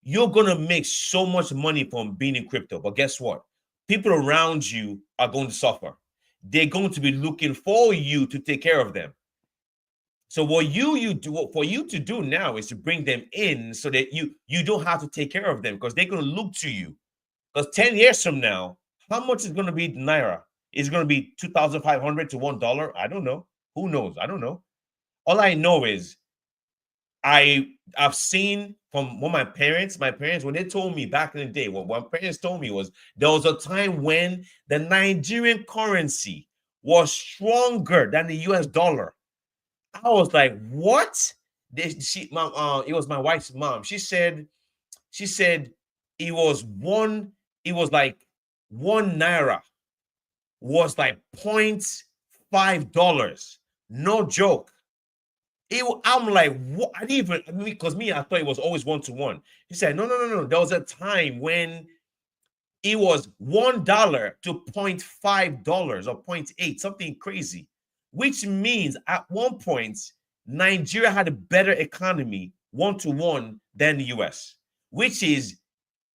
you're gonna make so much money from being in crypto. But guess what? People around you are going to suffer. They're going to be looking for you to take care of them. So what you do for you to do now is to bring them in so that you don't have to take care of them because they're going to look to you. Because 10 years from now, how much is going to be the naira? Is it going to be 2,500 to $1? I don't know. Who knows? I don't know. All I know is I've seen from what my parents when they told me back in the day, what my parents told me was there was a time when the Nigerian currency was stronger than the US dollar. I was like, what? It was my wife's mom. She said it was like 1 naira was like $0.5. No joke. I'm like, what? I didn't even, because I thought it was always 1-to-1. He said, no. There was a time when it was $1 to $0.5 or 0.8, something crazy, which means at one point, Nigeria had a better economy 1-to-1 than the US, which is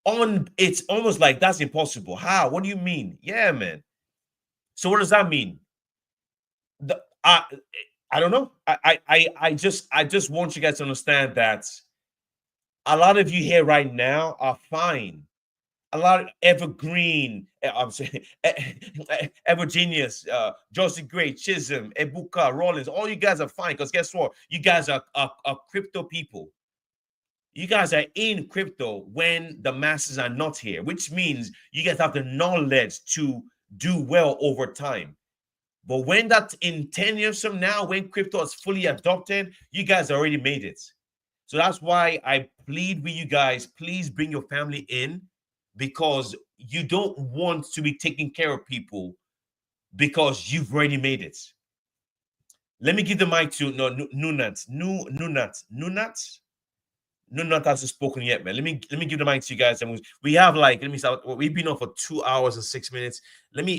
it's almost like that's impossible. How? What do you mean? Yeah, man. So what does that mean? I don't know. I just want you guys to understand that a lot of you here right now are fine. A lot of Evergreen, I'm saying Evergenius, Josie Gray, Chisholm, Ebuka, Rollins, all you guys are fine because guess what? You guys are crypto people. You guys are in crypto when the masses are not here, which means you guys have the knowledge to do well over time. But when that in 10 years from now, when crypto is fully adopted, you guys already made it. So that's why I plead with you guys, please bring your family in because you don't want to be taking care of people because you've already made it. Let me give the mic to Nunat. Nunat hasn't spoken yet, man. Let me give the mic to you guys. And we have we've been on for 2 hours and 6 minutes.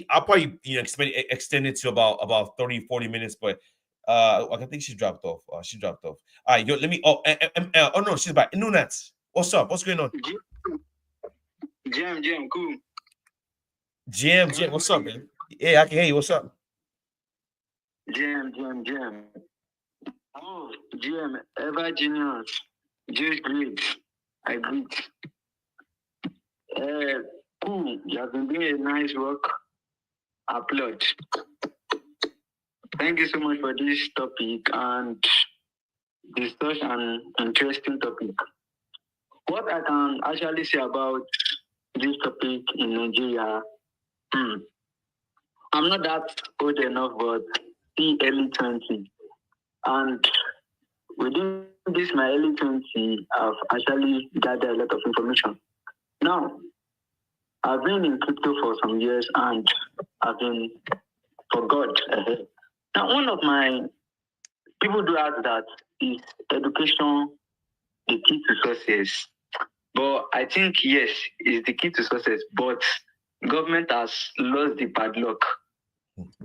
I'll probably extend it to about 30, 40 minutes, but I think she dropped off. All right, let me no, she's back. Nunat, what's up? What's going on? GM, cool. GM, what's up, man? Yeah, I can hear you. What's up? GM. Oh, GM, ever genius. Just great. I greet. Cool. You have been doing a nice work. Applaud. Thank you so much for this topic and this such an interesting topic. What I can actually say about this topic in Nigeria, I'm not that old enough, but the early 20s. And within this, my early 20s, I've actually gathered a lot of information. Now, I've been in crypto for some years and I've been for God ahead. Now, one of my people do ask that is education the key to success? But I think, yes, it's the key to success, but government has lost the padlock.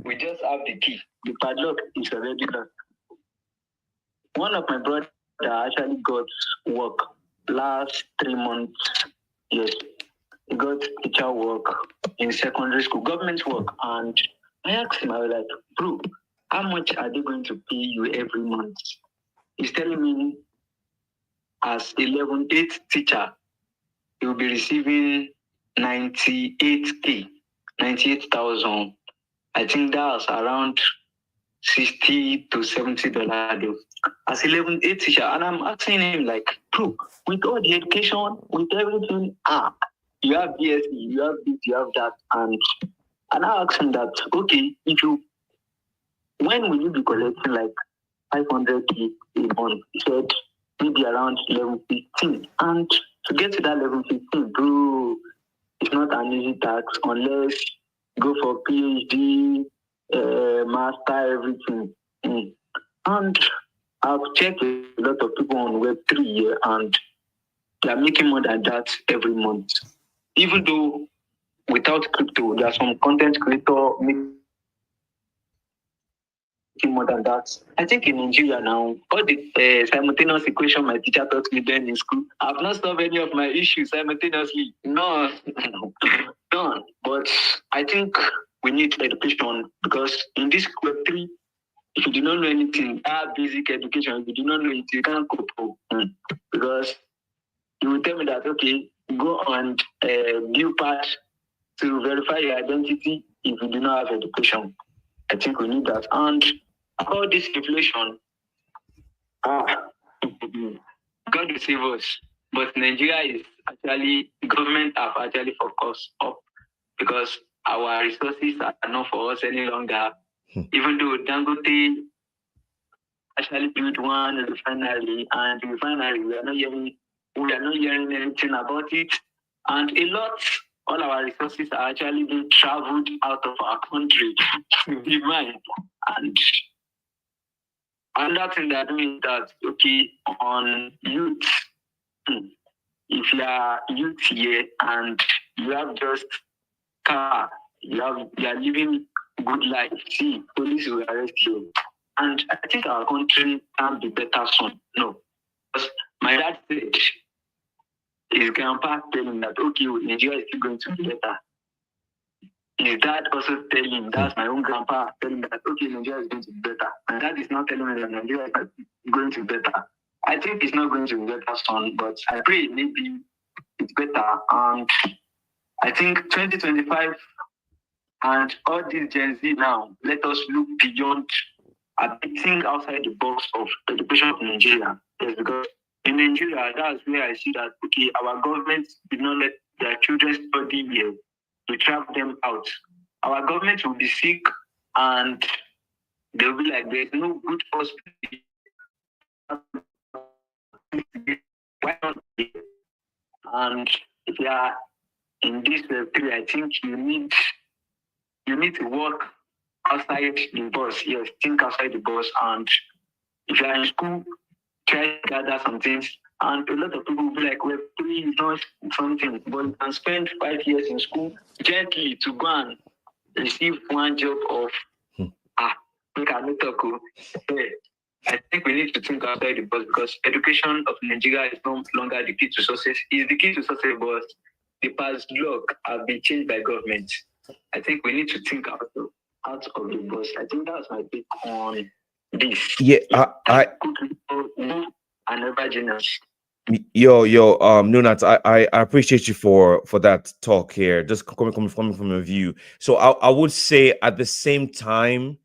We just have the key. The padlock is already lost. One of my brothers actually got work last 3 months. Yes, he got teacher work in secondary school, government work. And I asked him, I was like, bro, how much are they going to pay you every month? He's telling me as 11-8 teacher, he will be receiving 98K, 98,000. I think that's around $60 to $70 as 11-8 teacher. And I'm asking him like, bro, with all the education, with everything, you have BSc, you have this, you have that. And I asked him that, okay, when will you be collecting like 500K a month? He said maybe around level 15. And to get to that level 15, bro, it's not an easy task unless you go for PhD, master, everything. And I've checked a lot of people on Web3 here, and they're making more than that every month. Even though without crypto, there are some content creators making more than that. I think in Nigeria now, all the simultaneous equation my teacher taught me then in school, I've not solved any of my issues simultaneously. No, none. But I think we need education because in this Web3, If you do not know anything, that basic education, if you do not know it, you can't cope up. Because you will tell me that, okay, go on due pass to verify your identity if you do not have education. I think we need that. And about this inflation, God will save us. But Nigeria is actually, the government have actually focused up because our resources are not for us any longer. Even though Dangote actually built one refinery, and the refinery, we are not hearing anything about it. And a lot, all our resources are actually being traveled out of our country to be mined. And another thing they're doing is that, okay, on youth, if you are youth here and you have just car, you are living good life, see, police will arrest you. And I think our country can be better soon. No. Because my dad said, his grandpa telling him that, okay, Nigeria is still going to be better. His dad also telling him, that's my own grandpa telling him that, okay, Nigeria is going to be better. My dad is not telling me that Nigeria is going to be better. I think it's not going to be better soon, but I pray maybe it's better. And I think 2025 and all these Gen Z now, let us look beyond and think outside the box of education in Nigeria. Yes, because in Nigeria, that's where I see that, okay, our government did not let their children study here to travel them out. Our government will be sick and they'll be like, there's no good hospital. Why not? And if you are in this period, I think you need to work outside the box. Yes, think outside the box. And if you are in school, try to gather some things. And a lot of people will be like, well, please not something, but you can spend 5 years in school gently to go and receive one job of I think we need to think outside the box because education of Nigeria is no longer the key to success. It's the key to success, but the past law have been changed by government. I think we need to think out of the box. I think that's my take on this. Yeah, I Yo, Nunat, I appreciate you for that talk here. Just coming from a view. So I would say at the same time,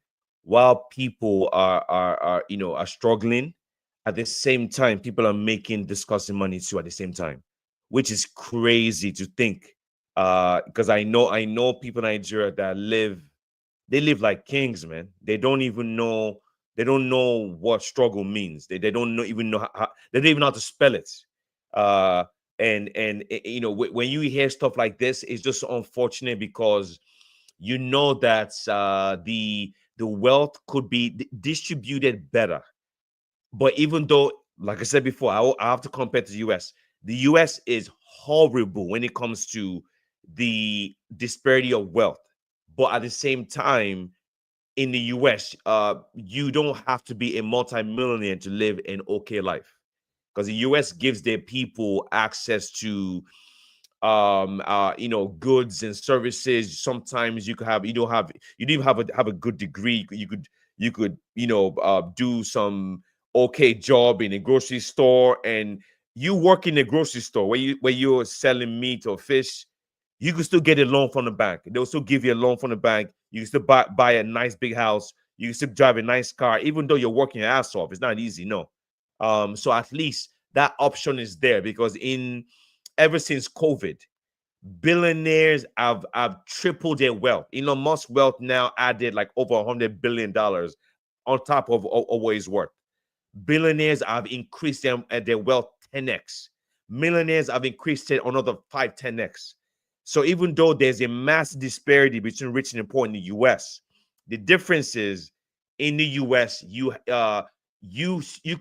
while people are struggling, at the same time, people are making discussing money too at the same time, which is crazy to think. Because I know people in Nigeria that live like kings, man. They don't even know. They don't know what struggle means. They don't even know how they don't even know how to spell it. And when you hear stuff like this, it's just unfortunate because you know that the wealth could be distributed better. But even though, like I said before, I have to compare to the US. The US is horrible when it comes to the disparity of wealth. But at the same time, in the US, you don't have to be a multimillionaire to live an okay life, because the US gives their people access to goods and services. Sometimes you don't even have a good degree. You could do some okay job in a grocery store, and you work in a grocery store where you're selling meat or fish. You can still get a loan from the bank. They'll still give you a loan from the bank. You can still buy a nice big house. You can still drive a nice car, even though you're working your ass off. It's not easy, no. So at least that option is there, because ever since COVID, billionaires have tripled their wealth. Elon Musk's wealth now added like over $100 billion on top of what he's worth. Billionaires have increased their wealth 10x. Millionaires have increased it another 10x. So even though there's a massive disparity between rich and poor in the US, the difference is in the US, you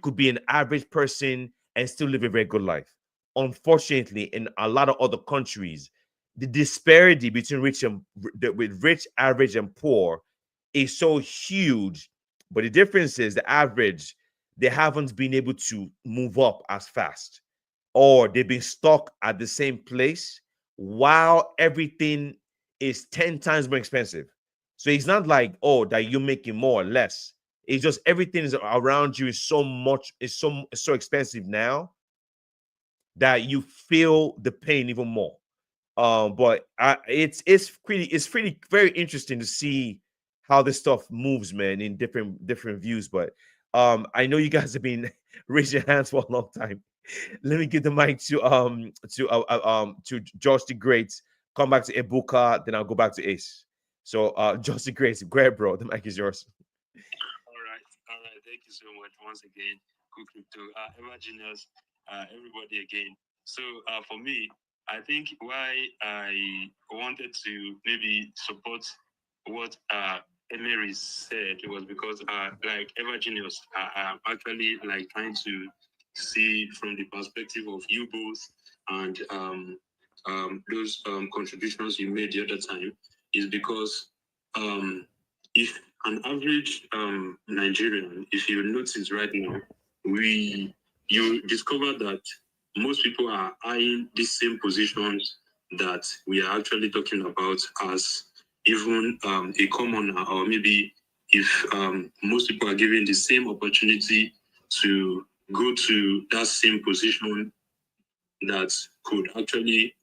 could be an average person and still live a very good life. Unfortunately, in a lot of other countries, the disparity between rich, average, and poor is so huge. But the difference is the average, they haven't been able to move up as fast, or they've been stuck at the same place while everything is 10 times more expensive. So it's not like, oh, that you're making more or less. It's just everything is around you is so expensive now that you feel the pain even more. But it's pretty very interesting to see how this stuff moves, man, in different views. But I know you guys have been raising your hands for a long time. Let me give the mic to Josh the Great. Come back to Ebuka, then I'll go back to Ace. So Josh the Great, go ahead, bro. The mic is yours. All right. Thank you so much once again, KoolCrypto, Ever Genius, everybody again. So for me, I think why I wanted to maybe support what Emery said was because like Ever Genius, I'm actually like trying to see from the perspective of you both and those contributions you made the other time is because if an average Nigerian, if you notice right now, you discover that most people are eyeing the same positions that we are actually talking about as even a commoner, or maybe if most people are given the same opportunity to go to that same position that could actually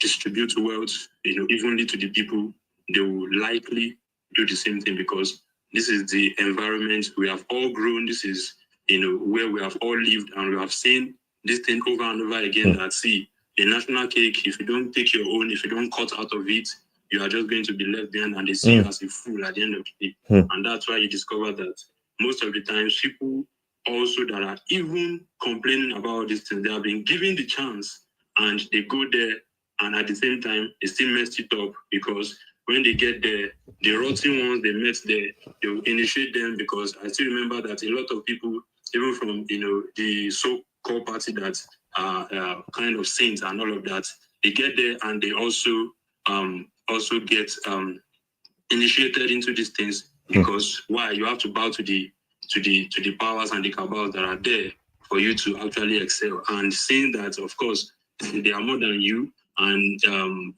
distribute wealth, evenly to the people, they will likely do the same thing because this is the environment we have all grown. This is, where we have all lived, and we have seen this thing over and over again. That see, a national cake, if you don't take your own, if you don't cut out of it, you are just going to be left behind, and they see you as a fool at the end of the day. And that's why you discover that most of the times people also that are even complaining about this thing, they have been given the chance and they go there, and at the same time they still messed it up because when they get there, the rotten ones they met there, they will initiate them. Because I still remember that a lot of people, even from the so-called party that are kind of saints and all of that, they get there and they also get initiated into these things because why? You have to bow to the powers and the cabals that are there for you to actually excel. And seeing that, of course, they are more than you, and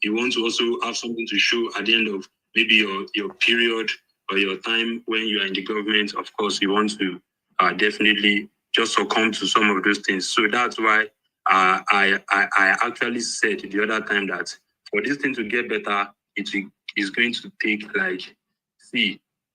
you want to also have something to show at the end of maybe your period or your time when you are in the government. Of course, you want to definitely just succumb to some of those things. So that's why I actually said the other time that for this thing to get better, it is going to take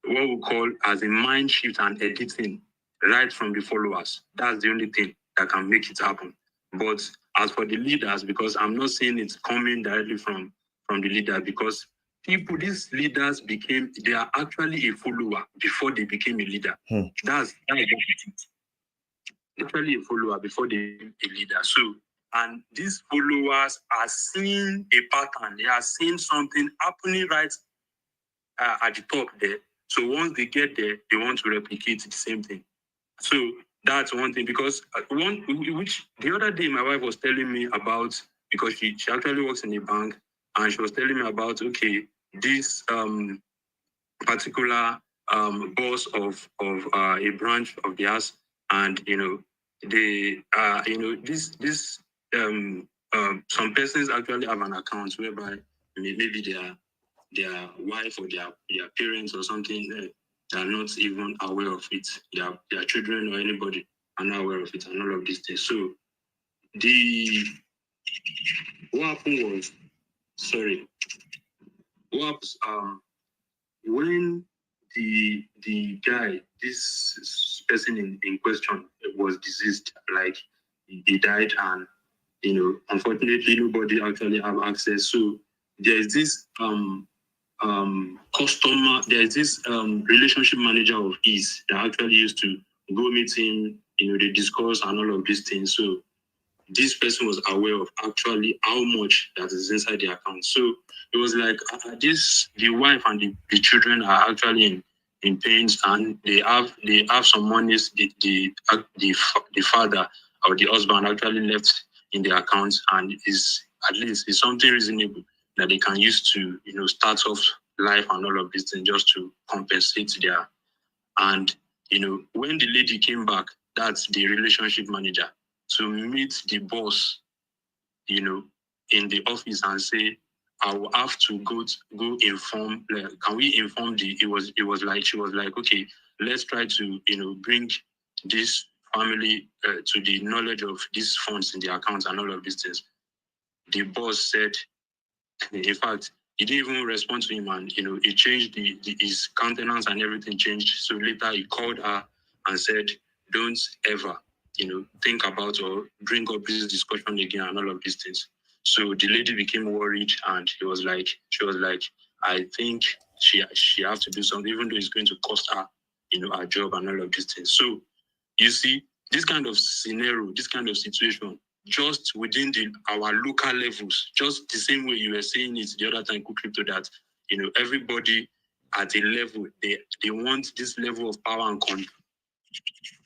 what we call as a mind shift and editing right from the followers. That's the only thing that can make it happen. But as for the leaders, because I'm not saying it's coming directly from the leader, because these leaders they are actually a follower before they became a leader. That's it. Actually a follower before they became a leader. So, and these followers are seeing a pattern. They are seeing something happening right at the top there. So once they get there, they want to replicate the same thing. So that's one thing, because which the other day my wife was telling me about, because she actually works in a bank, and she was telling me about, okay, this particular boss of a branch of theirs, and some persons actually have an account whereby maybe their wife or their parents or something, they are not even aware of it. Their children or anybody are not aware of it, and all of these things. So what happened was, when the guy, this person in question, was deceased, like he died, and unfortunately nobody actually have access. So there's this relationship manager of his that actually used to go meet him, they discuss and all of these things. So this person was aware of actually how much that is inside the account. So it was like the wife and the children are actually in pains, and they have some monies the father or the husband actually left in the account, and at least it's something reasonable that they can use to start off life and all of these things, just to compensate their. And when the lady came back, that's the relationship manager, to meet the boss, in the office and say, I will have to go inform. Can we inform the? It was like she was like, okay, let's try to bring this family to the knowledge of these funds in the accounts and all of these things. The boss said, in fact, he didn't even respond to him, and he changed his countenance and everything changed. So later he called her and said, "Don't ever, think about or bring up this discussion again and all of these things." So the lady became worried, and she was like, "I think she has to do something, even though it's going to cost her, her job and all of these things." So you see, this kind of scenario, this kind of situation, just within our local levels, just the same way you were saying it the other time, KoolCrypto, that everybody at a level, they want this level of power and control,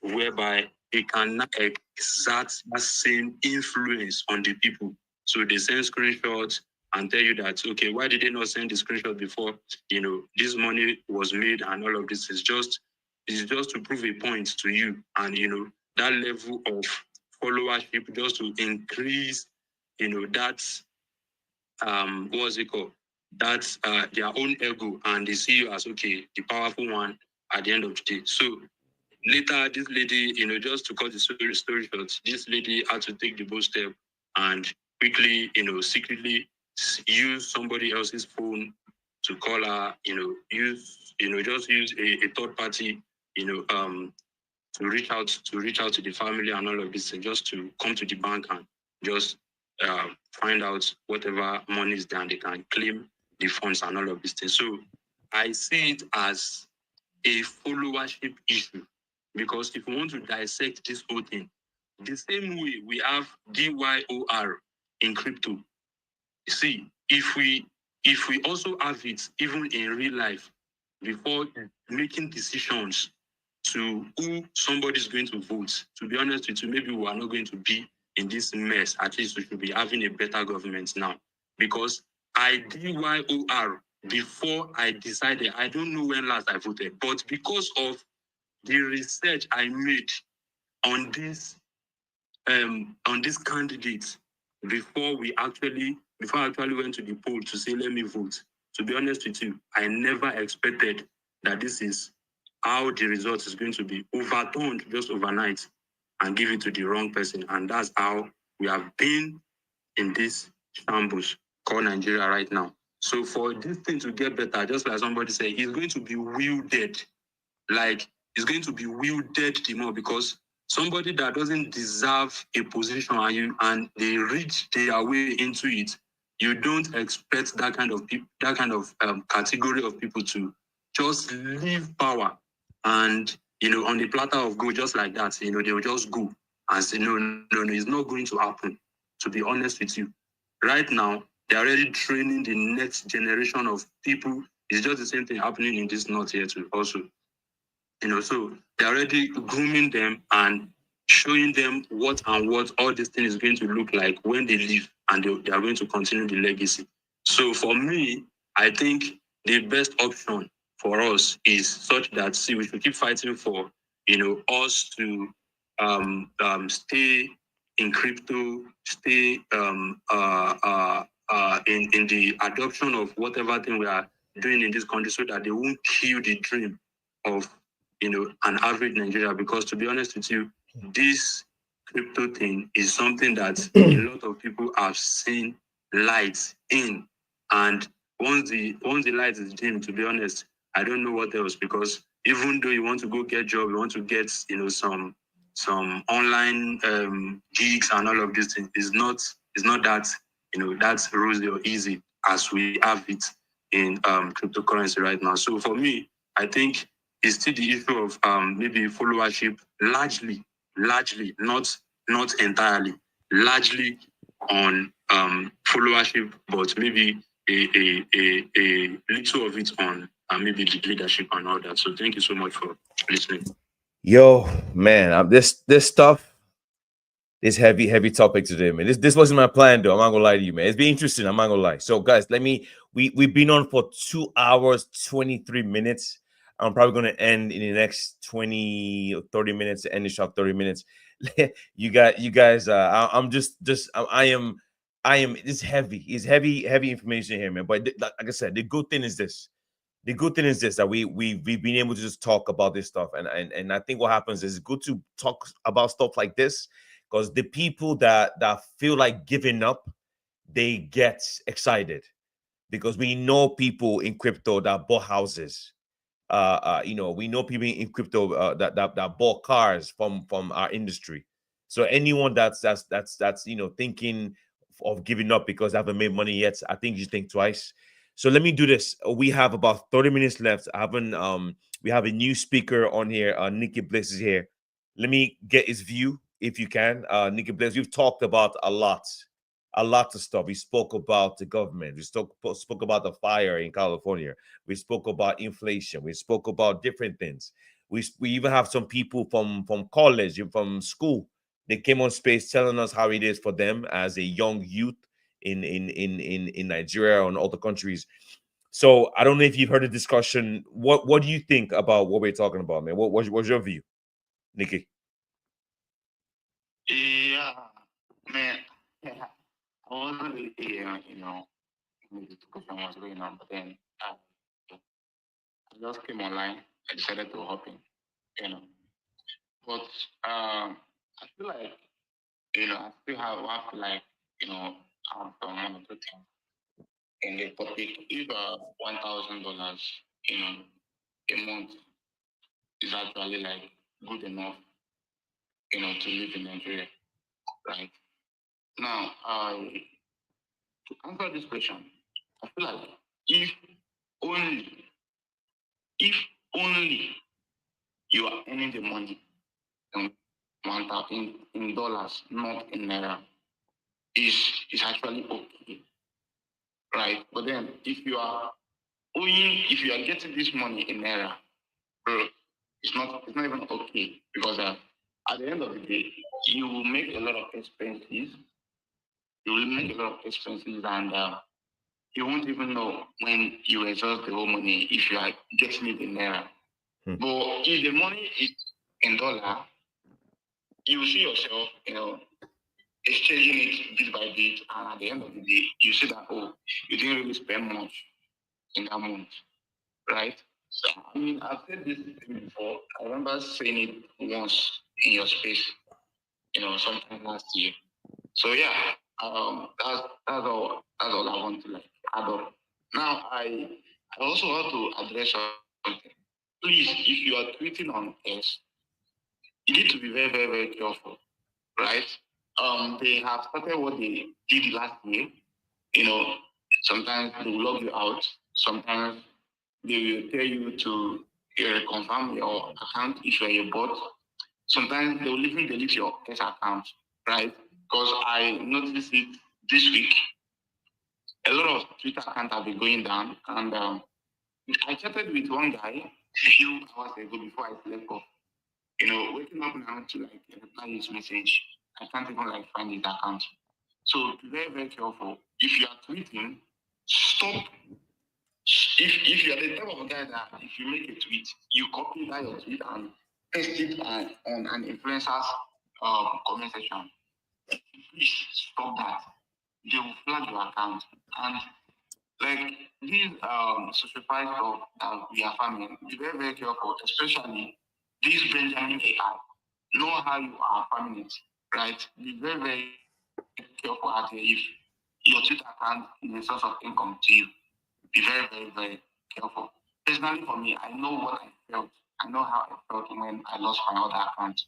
whereby they can exert that same influence on the people. So they send screenshots and tell you that, okay, why did they not send the screenshot before? This money was made and all of this is just to prove a point to you, and that level of followership, just to increase that what's it called, that's their own ego, and they see you as, okay, the powerful one at the end of the day. So later, this lady, just to cut the story short, this lady had to take the bold step and quickly, secretly use somebody else's phone to call her, just use a third party, to reach out to the family and all of this, and just to come to the bank and just find out whatever money is there, and they can claim the funds and all of these things. So I see it as a followership issue, because if we want to dissect this whole thing, the same way we have DYOR in crypto, you see, if we also have it even in real life, before making decisions to who somebody is going to vote, to be honest with you, maybe we are not going to be in this mess. At least we should be having a better government now. Because I DYOR before I decided. I don't know when last I voted, but because of the research I made on this candidate before I actually went to the poll to say, let me vote. To be honest with you, I never expected that this is how the result is going to be overturned just overnight and give it to the wrong person. And that's how we have been in this shambles called Nigeria right now. So for this thing to get better, just like somebody said, it's going to be wielded. Like, it's going to be wielded the more, because somebody that doesn't deserve a position and they reach their way into it, you don't expect that kind of category of people to just leave power and on the platter of gold just like that. They will just go and say no, it's not going to happen. To be honest with you, right now they're already training the next generation of people. It's just the same thing happening in this north here too also. So they're already grooming them and showing them what all this thing is going to look like when they leave, and they are going to continue the legacy. So for me, I think the best option for us is such that, we should keep fighting for, us to stay in crypto, stay in the adoption of whatever thing we are doing in this country, so that they won't kill the dream of an average Nigeria. Because to be honest with you, this crypto thing is something that a lot of people have seen lights in, and once the light is dim, to be honest, I don't know what else. Because even though you want to go get job, you want to get some online gigs and all of this thing, is not that that's rosy or easy as we have it in cryptocurrency right now. So for me, I think it's still the issue of maybe followership, largely, not entirely, largely on followership, but maybe a little of it on maybe the leadership and all that. So thank you so much for listening. Yo, man, this stuff is heavy topic today, man. This wasn't my plan, though. I'm not gonna lie to you, man. It's been interesting. I'm not gonna lie. So, guys, we've been on for 2 hours, 23 minutes. I'm probably gonna end in the next 20 or 30 minutes to end the shop 30 minutes. you guys, I'm I am It's heavy. It's heavy information here, man. But like I said, the good thing is this. The good thing is this, that we've been able to just talk about this stuff, and I think what happens is it's good to talk about stuff like this, because the people that feel like giving up, they get excited, because we know people in crypto that bought houses. We know people in crypto that bought cars from our industry. So anyone that's thinking of giving up because they haven't made money yet, I think you should think twice. So let me do this. We have about 30 minutes left. I haven't We have a new speaker on here. Nikki Bliss is here. Let me get his view if you can. Nikki Bliss, we've talked about a lot of stuff. We spoke about the government. We spoke about the fire in California. We spoke about inflation. We spoke about different things. We even have some people from college and from school. They came on space telling us how it is for them as a young youth in Nigeria and other countries. So I don't know if you've heard the discussion. What do you think about what we're talking about, man? What's your view, Nikki? Yeah, man. Yeah. I wasn't really here, when the discussion was going on, but then I just came online. I decided to hop in, you know. But I feel like, I still have to like, have one or two things in the topic. If $1,000, a month is actually like good enough, to live in Nigeria, right? Now, to answer this question, I feel like if only, if only you are earning the money in in dollars, not in naira, is actually okay, right? But then if you are getting this money in naira, bro, it's not even okay, because at the end of the day, you will make a lot of expenses. You will make a lot of expenses, and you won't even know when you exhaust the whole money if you are getting it in naira. But if the money is in dollar, you will see yourself, exchanging it bit by bit, and at the end of the day, you see that, oh, you didn't really spend much in that month, right? So, I've said this thing before. I remember saying it once in your space, sometime last year. So yeah, that's all I want to like add up. Now I also want to address something. Please, if you are tweeting on X, you need to be very, very, very careful, right? They have started what they did last year. You know, sometimes they will log you out. Sometimes they will tell you to confirm your account if you're a bot. Sometimes they will even delete your X account, right? Because I noticed it this week. A lot of Twitter accounts have been going down, and I chatted with one guy a few hours ago before I slept off. Waking up now to like reply his message, I can't even like find his account. So be very, very careful. If you are tweeting, stop. If you are the type of guy that if you make a tweet, you copy that your tweet and paste it on an influencer's comment section. Please stop that. They will flag your account. And like these social stuff that we are farming, be very, very careful, especially this Benjamin AI. Know how you are farming it, right? Be very, very careful out here. If your Twitter account is a source of income to you, be very, very, very careful. Personally, for me, I know what I felt. I know how I felt when I lost my other account.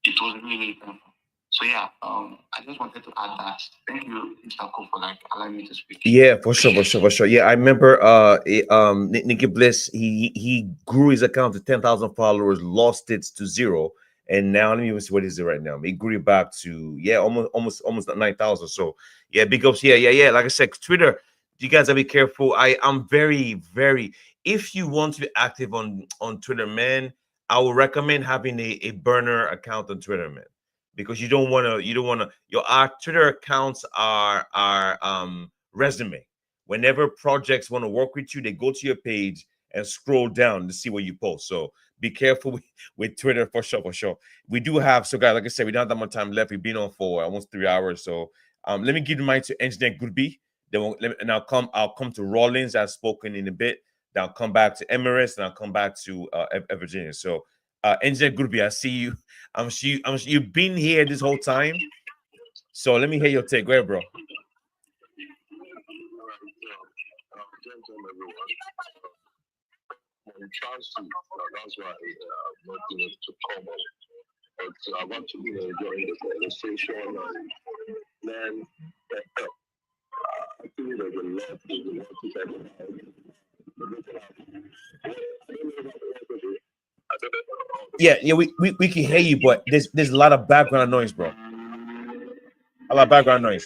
It was really, really painful. So yeah, I just wanted to add that. Thank you, Mr. Ko, for like allowing me to speak. Yeah, for sure. Yeah, I remember Nikki Bliss, he grew his account to 10,000 followers, lost it to zero, and now let me see what is it right now. He grew it back to almost 9,000. So yeah, big ups. Yeah. Like I said, Twitter, you guys gotta be careful. I'm very, very, if you want to be active on Twitter, man, I would recommend having a burner account on Twitter, man, because you don't want to our Twitter accounts are resume. Whenever projects want to work with you, they go to your page and scroll down to see what you post. So be careful with Twitter for sure. We do have, so guys, like I said, we don't have that much time left. We've been on for almost 3 hours. So Let me give the mic to Engineer Goodby. And I'll come to Rollins. I've spoken in a bit. Then I'll come back to Emirates, and I'll come back to Virginia. So, Engineer Goodby, I see you. I'm sure you've been here this whole time. So let me hear your take. Go ahead, bro. That's why I'm not able to come on. But I've actually been enjoying the conversation and then I think there's a lot to talk about. Yeah, we can hear you, but there's a lot of background noise, bro. A lot of background noise.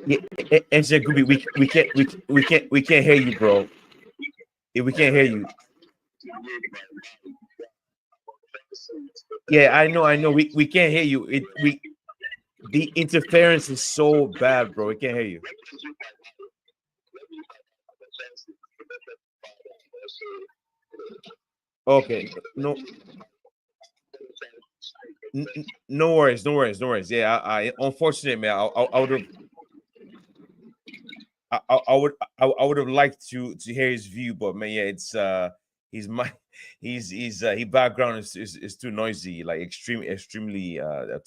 Yeah, Engineer Goodby, we can't hear you, bro. Yeah, we can't hear you. Yeah, I know. We can't hear you. The interference is so bad, bro. We can't hear you. Okay, no worries. Yeah, I unfortunately, man, I would have. I would have liked to hear his view, but man, yeah, it's he background is too noisy, like extremely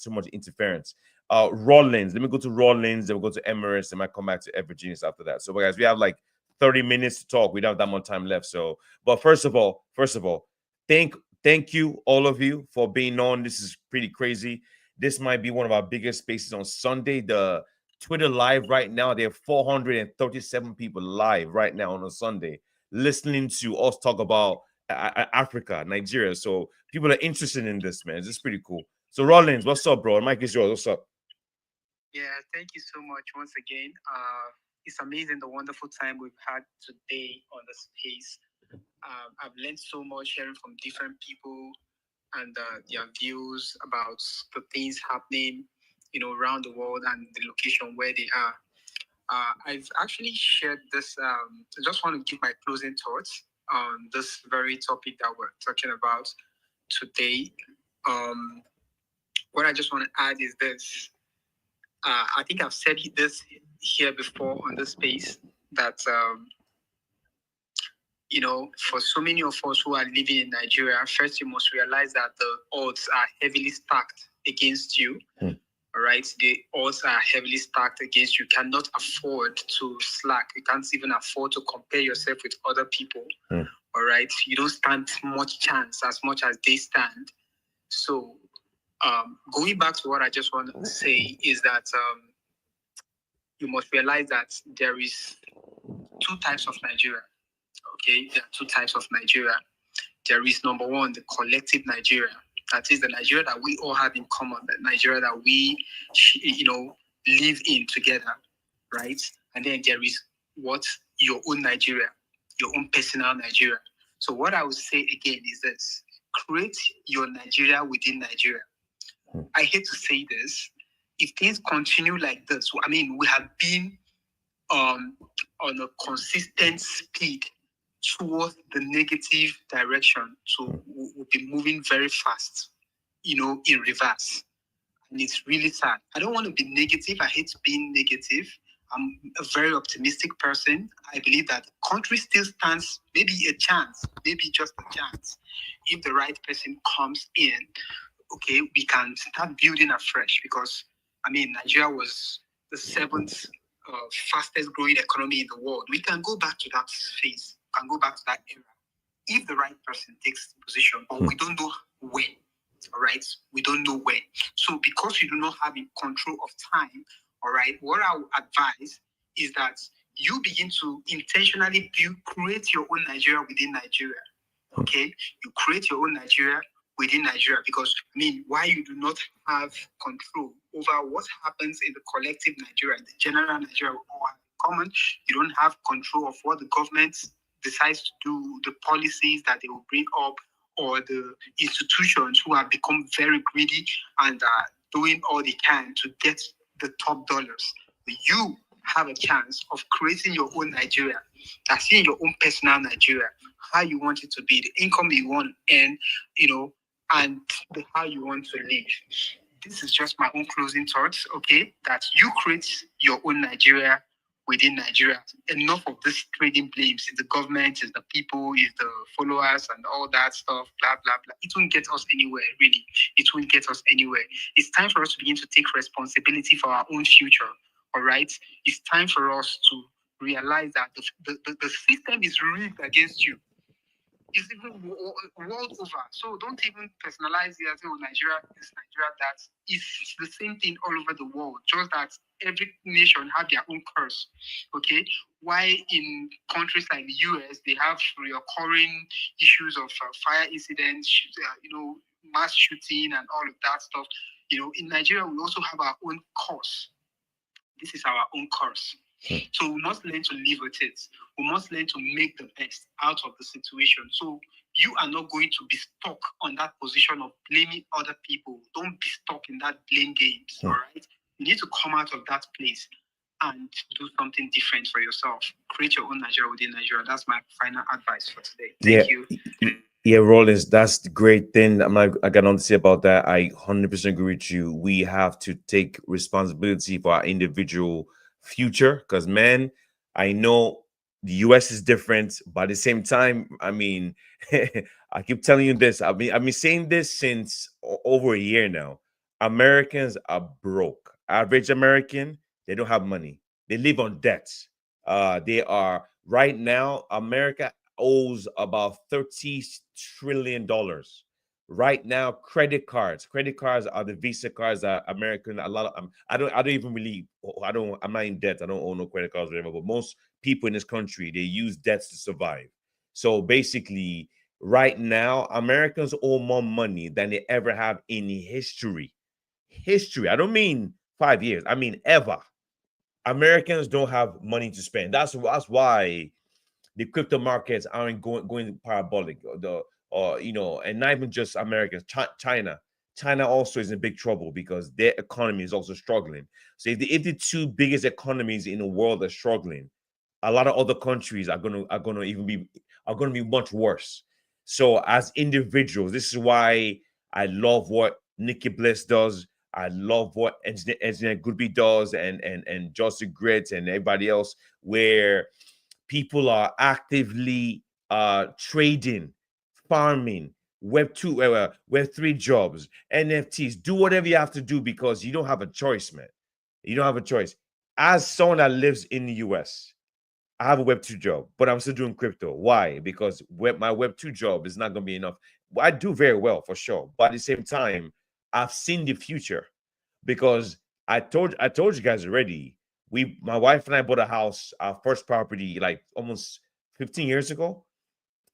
too much interference. Rollins, let me go to Rollins, then we'll go to Emirates, then I come back to Virginia after that. So guys, we have like 30 minutes to talk. We don't have that much time left. So, but first of all, thank you all of you for being on. This is pretty crazy. This might be one of our biggest spaces on Sunday. The Twitter live right now, there are 437 people live right now on a Sunday listening to us talk about Africa, Nigeria. So people are interested in this, man. This is pretty cool. So Rollins, what's up, bro? Mike is yours. What's up? Yeah, thank you so much once again. It's amazing the wonderful time we've had today on the space. I've learned so much hearing from different people and their views about the things happening, around the world and the location where they are. I've actually shared this. I just want to give my closing thoughts on this very topic that we're talking about today. What I just want to add is this. I think I've said this here before on this space that, for so many of us who are living in Nigeria, first you must realize that the odds are heavily stacked against you. All right, the odds are heavily stacked against you. You cannot afford to slack. You can't even afford to compare yourself with other people. All right, you don't stand much chance as much as they stand. So, going back to what I just wanted to say is that you must realize that there is two types of Nigeria. Okay, there are two types of Nigeria. There is number one, the collective Nigeria. That is the Nigeria that we all have in common, the Nigeria that we, live in together, right? And then there is what? Your own Nigeria, your own personal Nigeria. So what I would say again is this: create your Nigeria within Nigeria. I hate to say this. If things continue like this, I mean, we have been on a consistent speed towards the negative direction. So we'll be moving very fast, in reverse. And it's really sad. I don't want to be negative. I hate being negative. I'm a very optimistic person. I believe that the country still stands maybe a chance, maybe just a chance. If the right person comes in, okay, we can start building afresh because, Nigeria was the seventh fastest growing economy in the world. We can go back to that phase. We can go back to that era if the right person takes the position, but we don't know when. All right, we don't know when. So because you do not have control of time, all right, what I would advise is that you begin to intentionally create your own Nigeria within Nigeria. Okay, you create your own Nigeria within Nigeria, because I mean, why you do not have control over what happens in the collective Nigeria, the general Nigeria we all have in common. You don't have control of what the government decides to do, the policies that they will bring up, or the institutions who have become very greedy and are doing all they can to get the top dollars. You have a chance of creating your own Nigeria, that's in your own personal Nigeria, how you want it to be, the income you want to earn, and how you want to live. This is just my own closing thoughts, okay? That you create your own Nigeria within Nigeria. Enough of this trading blames. It's the government, it's the people, it's the followers, and all that stuff, blah, blah, blah. It won't get us anywhere, really. It won't get us anywhere. It's time for us to begin to take responsibility for our own future, all right? It's time for us to realize that the system is rigged against you. It's even world over. So don't even personalize it as, Nigeria this, Nigeria that. It's the same thing all over the world, just that every nation have their own curse, okay? Why in countries like the US, they have recurring issues of fire incidents, mass shooting and all of that stuff. In Nigeria, we also have our own curse. This is our own curse. So we must learn to live with it. We must learn to make the best out of the situation. So you are not going to be stuck on that position of blaming other people. Don't be stuck in that blame games, all right? You need to come out of that place and do something different for yourself. Create your own Nigeria within Nigeria. That's my final advice for today. Thank you. Yeah, Rollins, that's the great thing. I got nothing to say about that. I 100% agree with you. We have to take responsibility for our individual future because, man, I know the US is different, but at the same time, I mean, I keep telling you this. I've been saying this since over a year now. Americans are broke. Average American, they don't have money. They live on debts. They are right now, America owes about $30 trillion. Right now, credit cards are the Visa cards that American, a lot of I'm not in debt. I don't own no credit cards or whatever, but most people in this country, they use debts to survive. So basically, right now, Americans owe more money than they ever have in history. I don't mean 5 years, I mean ever. Americans don't have money to spend. That's why the crypto markets aren't going parabolic. And not even just Americans. China also is in big trouble because their economy is also struggling. So if the two biggest economies in the world are struggling, a lot of other countries are gonna be much worse. So as individuals, this is why I love what Nikki Bliss does. I love what Engineer Goodby does, and Justin Grit and everybody else, where people are actively trading, farming, Web3 jobs, NFTs. Do whatever you have to do because you don't have a choice, man. You don't have a choice. As someone that lives in the US, I have a Web2 job, but I'm still doing crypto. Why? Because my Web2 job is not going to be enough. I do very well for sure, but at the same time, I've seen the future because I told you guys already. My wife and I bought a house, our first property, like almost 15 years ago.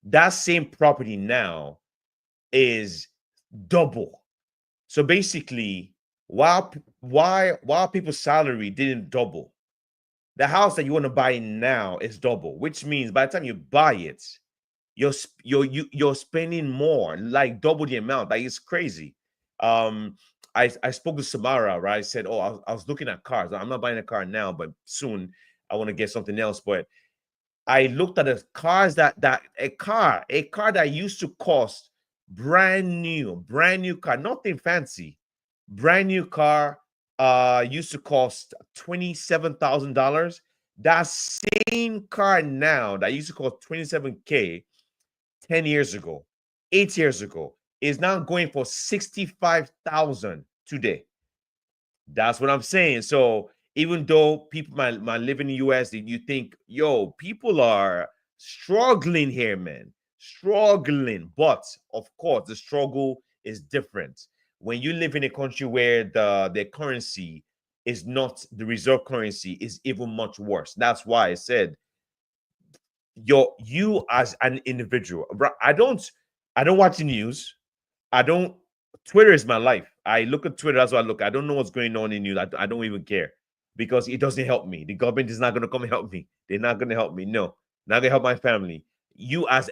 That same property now is double. So basically, while people's salary didn't double, the house that you want to buy now is double, which means by the time you buy it, you're spending more, like double the amount. Like it's crazy. I spoke to Samara, right? I said, oh, I was looking at cars. I'm not buying a car now, but soon I want to get something else. But I looked at the cars that a car that used to cost brand new car, nothing fancy, brand new car, used to cost $27,000. That same car now that used to cost 27K 10 years ago, 8 years ago, is now going for 65,000 today. That's what I'm saying. So even though people might live in the US, you think, yo, people are struggling here, man. Struggling. But of course, the struggle is different. When you live in a country where the currency is not the reserve currency, is even much worse. That's why I said you as an individual. I don't watch the news. I don't. Twitter is my life. I look at Twitter. That's what I look. I don't know what's going on in news. I don't even care because it doesn't help me. The government is not going to come and help me. They're not going to help me. No, not going to help my family. You as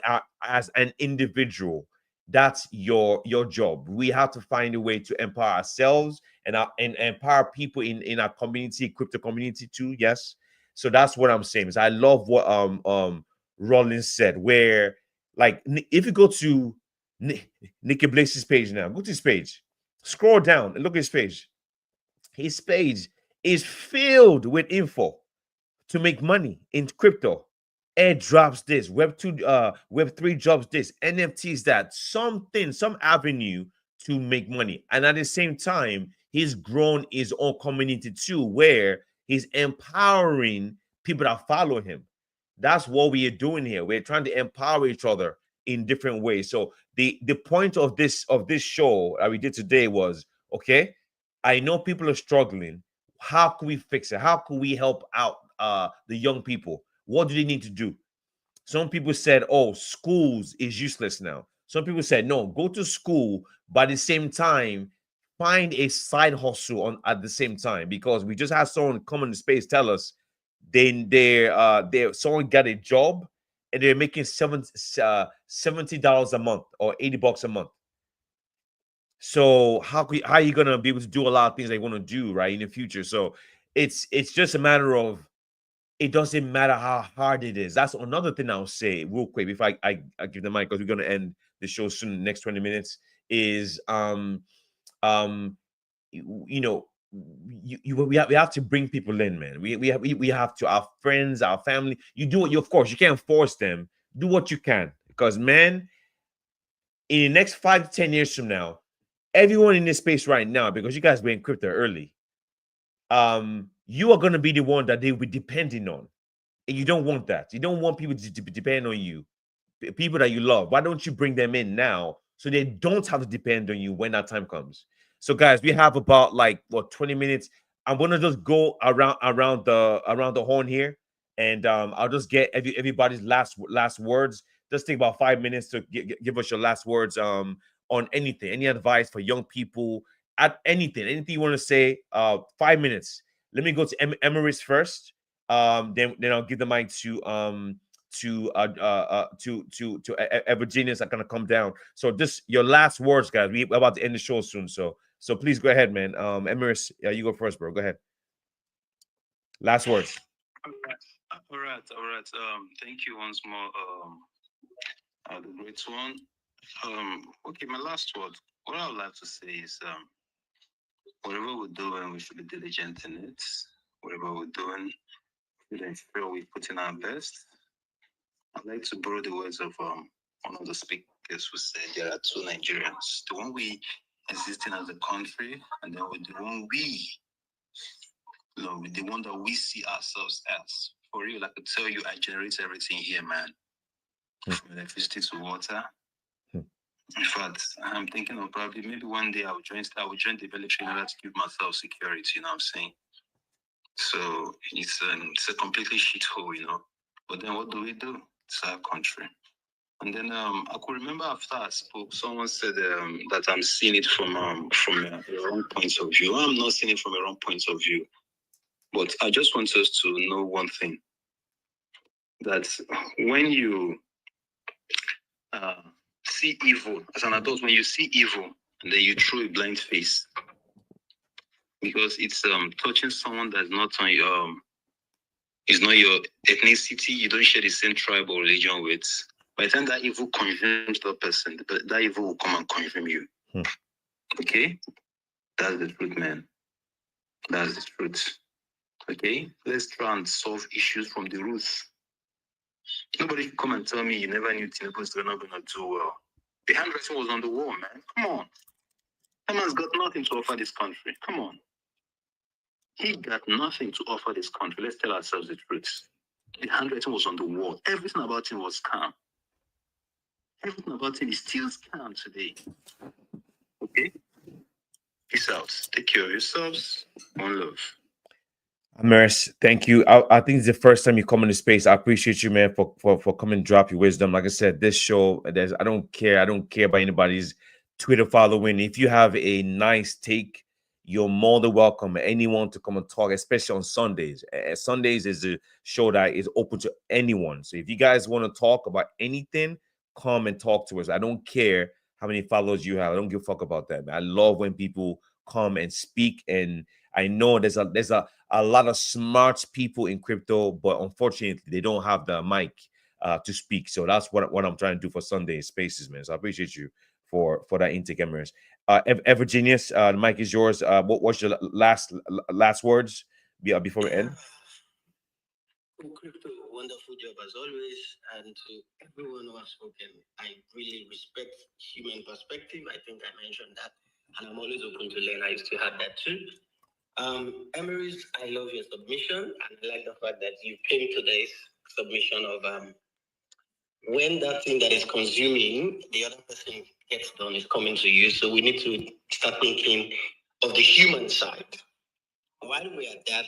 an individual, that's your job. We have to find a way to empower ourselves and empower people in our community, crypto community too. Yes. So that's what I'm saying. Is I love what Rollins said, where like if you go to Nikki Blaze's page now, go to his page, scroll down and look at his page. His page is filled with info to make money in crypto. Air drops this, Web3 drops this, NFTs that, something, some avenue to make money. And at the same time, he's grown his own community too, where he's empowering people that follow him. That's what we are doing here. We're trying to empower each other in different ways. So the point of this show that we did today was, okay, I know people are struggling. How can we fix it? How can we help out the young people? What do they need to do? Some people said, oh, schools is useless now. Some people said, no, go to school, but at the same time, find a side hustle on at the same time, because we just had someone come into space tell us they're someone got a job and they're making $70 a month or $80 a month. So how are you gonna be able to do a lot of things they want to do right in the future? So it's just a matter of, it doesn't matter how hard it is. That's another thing I'll say real quick before I give the mic, because we're gonna end the show soon. Next 20 minutes is you know, we have to bring people in, man. We have to, our friends, our family. You do what you, of course, you can't force them. Do what you can, because man, in the next 5 to 10 years from now, everyone in this space right now, because you guys were in crypto early, you are going to be the one that they will be depending on, and you don't want that. You don't want people to depend on you, people that you love. Why don't you bring them in now so they don't have to depend on you when that time comes? So guys, we have about like 20 minutes. I'm gonna just go around the horn here, and I'll just get everybody's last words. Just take about 5 minutes to give us your last words on anything, any advice for young people, at anything you want to say. 5 minutes. Let me go to Emirates first. Then I'll give the mic to Virginians are gonna come down. So just your last words, guys. We're about to end the show soon. So please go ahead, man. Emirates, you go first, bro. Go ahead. Last words. All right. Thank you once more. The great one. Okay, my last word. What I would like to say is, whatever we're doing, we should be diligent in it. Whatever we're doing, we should ensure we put in our best. I'd like to borrow the words of one of the speakers who said there are two Nigerians. The one we existing as a country, and then with the one with the one that we see ourselves as. For real, I could tell you, I generate everything here, man. From electricity to water. In fact, I'm thinking of probably maybe one day I will join the military in order to give myself security. You know what I'm saying? So it's a completely shithole, you know. But then what do? It's our country. And then I could remember after I spoke, someone said that I'm seeing it from a wrong point of view. I'm not seeing it from a wrong point of view. But I just want us to know one thing. That when you see evil, as an adult, when you see evil, and then you throw a blind face, because it's touching someone that's not on your, is not your ethnicity, you don't share the same tribe or religion with. By the time that evil consumes that person, that evil will come and consume you. Okay? That's the truth, man. That's the truth. Okay? Let's try and solve issues from the roots. Nobody can come and tell me you never knew Tinubu was not going to do well. The handwriting was on the wall, man. Come on. That man's got nothing to offer this country. Come on. He got nothing to offer this country. Let's tell ourselves the truth. The handwriting was on the wall. Everything about him was calm. Everything about him is still calm today. Okay? Peace out. Take care of yourselves. One love. Amaris, thank you. I think it's the first time you come into space. I appreciate you, man, for coming and drop your wisdom. Like I said, this show, I don't care about anybody's Twitter following. If you have a nice take, you're more than welcome. Anyone to come and talk, especially on Sundays. Sundays is a show that is open to anyone. So if you guys want to talk about anything, come and talk to us. I don't care how many followers you have. I don't give a fuck about that. I love when people come and speak. And I know there's a lot of smart people in crypto, but unfortunately they don't have the mic to speak. So that's what I'm trying to do for Sunday Spaces, man. So I appreciate you for that intake, Emirates. Evergenius, the mic is yours. What's your last words before we end? Crypto, wonderful job as always. And to everyone who has spoken, I really respect human perspective. I think I mentioned that. And I'm always open to learn. I used to have that too. Emirates, I love your submission. And I like the fact that you came to this submission of when that thing that is consuming the other person gets done is coming to you. So we need to start thinking of the human side. While we're at that,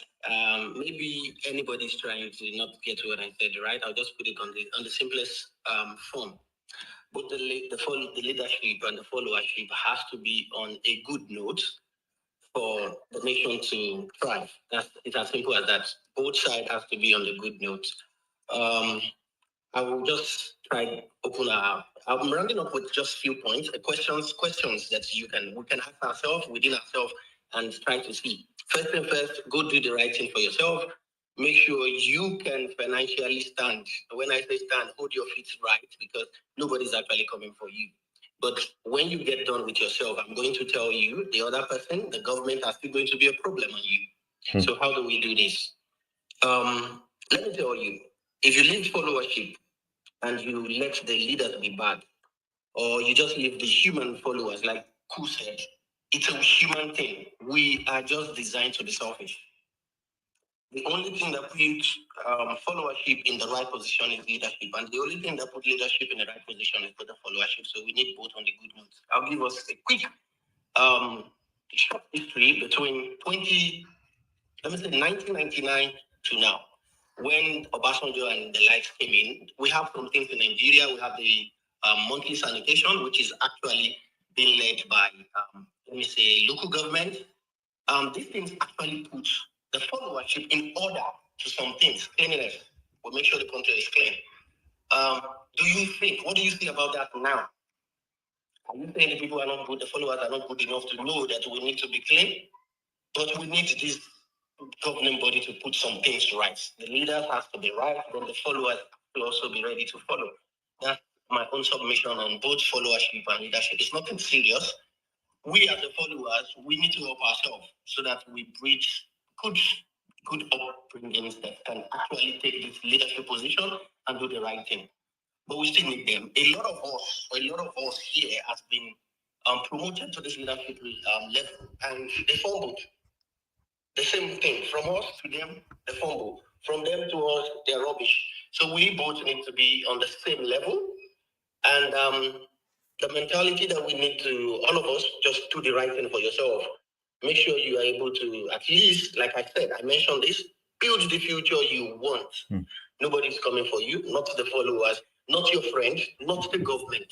maybe anybody's trying to not get what I said, right? I'll just put it on the simplest form. Both the leadership and the followership has to be on a good note for the nation to thrive. It's as simple as that. Both sides have to be on the good note. I will just try open I'm rounding up with just few points, questions that we can ask ourselves within ourselves and try to see. First thing first, go do the right thing for yourself. Make sure you can financially stand. When I say stand, hold your feet right because nobody's actually coming for you. But when you get done with yourself, I'm going to tell you, the other person, the government are still going to be a problem on you. So how do we do this? Let me tell you, if you leave followership and you let the leaders be bad, or you just leave the human followers, like KOOL said, it's a human thing. We are just designed to be selfish. The only thing that puts followership in the right position is leadership, and the only thing that puts leadership in the right position is for the followership. So we need both on the good notes. I'll give us a quick short history between 1999 to now. When Obasanjo and the likes came in, we have some things in Nigeria. We have the monthly sanitation, which is actually being led by, local government. These things actually put the followership in order to some things. Cleanliness. We'll make sure the country is clean. What do you think about that now? Are you saying the people are not good, the followers are not good enough to know that we need to be clean? But we need this governing body to put some things right. The leaders have to be right, then the followers will also be ready to follow. That's my own submission on both followership and leadership. It's nothing serious. We as the followers, we need to help ourselves so that we breed good upbringings that can actually take this leadership position and do the right thing. But we still need them. A lot of us here has been promoted to this leadership level, and they fumbled. The same thing from us to them, they fumble. From them to us, they're rubbish. So we both need to be on the same level, and the mentality that we need to, all of us, just do the right thing for yourself. Make sure you are able to, at least, like I said, I mentioned this, build the future you want. Nobody's coming for you, not the followers, not your friends, not the government.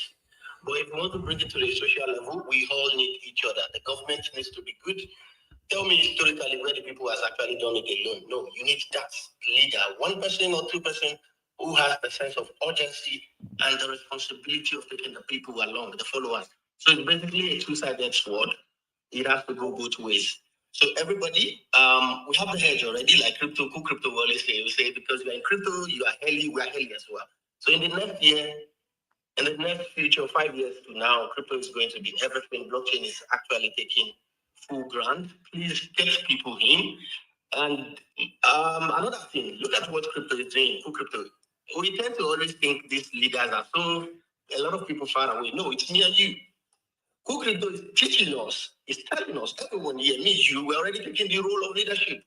But if we want to bring it to the social level, we all need each other. The government needs to be good. Tell me historically where the people has actually done it alone. No, you need that leader, 1% or 2%, who has the sense of urgency and the responsibility of taking the people along, the followers. So it's basically a two-sided sword. It has to go both ways. So everybody, we have the hedge already, like KoolCrypto will always say. We say because you are in crypto, you are heli, we are heli as well. So in the next year, in the next future, 5 years to now, crypto is going to be everything. Blockchain is actually taking full ground. Please get people in. And another thing, look at what crypto is doing, KoolCrypto. We tend to always think these leaders are so, a lot of people far away. No, it's me and you. KoolCrypto is teaching us, it's telling us, everyone here, me, you, we're already taking the role of leadership.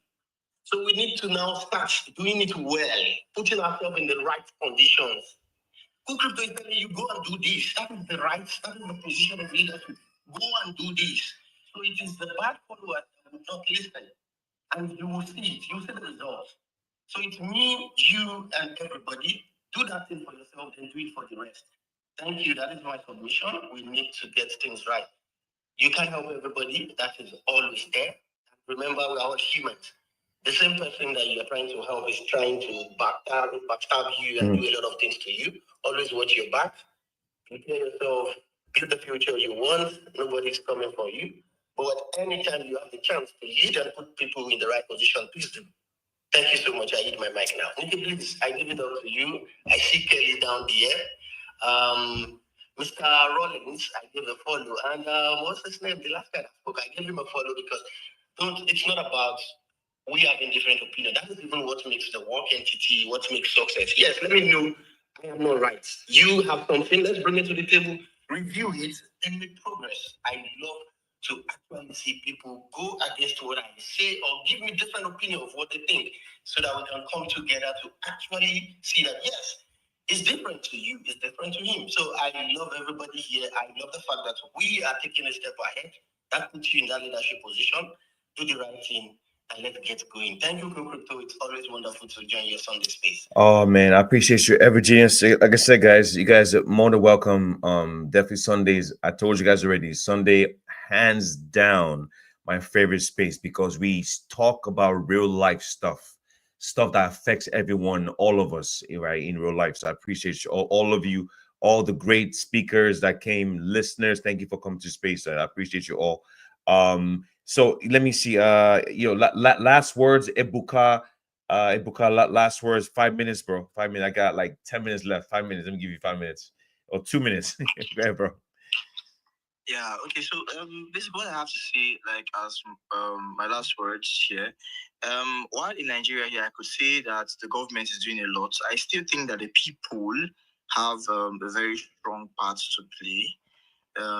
So we need to now start doing it well, putting ourselves in the right conditions. KoolCrypto is telling you, go and do this. That is the position of leadership. Go and do this. So it is the bad followers that will not listen. And you will see it, you will see the results. So it's me, you, and everybody. Do that thing for yourself and do it for the rest. Thank you. That is my submission. We need to get things right. You can't help everybody. That is always there. Remember, we are all humans. The same person that you are trying to help is trying to backstab you and do a lot of things to you. Always watch your back. Prepare yourself. Build the future you want. Nobody's coming for you. But anytime you have the chance to lead and put people in the right position, please do. Thank you so much. I need my mic now. Nikki, please, I give it up to you. I see Kelly down there. Mr. Rollins, I gave a follow. And what's his name? The last guy that spoke, I gave him a follow because it's not about we having different opinion. That is even what makes the work entity, what makes success. Yes, let me know I am not right. You have something, let's bring it to the table, review it, and make progress. I love to actually see people go against what I say or give me different opinion of what they think so that we can come together to actually see that, yes, it's different to you, it's different to him. So I love everybody here. I love the fact that we are taking a step ahead. That puts you in that leadership position. Do the right thing and let's get going. Thank you, KoolCrypto. It's always wonderful to join your Sunday space. Oh man, I appreciate your ever genius. Like I said, guys, you guys are more than welcome. Definitely Sundays. I told you guys already. Sunday, hands down, my favorite space because we talk about real life stuff that affects everyone, all of us, right, in real life. So I appreciate you, all of you, all the great speakers that came, listeners. Thank you for coming to space. I appreciate you all. So let me see. Last words, Ebuka. Ibuka, last words, 5 minutes, bro. 5 minutes. I got like 10 minutes left. 5 minutes. Let me give you 5 minutes or 2 minutes. Go ahead, bro. Yeah, okay. So basically what I have to say, like as my last words here, while in Nigeria here I could say that the government is doing a lot, I still think that the people have a very strong part to play.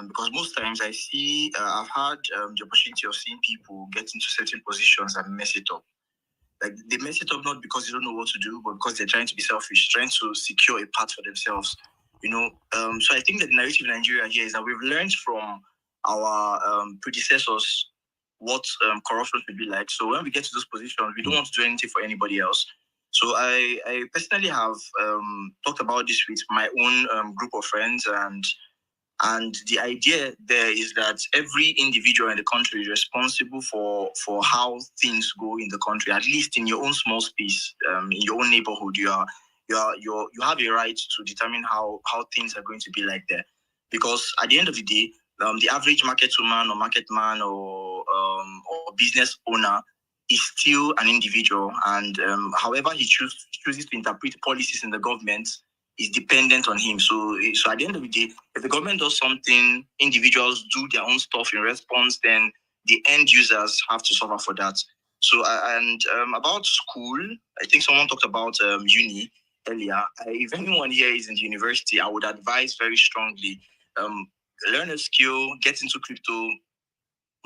Because most times I see, I've had the opportunity of seeing people get into certain positions and mess it up. Like they mess it up not because they don't know what to do, but because they're trying to be selfish, trying to secure a path for themselves. So I think that the narrative in Nigeria here is that we've learned from our predecessors what corruption should be like. So when we get to those positions, we don't want to do anything for anybody else. So I personally have talked about this with my own group of friends, and the idea there is that every individual in the country is responsible for how things go in the country, at least in your own small space, in your own neighborhood. You have a right to determine how things are going to be like there. Because at the end of the day, the average market woman or market man or business owner is still an individual. And however he chooses to interpret policies in the government is dependent on him. So at the end of the day, if the government does something, individuals do their own stuff in response, then the end users have to suffer for that. So about school, I think someone talked about uni earlier. If anyone here is in the university, I would advise very strongly, learn a skill, get into crypto,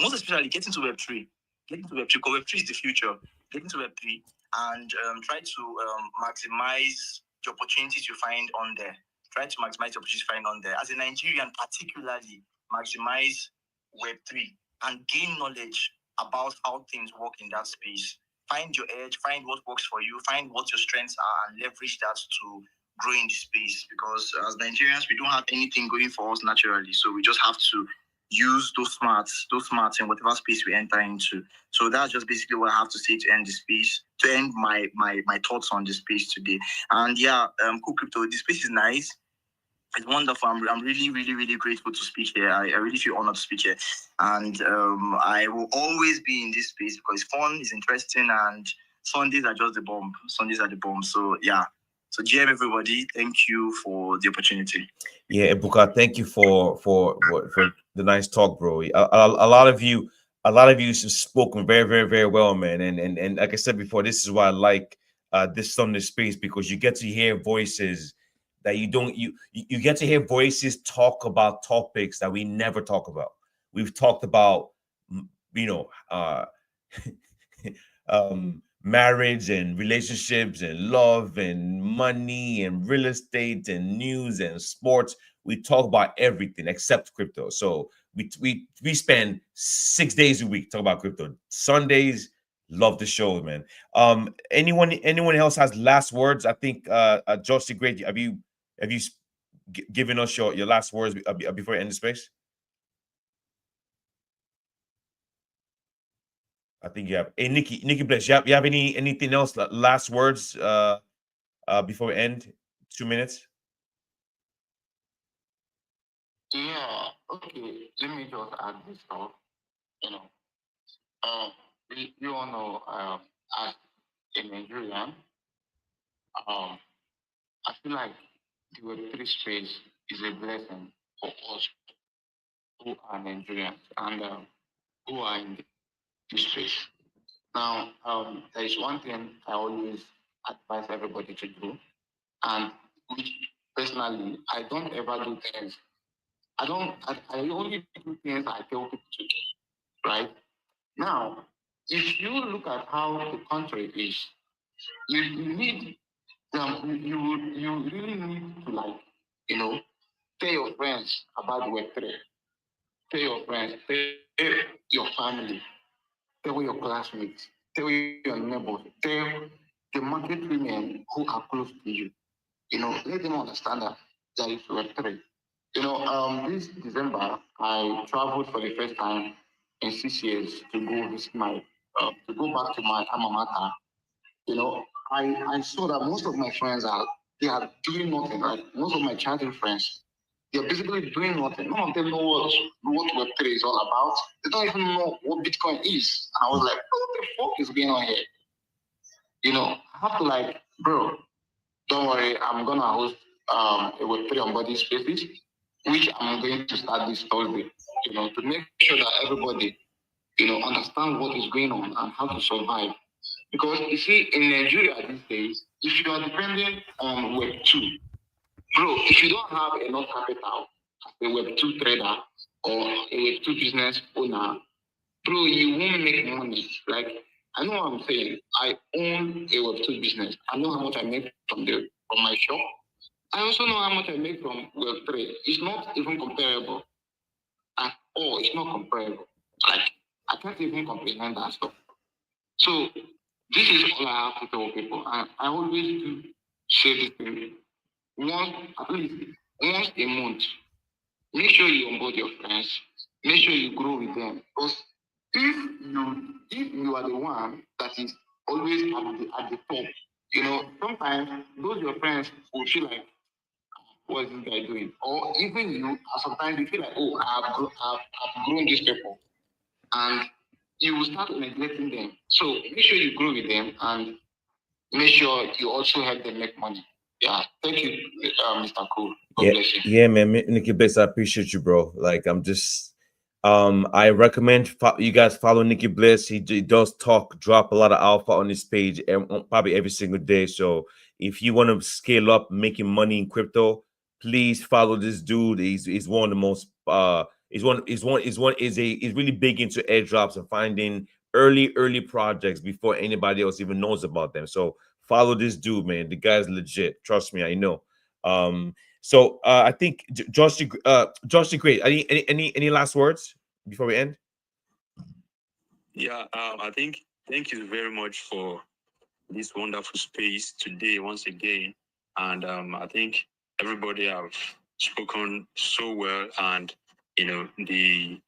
most especially get into Web3. Get into Web3 because Web3 is the future. Get into Web3 and try to maximize the opportunities you find on there. Try to maximize the opportunities you find on there. As a Nigerian, particularly, maximize Web3 and gain knowledge about how things work in that space. Find your edge, find what works for you, find what your strengths are, and leverage that to grow in the space. Because as Nigerians, we don't have anything going for us naturally. So we just have to use those smarts in whatever space we enter into. So that's just basically what I have to say to end the space, to end my thoughts on this space today. And yeah, KoolCrypto, this space is nice. It's wonderful. I'm really, really, really grateful to speak here. I really feel honored to speak here. And I will always be in this space because it's fun, it's interesting, and Sundays are just the bomb. Sundays are the bomb. So yeah. So GM everybody, thank you for the opportunity. Yeah, Ebuka, thank you for the nice talk, bro. A lot of you have spoken very, very, very well, man. And like I said before, this is why I like this Sunday space, because you get to hear voices that you get to hear voices talk about topics that we never talk about. We've talked about, marriage and relationships and love and money and real estate and news and sports. We talk about everything except crypto. So we spend 6 days a week talking about crypto. Sundays, love the show, man. Anyone else has last words? I think Josh the Great, have you giving us your last words before you end the space? I think you have. Hey, Nikki Bless, you have anything else? Last words before we end? 2 minutes. Yeah. Okay. Let me just add this stuff. You know, you all know, as a Nigerian, I feel like the Web3 space is a blessing for us who are Nigerians and who are in this space. Now, there is one thing I always advise everybody to do, and which personally I don't ever do things. I only do things I tell people to do, right? Now, if you look at how the country is, you need you really need to, like, you know, tell your friends about the Web3. Tell your friends, tell your family, tell your classmates, tell your neighbors, tell the market women who are close to you. You know, let them understand that there is Web3. You know, this December, I traveled for the first time in 6 years to go visit to go back to my alma mater. You know, I saw that most of my friends they are doing nothing, right? Most of my childhood friends, they're basically doing nothing. None of them know what Web3 is all about. They don't even know what Bitcoin is. And I was like, what the fuck is going on here? You know, I have to, like, bro, don't worry, I'm gonna host a Web3 on body spaces, which I'm going to start this Thursday, you know, to make sure that everybody, you know, understand what is going on and how to survive. Because you see, in Nigeria these days, if you are dependent on Web2, bro, if you don't have enough capital as a Web2 trader or a Web2 business owner, bro, you won't make money. Like, I know what I'm saying. I own a Web2 business. I know how much I make from my shop. I also know how much I make from Web3. It's not even comparable at all. It's not comparable. Like, I can't even comprehend that stuff. So this is all I have to tell people. And I always do say this thing. At least once a month, make sure you onboard your friends. Make sure you grow with them. Because if you are the one that is always at the top, you know, sometimes those your friends will feel like, what is this guy doing? Or even you, sometimes you feel like, oh, I've grown these people. And you will start neglecting them. So make sure you grow with them and make sure you also help them make money. Yeah, thank you, Mr. Kool. God bless you. Yeah, man, Nikki Bless, I appreciate you, bro. Like, I'm just, I recommend you guys follow Nikki Bliss. He does drop a lot of alpha on his page, probably every single day. So if you want to scale up making money in crypto, please follow this dude. He's one of the most he's really big into airdrops and finding early projects before anybody else even knows about them. So follow this dude, man. The guy's legit. Trust me, I know. So I think Josh the Great. Any last words before we end? Yeah, I think thank you very much for this wonderful space today once again. And I think everybody have spoken so well, and you know, the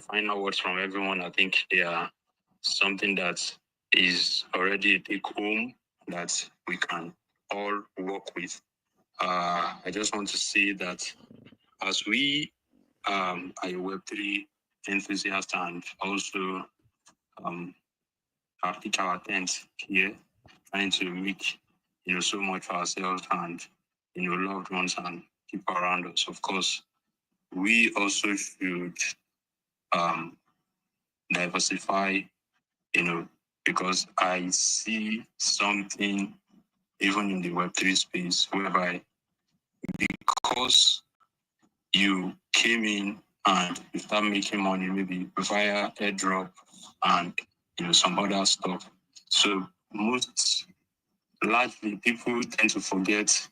final words from everyone, I think they are something that is already a take home that we can all work with. I just want to say that as we are a Web3 enthusiast and also pitch our tent here, trying to make, you know, so much for ourselves and, you know, loved ones and people around us. Of course, we also should diversify, you know, because I see something even in the Web3 space whereby because you came in and you start making money maybe via airdrop and, you know, some other stuff. So largely people tend to forget,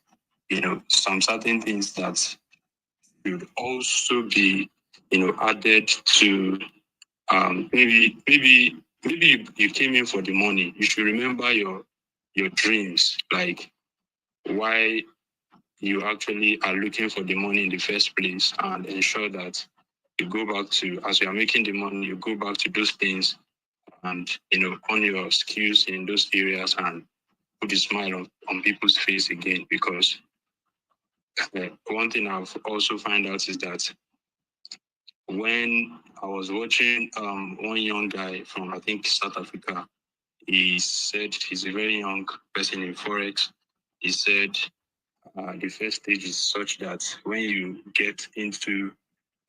you know, some certain things that should also be, you know, added to maybe you came in for the money. You should remember your dreams, like why you actually are looking for the money in the first place, and ensure that you go back to, as you are making the money, you go back to those things and, on your skills in those areas and put a smile on people's face again. Because one thing I've also found out is that when I was watching one young guy from, I think, South Africa, he said he's a very young person in Forex. He said the first stage is such that when you get into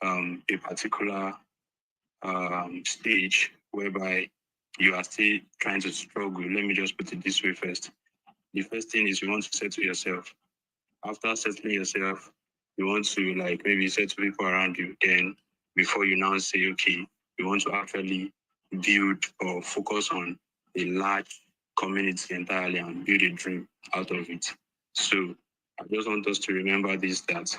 a particular stage whereby you are still trying to struggle, let me just put it this way first. The first thing is you want to settle yourself. After settling yourself, you want to maybe settle people around you. Then before you now say, okay, you want to actually build or focus on a large community entirely and build a dream out of it. So I just want us to remember this, that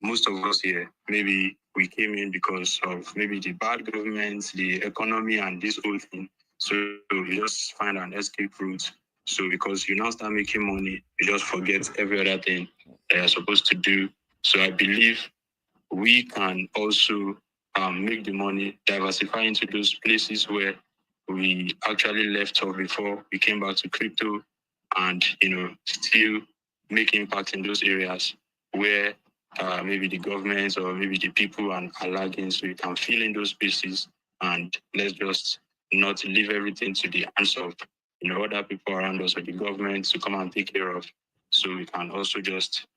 most of us here, maybe we came in because of maybe the bad government, the economy, and this whole thing. So you just find an escape route. So because you now start making money, you just forget every other thing that you're supposed to do. So I believe we can also make the money, diversify into those places where we actually left off before we came back to crypto, and still make impact in those areas where maybe the government or maybe the people are lagging. So you can fill in those spaces, and let's just not leave everything to the hands of other people around us or the government to come and take care of. So we can also just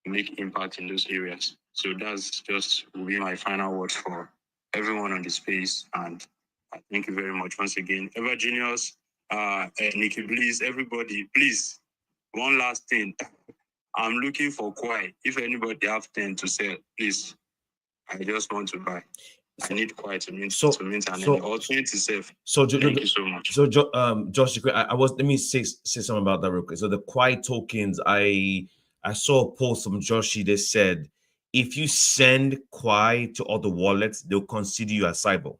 make impact in those areas. So that's just will be my final words for everyone on the space. And I thank you very much once again. Ever Genius, Nikki, please, everybody, please, one last thing. I'm looking for Kwai. If anybody have 10 to sell, please, I just want to buy. I need Kwai to mint and then or 20 save. So thank you so much. So Josh, I was, let me say something about that real quick. So the Kwai tokens, I saw a post from Joshi that said if you send Kwai to other wallets, they'll consider you as Cyber.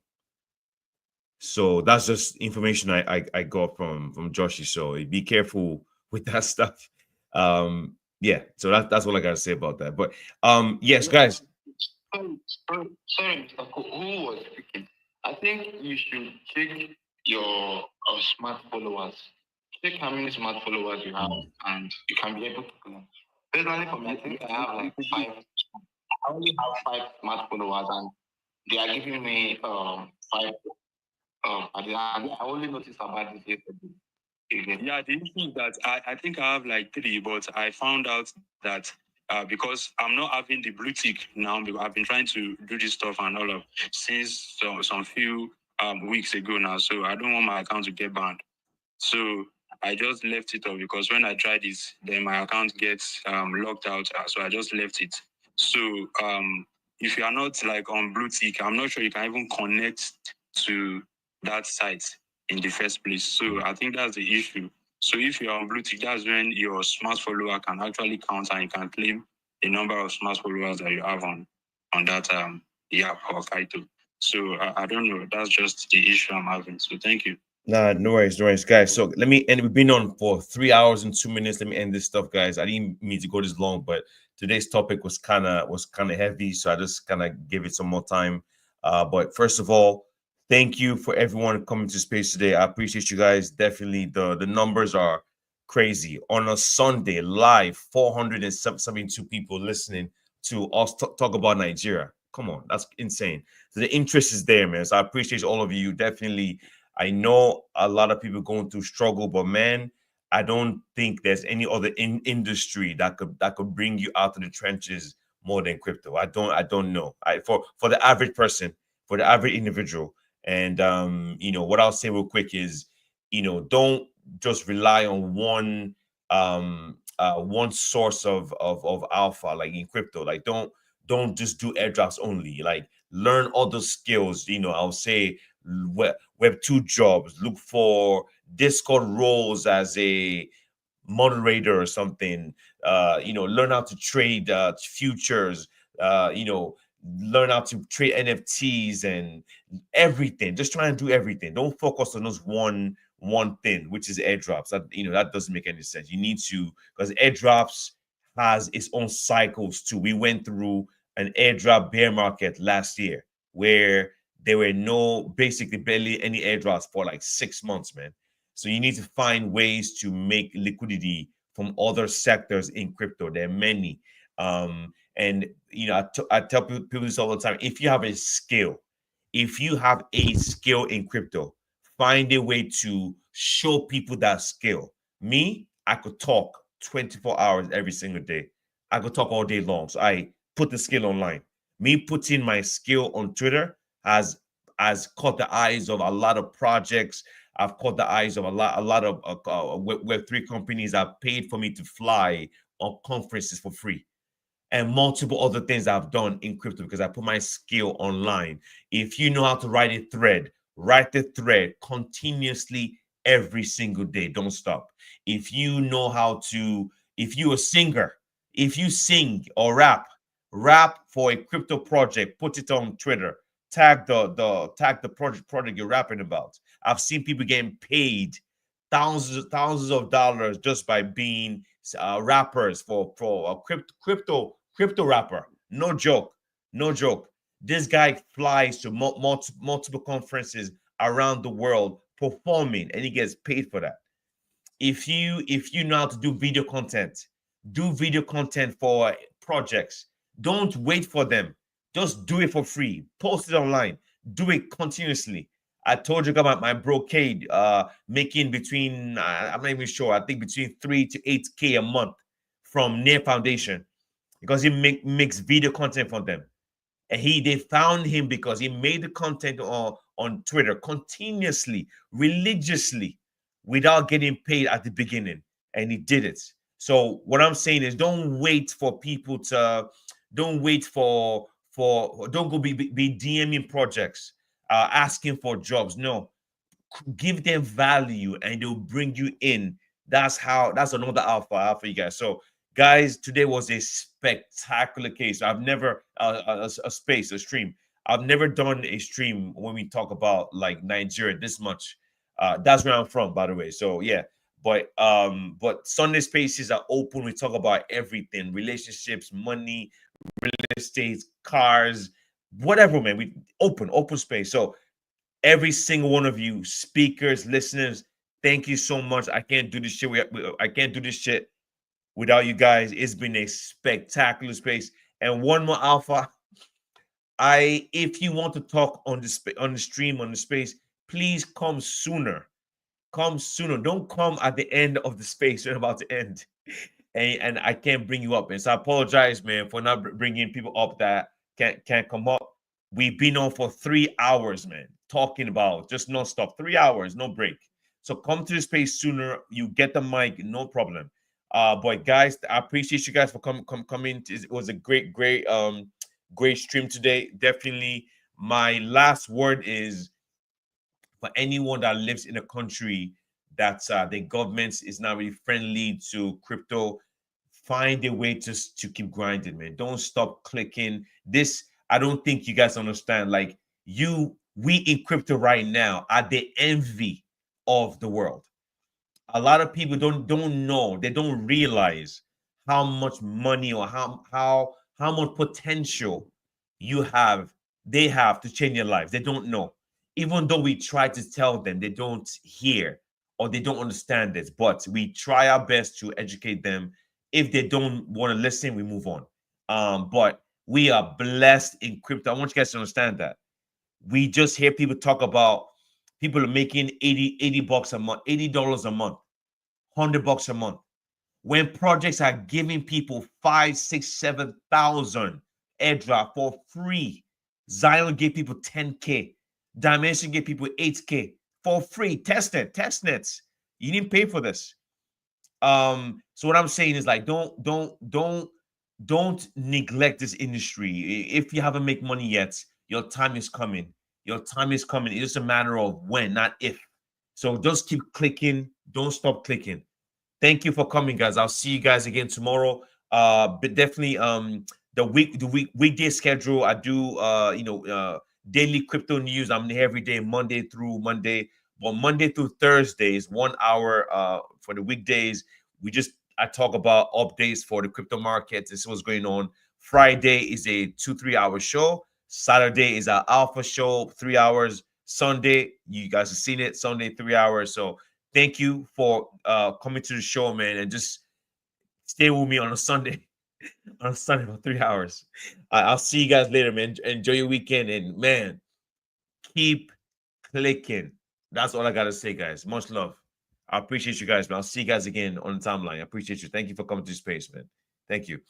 So that's just information I got from Joshi. So be careful with that stuff. Yeah, so that's what I gotta say about that. But yes, guys. Sorry, Mr. Who was speaking? I think you should check your smart followers. Check how many smart followers you have, and you can be able to claim. Personally, for me, I think I have like 5. I only have 5 smart followers, and they are giving me 5. And I only noticed about this yesterday. Yeah, the issue is that I think I have like 3, but I found out that because I'm not having the blue tick now, because I've been trying to do this stuff and all of since some few weeks ago now. So I don't want my account to get banned. So I just left it off because when I tried it, then my account gets locked out. So I just left it. So if you are not like on blue tick, I'm not sure you can even connect to that site in the first place. So I think that's the issue. So if you're on blue tick, that's when your smart follower can actually count and you can claim the number of smart followers that you have on that app or Kaito. So I don't know. That's just the issue I'm having. So thank you. Nah, no worries, guys. So let me end. We've been on for 3 hours and 2 minutes. Let me end this stuff, guys. I didn't mean to go this long, but today's topic was kind of heavy, so I just kind of give it some more time. But first of all, thank you for everyone coming to space today. I appreciate you guys. Definitely, the numbers are crazy. On a Sunday, live, 472 people listening to us talk about Nigeria. Come on, that's insane. So the interest is there, man. So I appreciate all of you. Definitely. I know a lot of people going through struggle, but man, I don't think there's any other industry that could bring you out of the trenches more than crypto. I don't know. For the average person, for the average individual. And what I'll say real quick is, don't just rely on one source of alpha, like in crypto. Like don't just do airdrops only. Like learn other skills. I'll say web 2 jobs, look for Discord roles as a moderator or something. Learn how to trade futures. Learn how to trade NFTs and everything. Just try and do everything. Don't focus on just one thing, which is airdrops. That doesn't make any sense. You need to, because airdrops has its own cycles too. We went through an airdrop bear market last year where there were basically barely any airdrops for like 6 months, man. So you need to find ways to make liquidity from other sectors in crypto. There are many. And I tell people this all the time. If you have a skill, in crypto, find a way to show people that skill. Me, I could talk 24 hours every single day. I could talk all day long. So I put the skill online. Me putting my skill on Twitter has caught the eyes of a lot of projects. I've caught the eyes of a lot of Web3 companies that paid for me to fly on conferences for free, and multiple other things I've done in crypto because I put my skill online. If you know how to write the thread continuously every single day. Don't stop. If you know how to, if you're a singer, if you sing or rap for a crypto project, put it on Twitter. Tag the project you're rapping about. I've seen people getting paid thousands of dollars just by being rappers for a crypto rapper. No joke. This guy flies to multiple conferences around the world performing, and he gets paid for that. If you know how to do video content, for projects. Don't wait for them. Just do it for free. Post it online. Do it continuously. I told you about my brocade making between I'm not even sure. I think between 3 to 8K a month from Near Foundation because he makes video content for them. And they found him because he made the content on Twitter continuously, religiously, without getting paid at the beginning. And he did it. So what I'm saying is don't wait for people to, don't wait for don't go be DMing projects, asking for jobs. No, give them value and they'll bring you in. That's another alpha you guys. So guys, today was a spectacular case. I've never a stream. I've never done a stream when we talk about like Nigeria this much. That's where I'm from, by the way. So yeah, but Sunday spaces are open. We talk about everything: relationships, money, real estate, cars, whatever, man. We open space. So every single one of you, speakers, listeners, thank you so much. I can't do this shit. I can't do this shit without you guys. It's been a spectacular space. And one more alpha. If you want to talk on the stream, on the space, please come sooner. Come sooner. Don't come at the end of the space. We're about to end. And I can't bring you up. And so I apologize, man, for not bringing people up that can't come up. We've been on for 3 hours, man, talking about just nonstop. 3 hours, no break. So come to the space sooner. You get the mic, no problem. But guys, I appreciate you guys for coming. It was a great stream today. Definitely, my last word is for anyone that lives in a country that the government is not really friendly to crypto. Find a way to keep grinding, man. Don't stop clicking. This, I don't think you guys understand. Like we in crypto right now are the envy of the world. A lot of people don't know, they don't realize how much money or how much potential they have to change their lives. They don't know. Even though we try to tell them, they don't hear or they don't understand this, but we try our best to educate them. If they don't want to listen, we move on. But we are blessed in crypto. I want you guys to understand that. We just hear people talk about people are making 80 bucks a month, $80 a month, $100 a month. When projects are giving people 5, 6, 7,000 airdrop for free. Zion gave people 10K. Dimension gave people 8K for free. Testnets. You didn't pay for this. So what I'm saying is like don't neglect this industry. If you haven't made money yet, your time is coming. Your time is coming. It's just a matter of when, not if. So just keep clicking. Don't stop clicking. Thank you for coming, guys. I'll see you guys again tomorrow. But definitely the weekday schedule. I do daily crypto news. I'm here every day, Monday through Monday. Well, Monday through Thursday is 1 hour for the weekdays. I talk about updates for the crypto markets. This is what's going on. Friday is a 2-3 hour show. Saturday is our alpha show, 3 hours. Sunday, you guys have seen it. Sunday, 3 hours. So thank you for coming to the show, man, and just stay with me on a Sunday. On a Sunday for 3 hours. I'll see you guys later, man. Enjoy your weekend, and man, keep clicking. That's all I gotta say, guys. Much love. I appreciate you guys, man. I'll see you guys again on the timeline. I appreciate you. Thank you for coming to space, man. Thank you.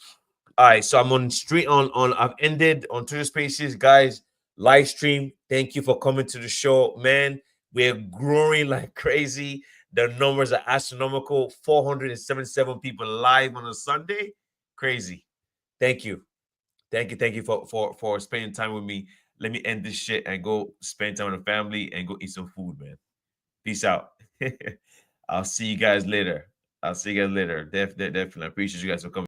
All right, so I'm on street on I've ended on Twitter Spaces, guys. Live stream. Thank you for coming to the show, man. We're growing like crazy. The numbers are astronomical. 477 people live on a Sunday. Crazy. Thank you. Thank you for spending time with me. Let me end this shit and go spend time with the family and go eat some food, man. Peace out. I'll see you guys later. Definitely. I appreciate you guys for coming.